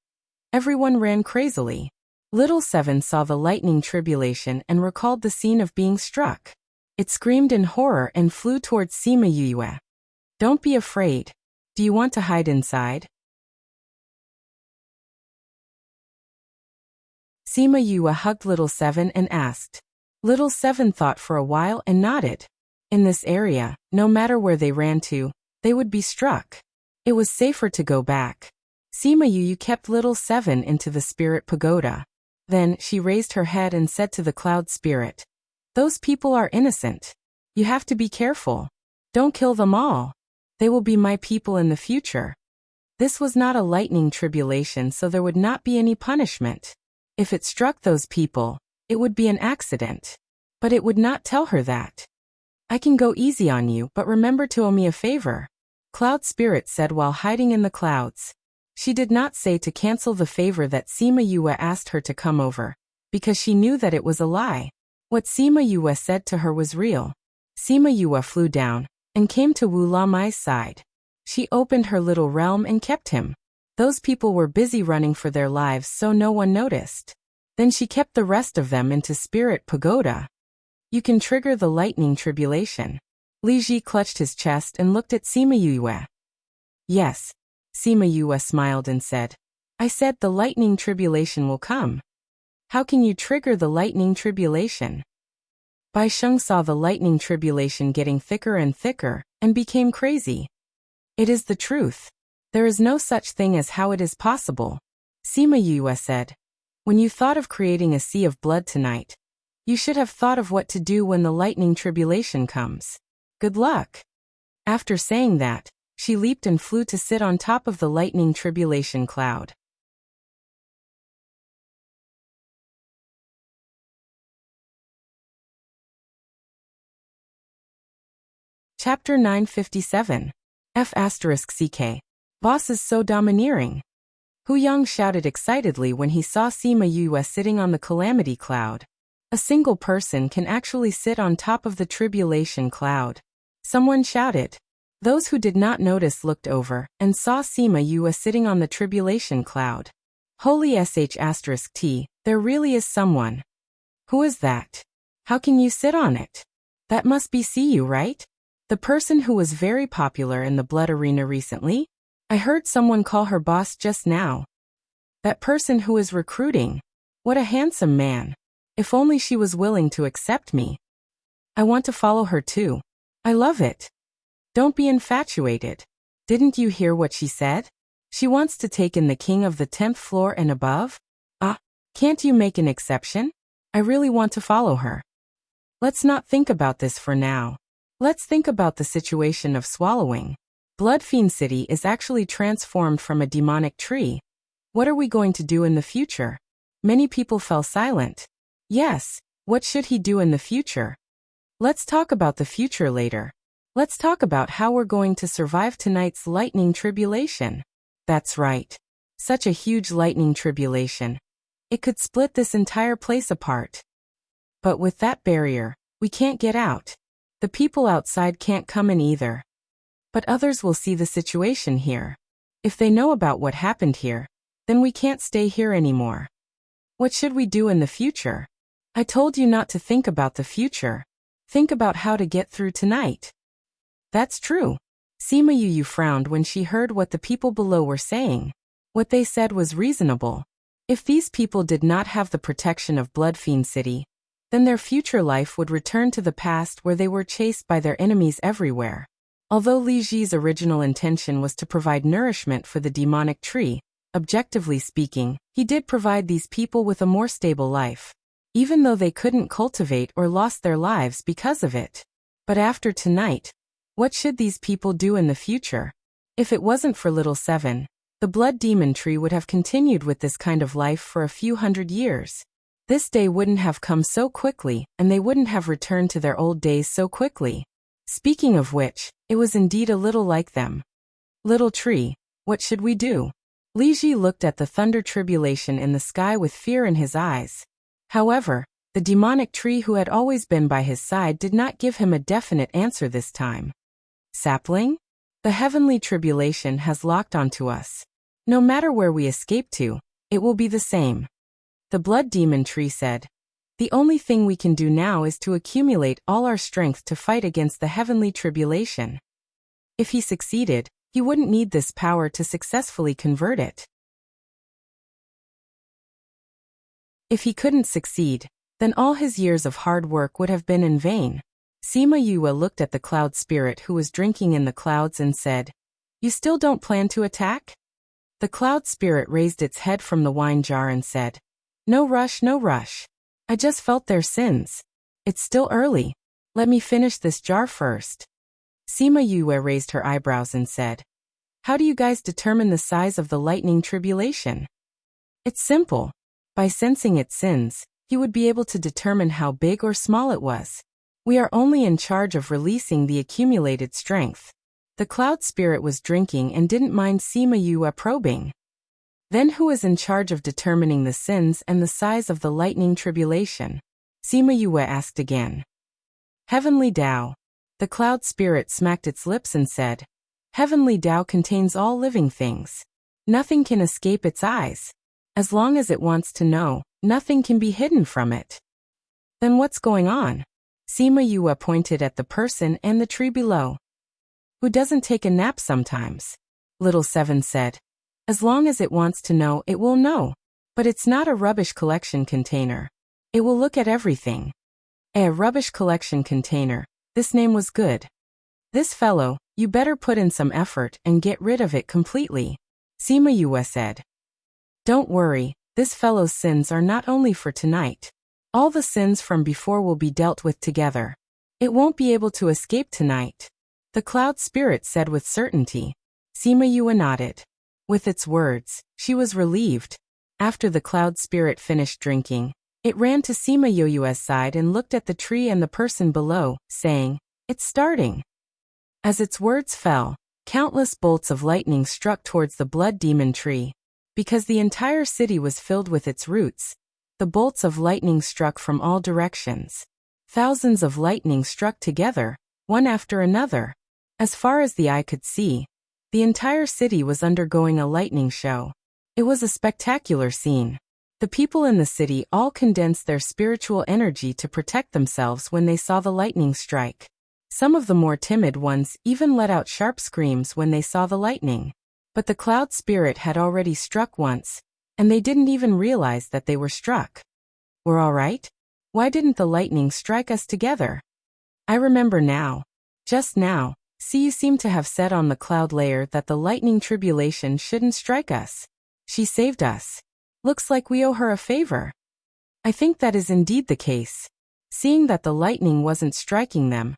everyone ran crazily. Little Seven saw the lightning tribulation and recalled the scene of being struck. It screamed in horror and flew towards Sima Yue. "Don't be afraid. Do you want to hide inside?" Sima Yue hugged Little Seven and asked. Little Seven thought for a while and nodded. In this area, no matter where they ran to, they would be struck. It was safer to go back. Sima Yue kept Little Seven into the spirit pagoda. Then she raised her head and said to the Cloud Spirit, "Those people are innocent. You have to be careful. Don't kill them all. They will be my people in the future." This was not a lightning tribulation, so there would not be any punishment. If it struck those people, it would be an accident. But it would not tell her that. "I can go easy on you, but remember to owe me a favor," Cloud Spirit said while hiding in the clouds. She did not say to cancel the favor that Sima Yue asked her to come over, because she knew that it was a lie. What Sima Yue said to her was real. Sima Yue flew down, and came to Wu Lamai's side. She opened her little realm and kept him. Those people were busy running for their lives, so no one noticed. Then she kept the rest of them into Spirit Pagoda. "You can trigger the lightning tribulation." Li Ji clutched his chest and looked at Sima Yue. "Yes." Sima Yue smiled and said, I said the lightning tribulation will come. How can you trigger the lightning tribulation? Bai Sheng saw the lightning tribulation getting thicker and thicker, and became crazy. It is the truth. There is no such thing as how it is possible. Sima Yue said. When you thought of creating a sea of blood tonight, you should have thought of what to do when the lightning tribulation comes. Good luck. After saying that, she leaped and flew to sit on top of the lightning tribulation cloud. Chapter 957. F***CK. Boss is so domineering. Hu Yang shouted excitedly when he saw Sima Yue sitting on the calamity cloud. A single person can actually sit on top of the tribulation cloud. Someone shouted. Those who did not notice looked over and saw Sima Yue sitting on the tribulation cloud. Holy sh**t, there really is someone. Who is that? How can you sit on it? That must be Siyu, right? The person who was very popular in the blood arena recently? I heard someone call her boss just now. That person who is recruiting. What a handsome man. If only she was willing to accept me. I want to follow her too. I love it. Don't be infatuated. Didn't you hear what she said? She wants to take in the king of the 10th floor and above? Can't you make an exception? I really want to follow her. Let's not think about this for now. Let's think about the situation of swallowing. Blood Fiend City is actually transformed from a demonic tree. What are we going to do in the future? Many people fell silent. Yes, what should he do in the future? Let's talk about the future later. Let's talk about how we're going to survive tonight's lightning tribulation. That's right. Such a huge lightning tribulation. It could split this entire place apart. But with that barrier, we can't get out. The people outside can't come in either. But others will see the situation here. If they know about what happened here, then we can't stay here anymore. What should we do in the future? I told you not to think about the future. Think about how to get through tonight. That's true. Sima Yue frowned when she heard what the people below were saying. What they said was reasonable. If these people did not have the protection of Blood Fiend City, then their future life would return to the past where they were chased by their enemies everywhere. Although Li Ji's original intention was to provide nourishment for the demonic tree, objectively speaking, he did provide these people with a more stable life, even though they couldn't cultivate or lost their lives because of it. But after tonight, what should these people do in the future? If it wasn't for Little Seven, the blood demon tree would have continued with this kind of life for a few hundred years. This day wouldn't have come so quickly, and they wouldn't have returned to their old days so quickly. Speaking of which, it was indeed a little like them. Little tree, what should we do? Li Ji looked at the thunder tribulation in the sky with fear in his eyes. However, the demonic tree who had always been by his side did not give him a definite answer this time. Sapling? The heavenly tribulation has locked onto us. No matter where we escape to, it will be the same. The blood demon tree said. The only thing we can do now is to accumulate all our strength to fight against the heavenly tribulation. If he succeeded, he wouldn't need this power to successfully convert it. If he couldn't succeed, then all his years of hard work would have been in vain. Sima Yue looked at the cloud spirit who was drinking in the clouds and said, You still don't plan to attack? The cloud spirit raised its head from the wine jar and said, No rush, no rush. I just felt their sins. It's still early. Let me finish this jar first. Sima Yue raised her eyebrows and said, How do you guys determine the size of the lightning tribulation? It's simple. By sensing its sins, you would be able to determine how big or small it was. We are only in charge of releasing the accumulated strength. The cloud spirit was drinking and didn't mind Sima Yue probing. Then who is in charge of determining the sins and the size of the lightning tribulation? Sima Yue asked again. Heavenly Tao. The cloud spirit smacked its lips and said, Heavenly Tao contains all living things. Nothing can escape its eyes. As long as it wants to know, nothing can be hidden from it. Then what's going on? Sima Yue pointed at the person and the tree below. Who doesn't take a nap sometimes? Little Seven said. As long as it wants to know, it will know. But it's not a rubbish collection container. It will look at everything. A rubbish collection container. This name was good. This fellow, you better put in some effort and get rid of it completely, Sima Yue said. Don't worry, this fellow's sins are not only for tonight. All the sins from before will be dealt with together. It won't be able to escape tonight, the cloud spirit said with certainty. Sima Yue nodded. With its words, she was relieved. After the cloud spirit finished drinking, it ran to Sima Yue's side and looked at the tree and the person below, saying, "It's starting." As its words fell, countless bolts of lightning struck towards the blood demon tree. Because the entire city was filled with its roots, the bolts of lightning struck from all directions. Thousands of lightning struck together, one after another. As far as the eye could see, the entire city was undergoing a lightning show. It was a spectacular scene. The people in the city all condensed their spiritual energy to protect themselves when they saw the lightning strike. Some of the more timid ones even let out sharp screams when they saw the lightning. But the cloud spirit had already struck once, and they didn't even realize that they were struck. We're all right? Why didn't the lightning strike us together? I remember now. Just now, see, you seem to have said on the cloud layer that the lightning tribulation shouldn't strike us. She saved us. Looks like we owe her a favor. I think that is indeed the case. Seeing that the lightning wasn't striking them,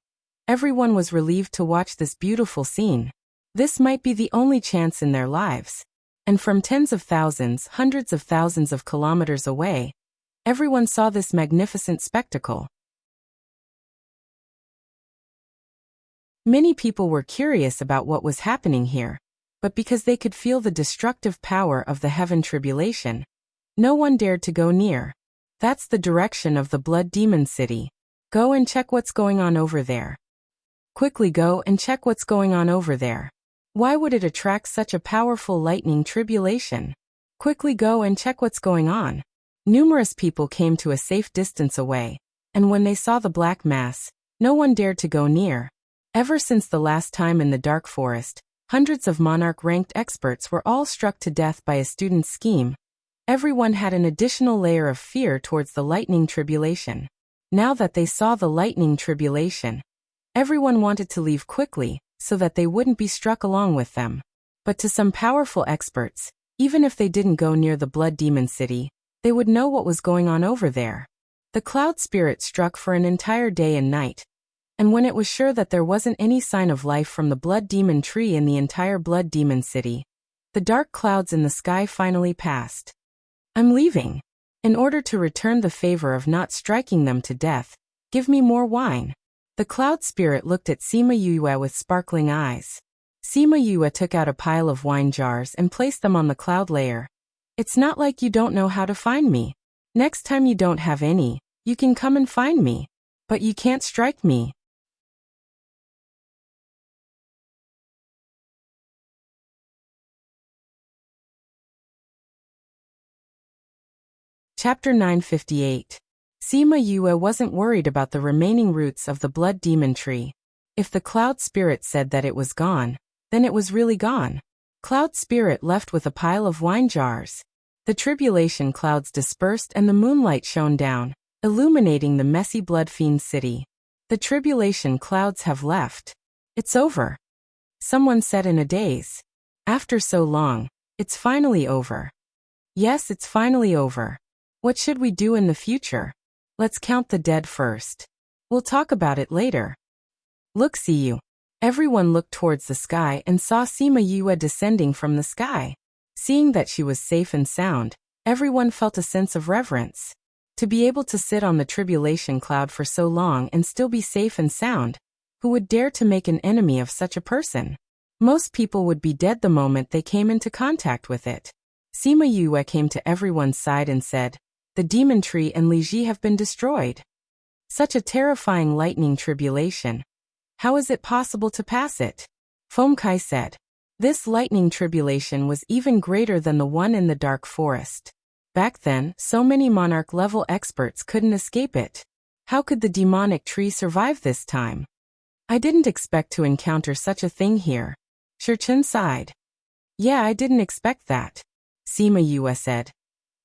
everyone was relieved to watch this beautiful scene. This might be the only chance in their lives. And from tens of thousands, hundreds of thousands of kilometers away, everyone saw this magnificent spectacle. Many people were curious about what was happening here, but because they could feel the destructive power of the heaven tribulation, no one dared to go near. That's the direction of the blood demon city. Go and check what's going on over there. Quickly go and check what's going on over there. Why would it attract such a powerful lightning tribulation? Quickly go and check what's going on. Numerous people came to a safe distance away, and when they saw the black mass, no one dared to go near. Ever since the last time in the dark forest, hundreds of monarch-ranked experts were all struck to death by a student's scheme. Everyone had an additional layer of fear towards the lightning tribulation. Now that they saw the lightning tribulation, everyone wanted to leave quickly, so that they wouldn't be struck along with them. But to some powerful experts, even if they didn't go near the blood demon city, they would know what was going on over there. The cloud spirit struck for an entire day and night, and when it was sure that there wasn't any sign of life from the blood demon tree in the entire blood demon city, the dark clouds in the sky finally passed. I'm leaving. In order to return the favor of not striking them to death, give me more wine. The cloud spirit looked at Sima Yue with sparkling eyes. Sima Yue took out a pile of wine jars and placed them on the cloud layer. It's not like you don't know how to find me. Next time you don't have any, you can come and find me. But you can't strike me. Chapter 958. Sima Yue wasn't worried about the remaining roots of the blood demon tree. If the cloud spirit said that it was gone, then it was really gone. Cloud spirit left with a pile of wine jars. The tribulation clouds dispersed and the moonlight shone down, illuminating the messy blood fiend city. The tribulation clouds have left. It's over. Someone said in a daze. After so long, it's finally over. Yes, it's finally over. What should we do in the future? Let's count the dead first. We'll talk about it later. Look, see you. Everyone looked towards the sky and saw Sima Yue descending from the sky. Seeing that she was safe and sound, everyone felt a sense of reverence. To be able to sit on the tribulation cloud for so long and still be safe and sound, who would dare to make an enemy of such a person? Most people would be dead the moment they came into contact with it. Sima Yue came to everyone's side and said, "The demon tree and Li Ji have been destroyed. Such a terrifying lightning tribulation. How is it possible to pass it?" Feng Kai said. This lightning tribulation was even greater than the one in the dark forest. Back then, so many monarch-level experts couldn't escape it. How could the demonic tree survive this time? I didn't expect to encounter such a thing here. Shi Chen sighed. Yeah, I didn't expect that. Sima Yue said.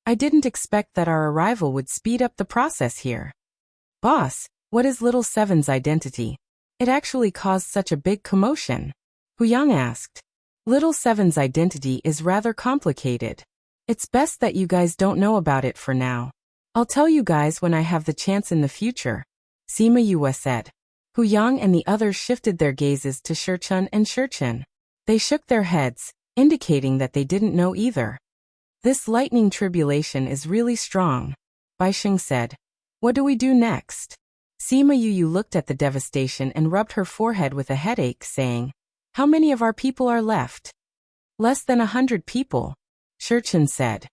I didn't expect that our arrival would speed up the process here. Boss, what is Little Seven's identity? It actually caused such a big commotion. Hu Yang asked. Little Seven's identity is rather complicated. It's best that you guys don't know about it for now. I'll tell you guys when I have the chance in the future, Sima Yue said. Hu Yang and the others shifted their gazes to Shichun and Shichun. They shook their heads, indicating that they didn't know either. This lightning tribulation is really strong, Baisheng said. What do we do next? Sima Yue looked at the devastation and rubbed her forehead with a headache, saying, How many of our people are left? Less than 100 people, Shichun said.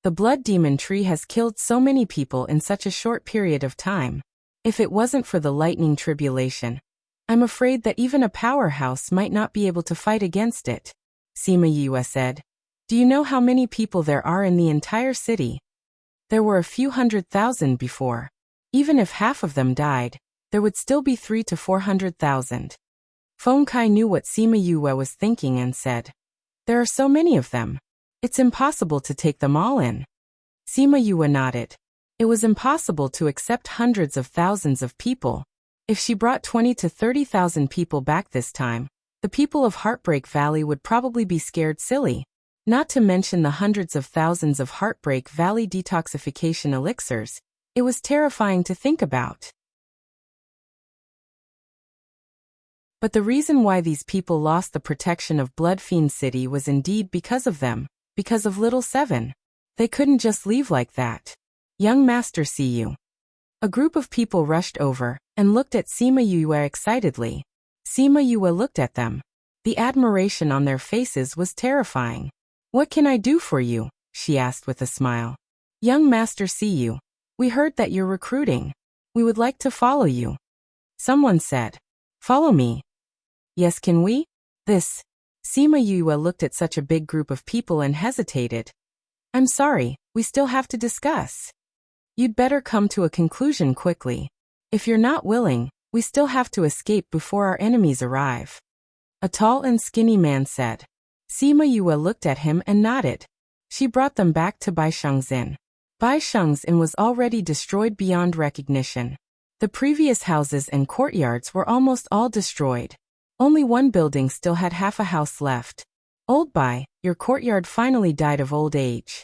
The blood demon tree has killed so many people in such a short period of time. If it wasn't for the lightning tribulation, I'm afraid that even a powerhouse might not be able to fight against it, Sima Yue said. Do you know how many people there are in the entire city? There were a few 100,000 before. Even if half of them died, there would still be 300,000 to 400,000. Feng Kai knew what Sima Yue was thinking and said, There are so many of them. It's impossible to take them all in. Sima Yue nodded. It was impossible to accept hundreds of thousands of people. If she brought 20,000 to 30,000 people back this time, the people of Heartbreak Valley would probably be scared silly. Not to mention the hundreds of thousands of Heartbreak Valley detoxification elixirs. It was terrifying to think about. But the reason why these people lost the protection of Blood Fiend City was indeed because of them, because of Little Seven. They couldn't just leave like that. Young Master, see you. A group of people rushed over and looked at Sima Yue excitedly. Sima Yue looked at them. The admiration on their faces was terrifying. What can I do for you? She asked with a smile. Young Master, see you. We heard that you're recruiting. We would like to follow you. Someone said. Follow me. Yes, can we? This. Sima Yue looked at such a big group of people and hesitated. I'm sorry, we still have to discuss. You'd better come to a conclusion quickly. If you're not willing, we still have to escape before our enemies arrive. A tall and skinny man said. Sima Yue looked at him and nodded. She brought them back to Baisheng's Inn. Baisheng's Inn was already destroyed beyond recognition. The previous houses and courtyards were almost all destroyed. Only one building still had half a house left. Old Bai, your courtyard finally died of old age.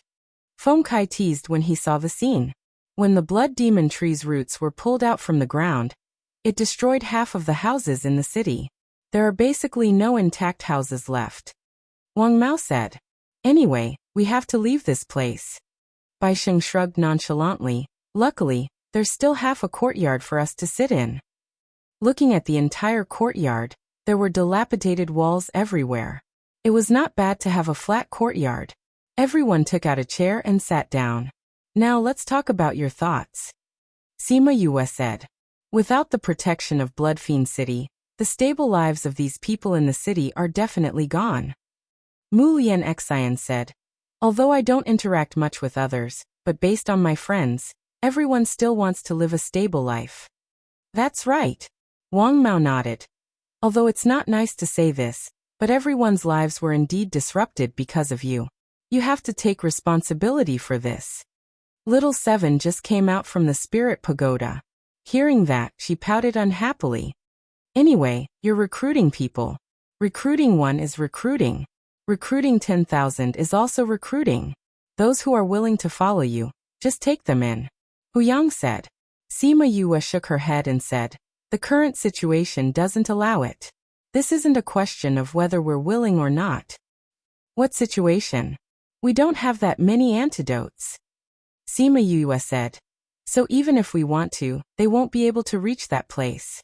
Feng Kai teased when he saw the scene. When the blood demon tree's roots were pulled out from the ground, it destroyed half of the houses in the city. There are basically no intact houses left. Wang Mao said. Anyway, we have to leave this place. Baisheng shrugged nonchalantly. Luckily, there's still half a courtyard for us to sit in. Looking at the entire courtyard, there were dilapidated walls everywhere. It was not bad to have a flat courtyard. Everyone took out a chair and sat down. Now let's talk about your thoughts. Sima Yue said. Without the protection of Blood Fiend City, the stable lives of these people in the city are definitely gone. Mu Lian Xian said. Although I don't interact much with others, but based on my friends, everyone still wants to live a stable life. That's right. Wang Mao nodded. Although it's not nice to say this, but everyone's lives were indeed disrupted because of you. You have to take responsibility for this. Little Seven just came out from the Spirit Pagoda. Hearing that, she pouted unhappily. Anyway, you're recruiting people. Recruiting one is recruiting. Recruiting 10,000 is also recruiting. Those who are willing to follow you, just take them in. Hu Yang said. Sima Yue shook her head and said, the current situation doesn't allow it. This isn't a question of whether we're willing or not. What situation? We don't have that many antidotes. Sima Yue said. So even if we want to, they won't be able to reach that place.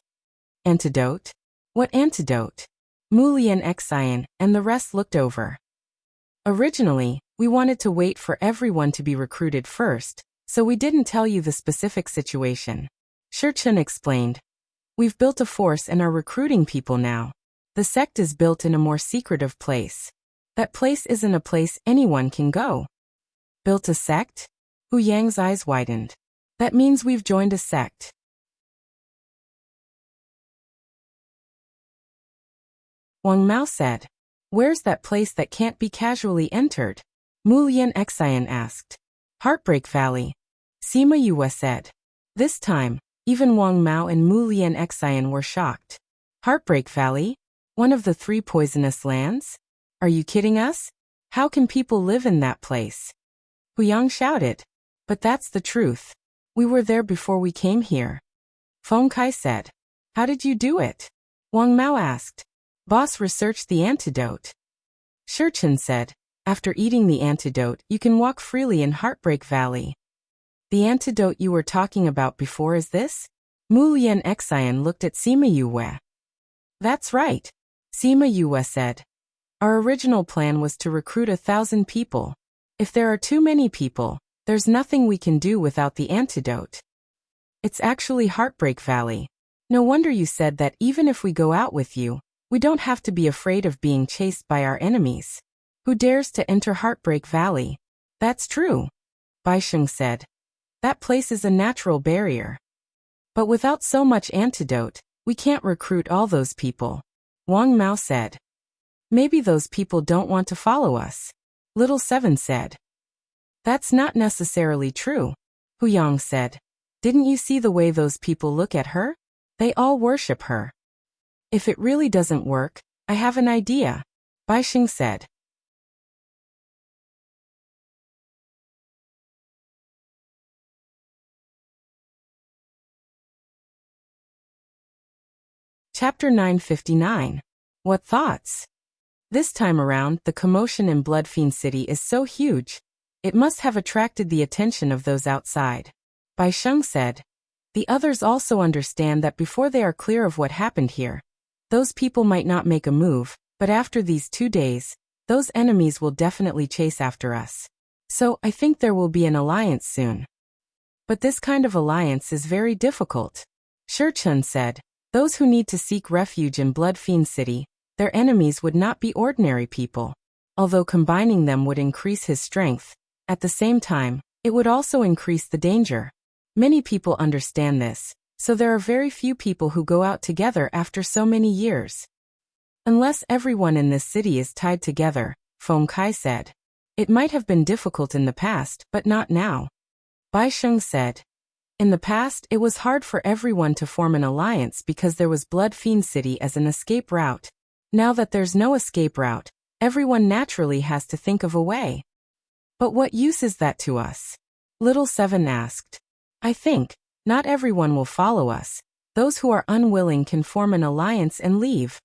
Antidote? What antidote? Mu Lian Xian and the rest looked over. Originally, we wanted to wait for everyone to be recruited first, so we didn't tell you the specific situation. Shichun explained. We've built a force and are recruiting people now. The sect is built in a more secretive place. That place isn't a place anyone can go. Built a sect? Hu Yang's eyes widened. That means we've joined a sect. Wang Mao said. Where's that place that can't be casually entered? Mulian Xian asked. Heartbreak Valley. Sima Yue said. This time, even Wang Mao and Mulian Xian were shocked. Heartbreak Valley? One of the 3 poisonous lands? Are you kidding us? How can people live in that place? Hu Yang shouted. But that's the truth. We were there before we came here. Feng Kai said. How did you do it? Wang Mao asked. Boss researched the antidote. Shurchen said. After eating the antidote, you can walk freely in Heartbreak Valley. The antidote you were talking about before is this? Mulian Xian looked at Sima Yue. That's right. Sima Yue said. Our original plan was to recruit 1,000 people. If there are too many people, there's nothing we can do without the antidote. It's actually Heartbreak Valley. No wonder you said that even if we go out with you, we don't have to be afraid of being chased by our enemies. Who dares to enter Heartbreak Valley? That's true. Baisheng said. That place is a natural barrier. But without so much antidote, we can't recruit all those people. Wang Mao said. Maybe those people don't want to follow us. Little Seven said. That's not necessarily true. Hu Yang said. Didn't you see the way those people look at her? They all worship her. If it really doesn't work, I have an idea. Baisheng said. Chapter 959. What thoughts? This time around, the commotion in Bloodfiend City is so huge. It must have attracted the attention of those outside. Baisheng said. The others also understand that before they are clear of what happened here, those people might not make a move, but after these 2 days, those enemies will definitely chase after us. So, I think there will be an alliance soon. But this kind of alliance is very difficult. Shurchen said. Those who need to seek refuge in Bloodfiend City, their enemies would not be ordinary people. Although combining them would increase his strength, at the same time, it would also increase the danger. Many people understand this, so there are very few people who go out together after so many years. Unless everyone in this city is tied together, Feng Kai said. It might have been difficult in the past, but not now. Baisheng said. In the past, it was hard for everyone to form an alliance because there was Bloodfiend City as an escape route. Now that there's no escape route, everyone naturally has to think of a way. But what use is that to us? Little Seven asked. I think, not everyone will follow us. Those who are unwilling can form an alliance and leave.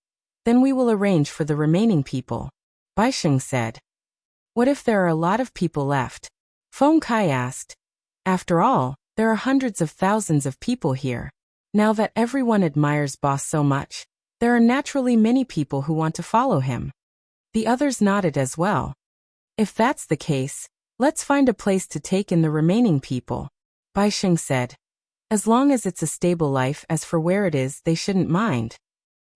Then we will arrange for the remaining people. Baisheng said. What if there are a lot of people left? Feng Kai asked. After all, there are hundreds of thousands of people here. Now that everyone admires Boss so much, there are naturally many people who want to follow him. The others nodded as well. If that's the case, let's find a place to take in the remaining people. Baisheng said. As long as it's a stable life, as for where it is, they shouldn't mind.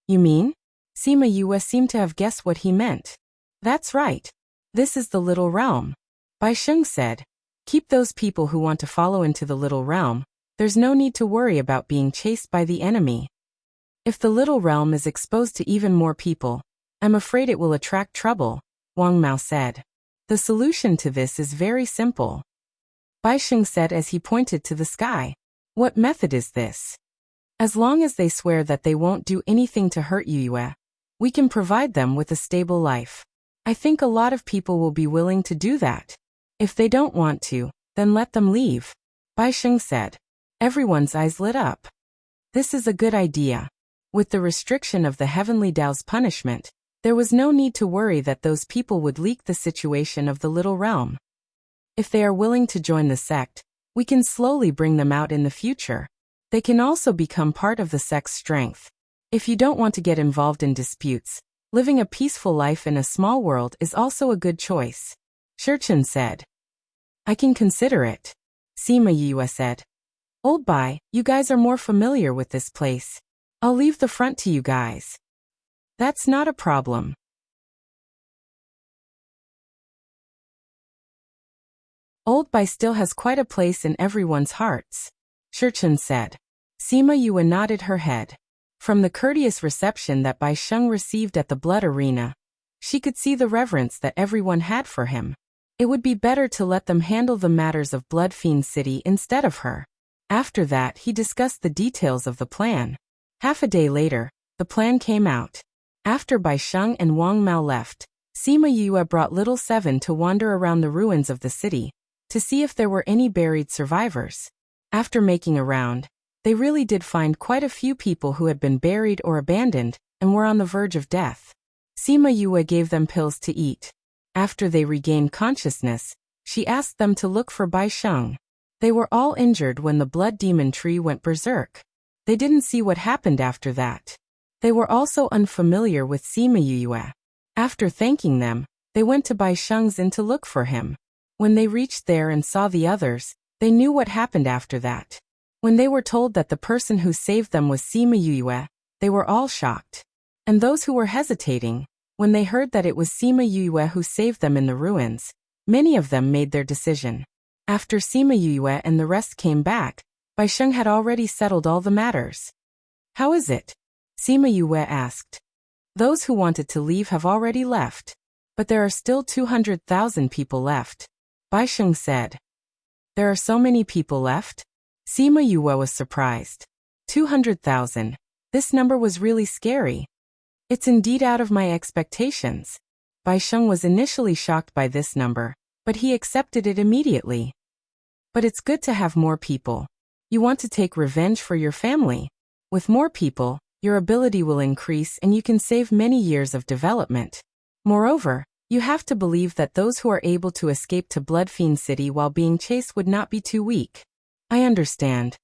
You mean? Sima Yue seemed to have guessed what he meant. That's right. This is the Little Realm. Baisheng said. Keep those people who want to follow into the Little Realm. There's no need to worry about being chased by the enemy. If the Little Realm is exposed to even more people, I'm afraid it will attract trouble, Wang Mao said. The solution to this is very simple. Baisheng said as he pointed to the sky. What method is this? As long as they swear that they won't do anything to hurt Yue, we can provide them with a stable life. I think a lot of people will be willing to do that. If they don't want to, then let them leave. Baisheng said. Everyone's eyes lit up. This is a good idea. With the restriction of the Heavenly Tao's punishment, there was no need to worry that those people would leak the situation of the Little Realm. If they are willing to join the sect, we can slowly bring them out in the future. They can also become part of the sect's strength. If you don't want to get involved in disputes, living a peaceful life in a small world is also a good choice. Shurchen said. I can consider it. Sima Yue said. Old Bai, you guys are more familiar with this place. I'll leave the front to you guys. That's not a problem. Old Bai still has quite a place in everyone's hearts, Shurchen said. Sima Yue nodded her head. From the courteous reception that Baisheng received at the Blood Arena, She could see the reverence that everyone had for him. It would be better to let them handle the matters of Blood Fiend City instead of her. After that, he discussed the details of the plan. Half a day later, the plan came out. After Bai Sheng and Wang Mao left, Sima Yue brought Little Seven to wander around the ruins of the city, to see if there were any buried survivors. After making a round, they really did find quite a few people who had been buried or abandoned, and were on the verge of death. Sima Yue gave them pills to eat. After they regained consciousness, she asked them to look for Bai Sheng. They were all injured when the blood demon tree went berserk. They didn't see what happened after that. They were also unfamiliar with Sima Yue. After thanking them, they went to Bai Sheng's inn to look for him. When they reached there and saw the others, they knew what happened after that. When they were told that the person who saved them was Sima Yue, they were all shocked. And those who were hesitating, when they heard that it was Sima Yue who saved them in the ruins, many of them made their decision. After Sima Yue and the rest came back, Bai Sheng had already settled all the matters. How is it? Sima Yue asked. Those who wanted to leave have already left. But there are still 200,000 people left. Bai Sheng said. There are so many people left? Sima Yue was surprised. 200,000. This number was really scary. It's indeed out of my expectations. Bai Sheng was initially shocked by this number, but he accepted it immediately. But it's good to have more people. You want to take revenge for your family. With more people, your ability will increase and you can save many years of development. Moreover, you have to believe that those who are able to escape to Blood Fiend City while being chased would not be too weak. I understand.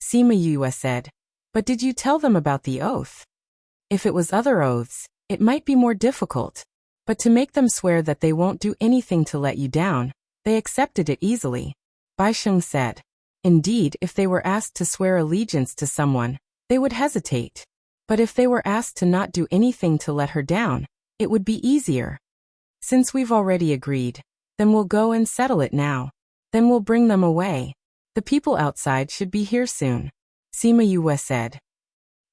Sima Yue said. But did you tell them about the oath? If it was other oaths, it might be more difficult. But to make them swear that they won't do anything to let you down, they accepted it easily. Bai Sheng said. Indeed, if they were asked to swear allegiance to someone, they would hesitate. But if they were asked to not do anything to let her down, it would be easier. Since we've already agreed, then we'll go and settle it now. Then we'll bring them away. The people outside should be here soon. Sima Yue said.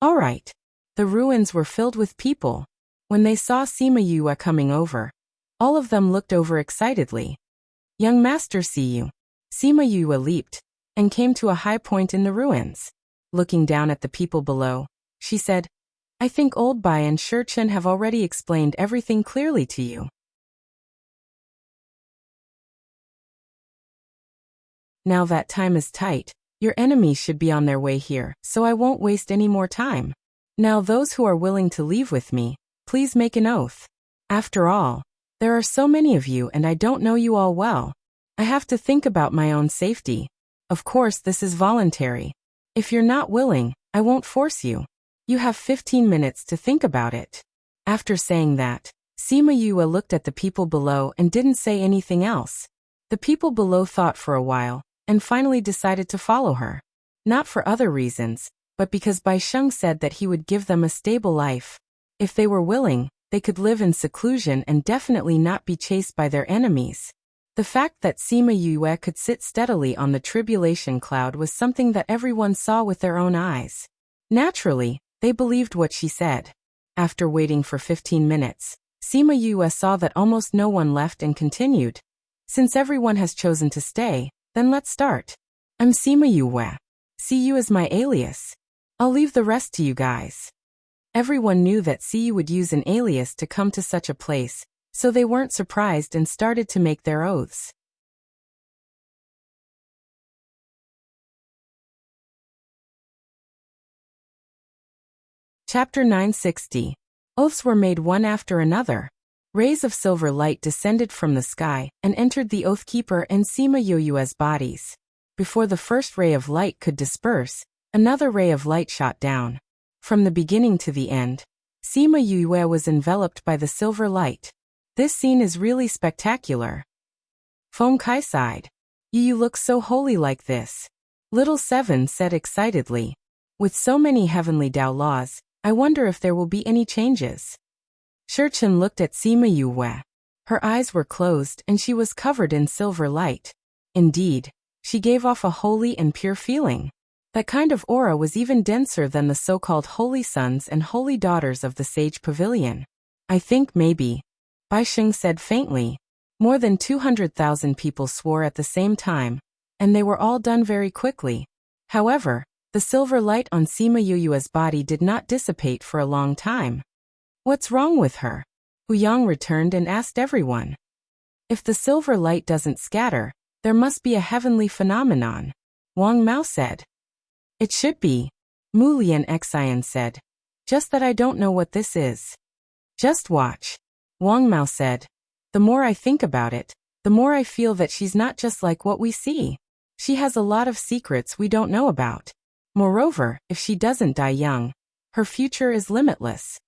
All right. The ruins were filled with people. When they saw Sima Yue coming over, all of them looked over excitedly. Young master, see you. Sima Yue leaped and came to a high point in the ruins. Looking down at the people below, she said, I think Old Bai and Shi Chen have already explained everything clearly to you. Now that time is tight, your enemies should be on their way here, so I won't waste any more time. Now those who are willing to leave with me, please make an oath. After all, there are so many of you and I don't know you all well. I have to think about my own safety. Of course, this is voluntary. If you're not willing, I won't force you. You have 15 minutes to think about it. After saying that, Sima Yue looked at the people below and didn't say anything else. The people below thought for a while, and finally decided to follow her. Not for other reasons, but because Bai Sheng said that he would give them a stable life. If they were willing, they could live in seclusion and definitely not be chased by their enemies. The fact that Sima Yue could sit steadily on the tribulation cloud was something that everyone saw with their own eyes. Naturally, they believed what she said. After waiting for 15 minutes, Sima Yue saw that almost no one left and continued. Since everyone has chosen to stay, then let's start. I'm Sima Yue. Siyu is my alias. I'll leave the rest to you guys. Everyone knew that Siyu would use an alias to come to such a place, so they weren't surprised and started to make their oaths. Chapter 960. Oaths were made one after another. Rays of silver light descended from the sky and entered the Oathkeeper and Sima Yue's bodies. Before the first ray of light could disperse, another ray of light shot down. From the beginning to the end, Sima Yue was enveloped by the silver light. This scene is really spectacular. Feng Kai sighed. You look so holy like this. Little Seven said excitedly. With so many heavenly Dao laws, I wonder if there will be any changes. Shi Chen looked at Sima Yue. Her eyes were closed and she was covered in silver light. Indeed, she gave off a holy and pure feeling. That kind of aura was even denser than the so-called holy sons and holy daughters of the Sage Pavilion. I think maybe Bai Sheng said faintly. More than 200,000 people swore at the same time, and they were all done very quickly. However, the silver light on Sima Yuyue's body did not dissipate for a long time. What's wrong with her? Hu Yang returned and asked everyone. If the silver light doesn't scatter, there must be a heavenly phenomenon, Wang Mao said. It should be, Mu Lian Xian said. Just that I don't know what this is. Just watch, Wang Mao said. The more I think about it, the more I feel that she's not just like what we see. She has a lot of secrets we don't know about. Moreover, if she doesn't die young, her future is limitless.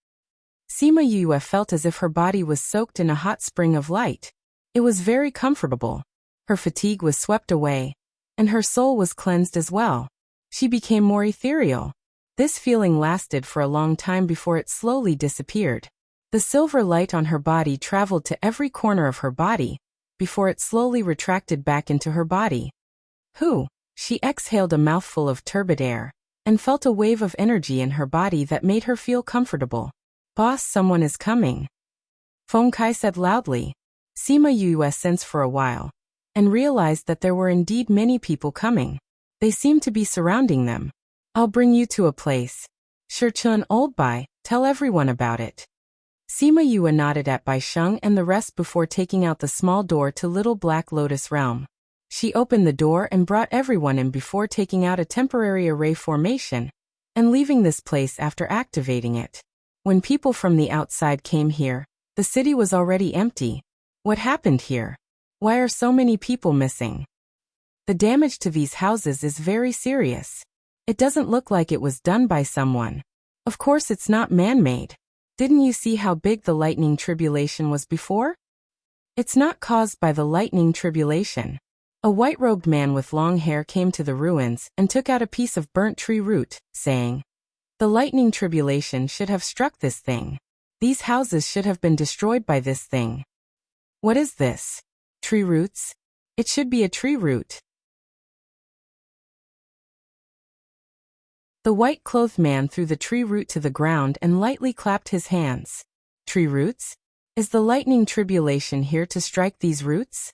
Sima Yue felt as if her body was soaked in a hot spring of light. It was very comfortable. Her fatigue was swept away, and her soul was cleansed as well. She became more ethereal. This feeling lasted for a long time before it slowly disappeared. The silver light on her body traveled to every corner of her body, before it slowly retracted back into her body. She exhaled a mouthful of turbid air, and felt a wave of energy in her body that made her feel comfortable. Boss, someone is coming, Feng Kai said loudly. Sima Yue sensed for a while, and realized that there were indeed many people coming. They seemed to be surrounding them. I'll bring you to a place. Shichun Old Bai, tell everyone about it. Sima Yue nodded at Bai Sheng and the rest before taking out the small door to Little Black Lotus Realm. She opened the door and brought everyone in before taking out a temporary array formation, and leaving this place after activating it. When people from the outside came here, the city was already empty. What happened here? Why are so many people missing? The damage to these houses is very serious. It doesn't look like it was done by someone. Of course it's not man-made. Didn't you see how big the lightning tribulation was before? It's not caused by the lightning tribulation. A white-robed man with long hair came to the ruins and took out a piece of burnt tree root, saying, "The lightning tribulation should have struck this thing. These houses should have been destroyed by this thing." What is this? Tree roots? It should be a tree root. The white-clothed man threw the tree root to the ground and lightly clapped his hands. Tree roots? Is the lightning tribulation here to strike these roots?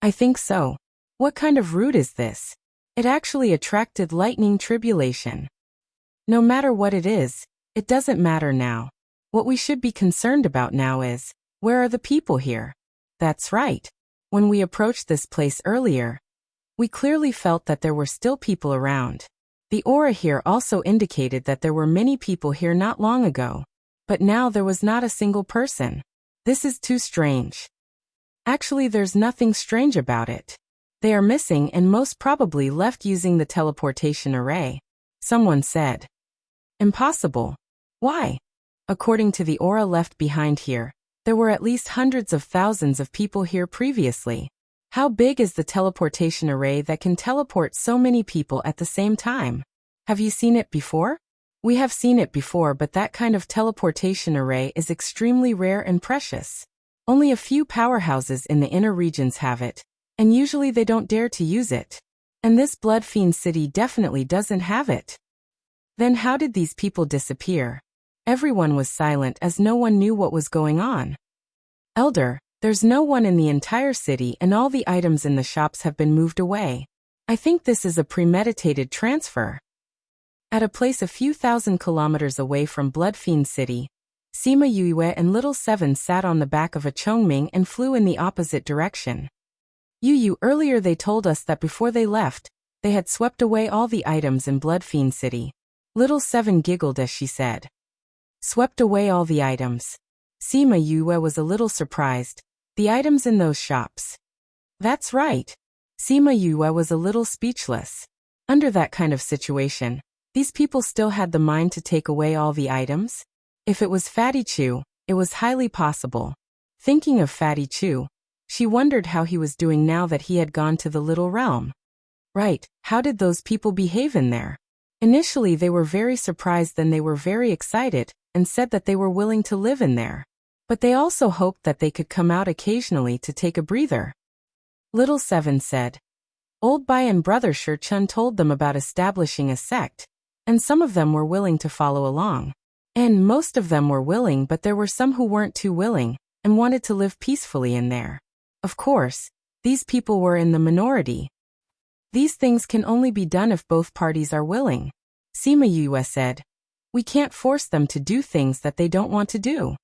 I think so. What kind of root is this? It actually attracted lightning tribulation. No matter what it is, it doesn't matter now. What we should be concerned about now is, where are the people here? That's right. When we approached this place earlier, we clearly felt that there were still people around. The aura here also indicated that there were many people here not long ago, but now there was not a single person. This is too strange. Actually, there's nothing strange about it. They are missing and most probably left using the teleportation array, someone said. Impossible. Why? According to the aura left behind here, there were at least hundreds of thousands of people here previously. How big is the teleportation array that can teleport so many people at the same time? Have you seen it before? We have seen it before, but that kind of teleportation array is extremely rare and precious. Only a few powerhouses in the inner regions have it, and usually they don't dare to use it. And this Blood Fiend city definitely doesn't have it. Then how did these people disappear? Everyone was silent as no one knew what was going on. Elder, there's no one in the entire city and all the items in the shops have been moved away. I think this is a premeditated transfer. At a place a few thousand kilometers away from Blood Fiend City, Sima Yue and Little Seven sat on the back of a Chongming and flew in the opposite direction. Yu, earlier they told us that before they left, they had swept away all the items in Blood Fiend City. Little Seven giggled as she said. Swept away all the items. Sima Yue was a little surprised. The items in those shops. That's right. Sima Yue was a little speechless. Under that kind of situation, these people still had the mind to take away all the items? If it was Fatty Chu, it was highly possible. Thinking of Fatty Chu, she wondered how he was doing now that he had gone to the little realm. Right, how did those people behave in there? Initially they were very surprised, then they were very excited, and said that they were willing to live in there. But they also hoped that they could come out occasionally to take a breather. Little Seven said. Old Bai and Brother Shurchun told them about establishing a sect, and some of them were willing to follow along. And most of them were willing, but there were some who weren't too willing, and wanted to live peacefully in there. Of course, these people were in the minority. These things can only be done if both parties are willing. Sima Yue said. We can't force them to do things that they don't want to do.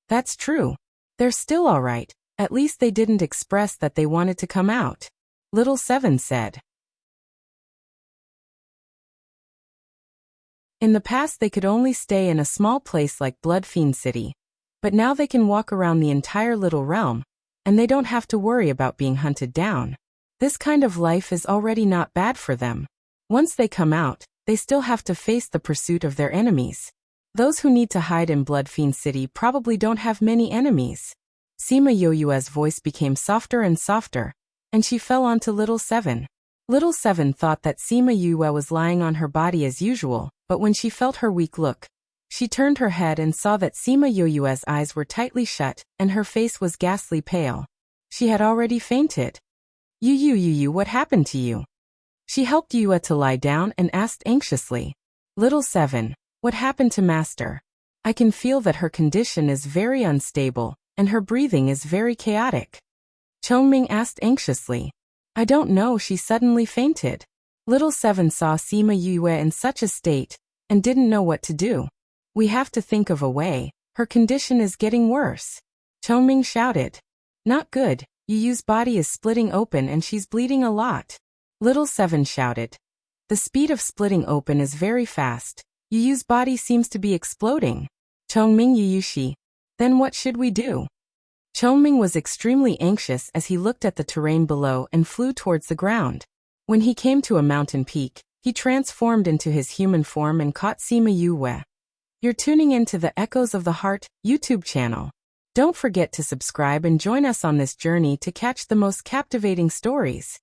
That's true. They're still all right. At least they didn't express that they wanted to come out. Little Seven said. In the past they could only stay in a small place like Bloodfiend City. But now they can walk around the entire little realm, and they don't have to worry about being hunted down. This kind of life is already not bad for them. Once they come out, they still have to face the pursuit of their enemies. Those who need to hide in Bloodfiend City probably don't have many enemies. Sima Yoyue's voice became softer and softer, and she fell onto Little Seven. Little Seven thought that Sima Yue was lying on her body as usual, but when she felt her weak look, she turned her head and saw that Sima Yoyue's eyes were tightly shut, and her face was ghastly pale. She had already fainted. Yu, what happened to you? She helped Yue to lie down and asked anxiously. Little Seven, what happened to Master? I can feel that her condition is very unstable, and her breathing is very chaotic. Chongming asked anxiously. I don't know, she suddenly fainted. Little Seven saw Sima Yue in such a state, and didn't know what to do. We have to think of a way, her condition is getting worse. Chongming shouted. Not good, Yu's body is splitting open and she's bleeding a lot. Little Seven shouted. The speed of splitting open is very fast. Yu's body seems to be exploding. Chongming Yuyushi. Then what should we do? Chongming was extremely anxious as he looked at the terrain below and flew towards the ground. When he came to a mountain peak, he transformed into his human form and caught Sima Yue. You're tuning into the Echoes of the Heart YouTube channel. Don't forget to subscribe and join us on this journey to catch the most captivating stories.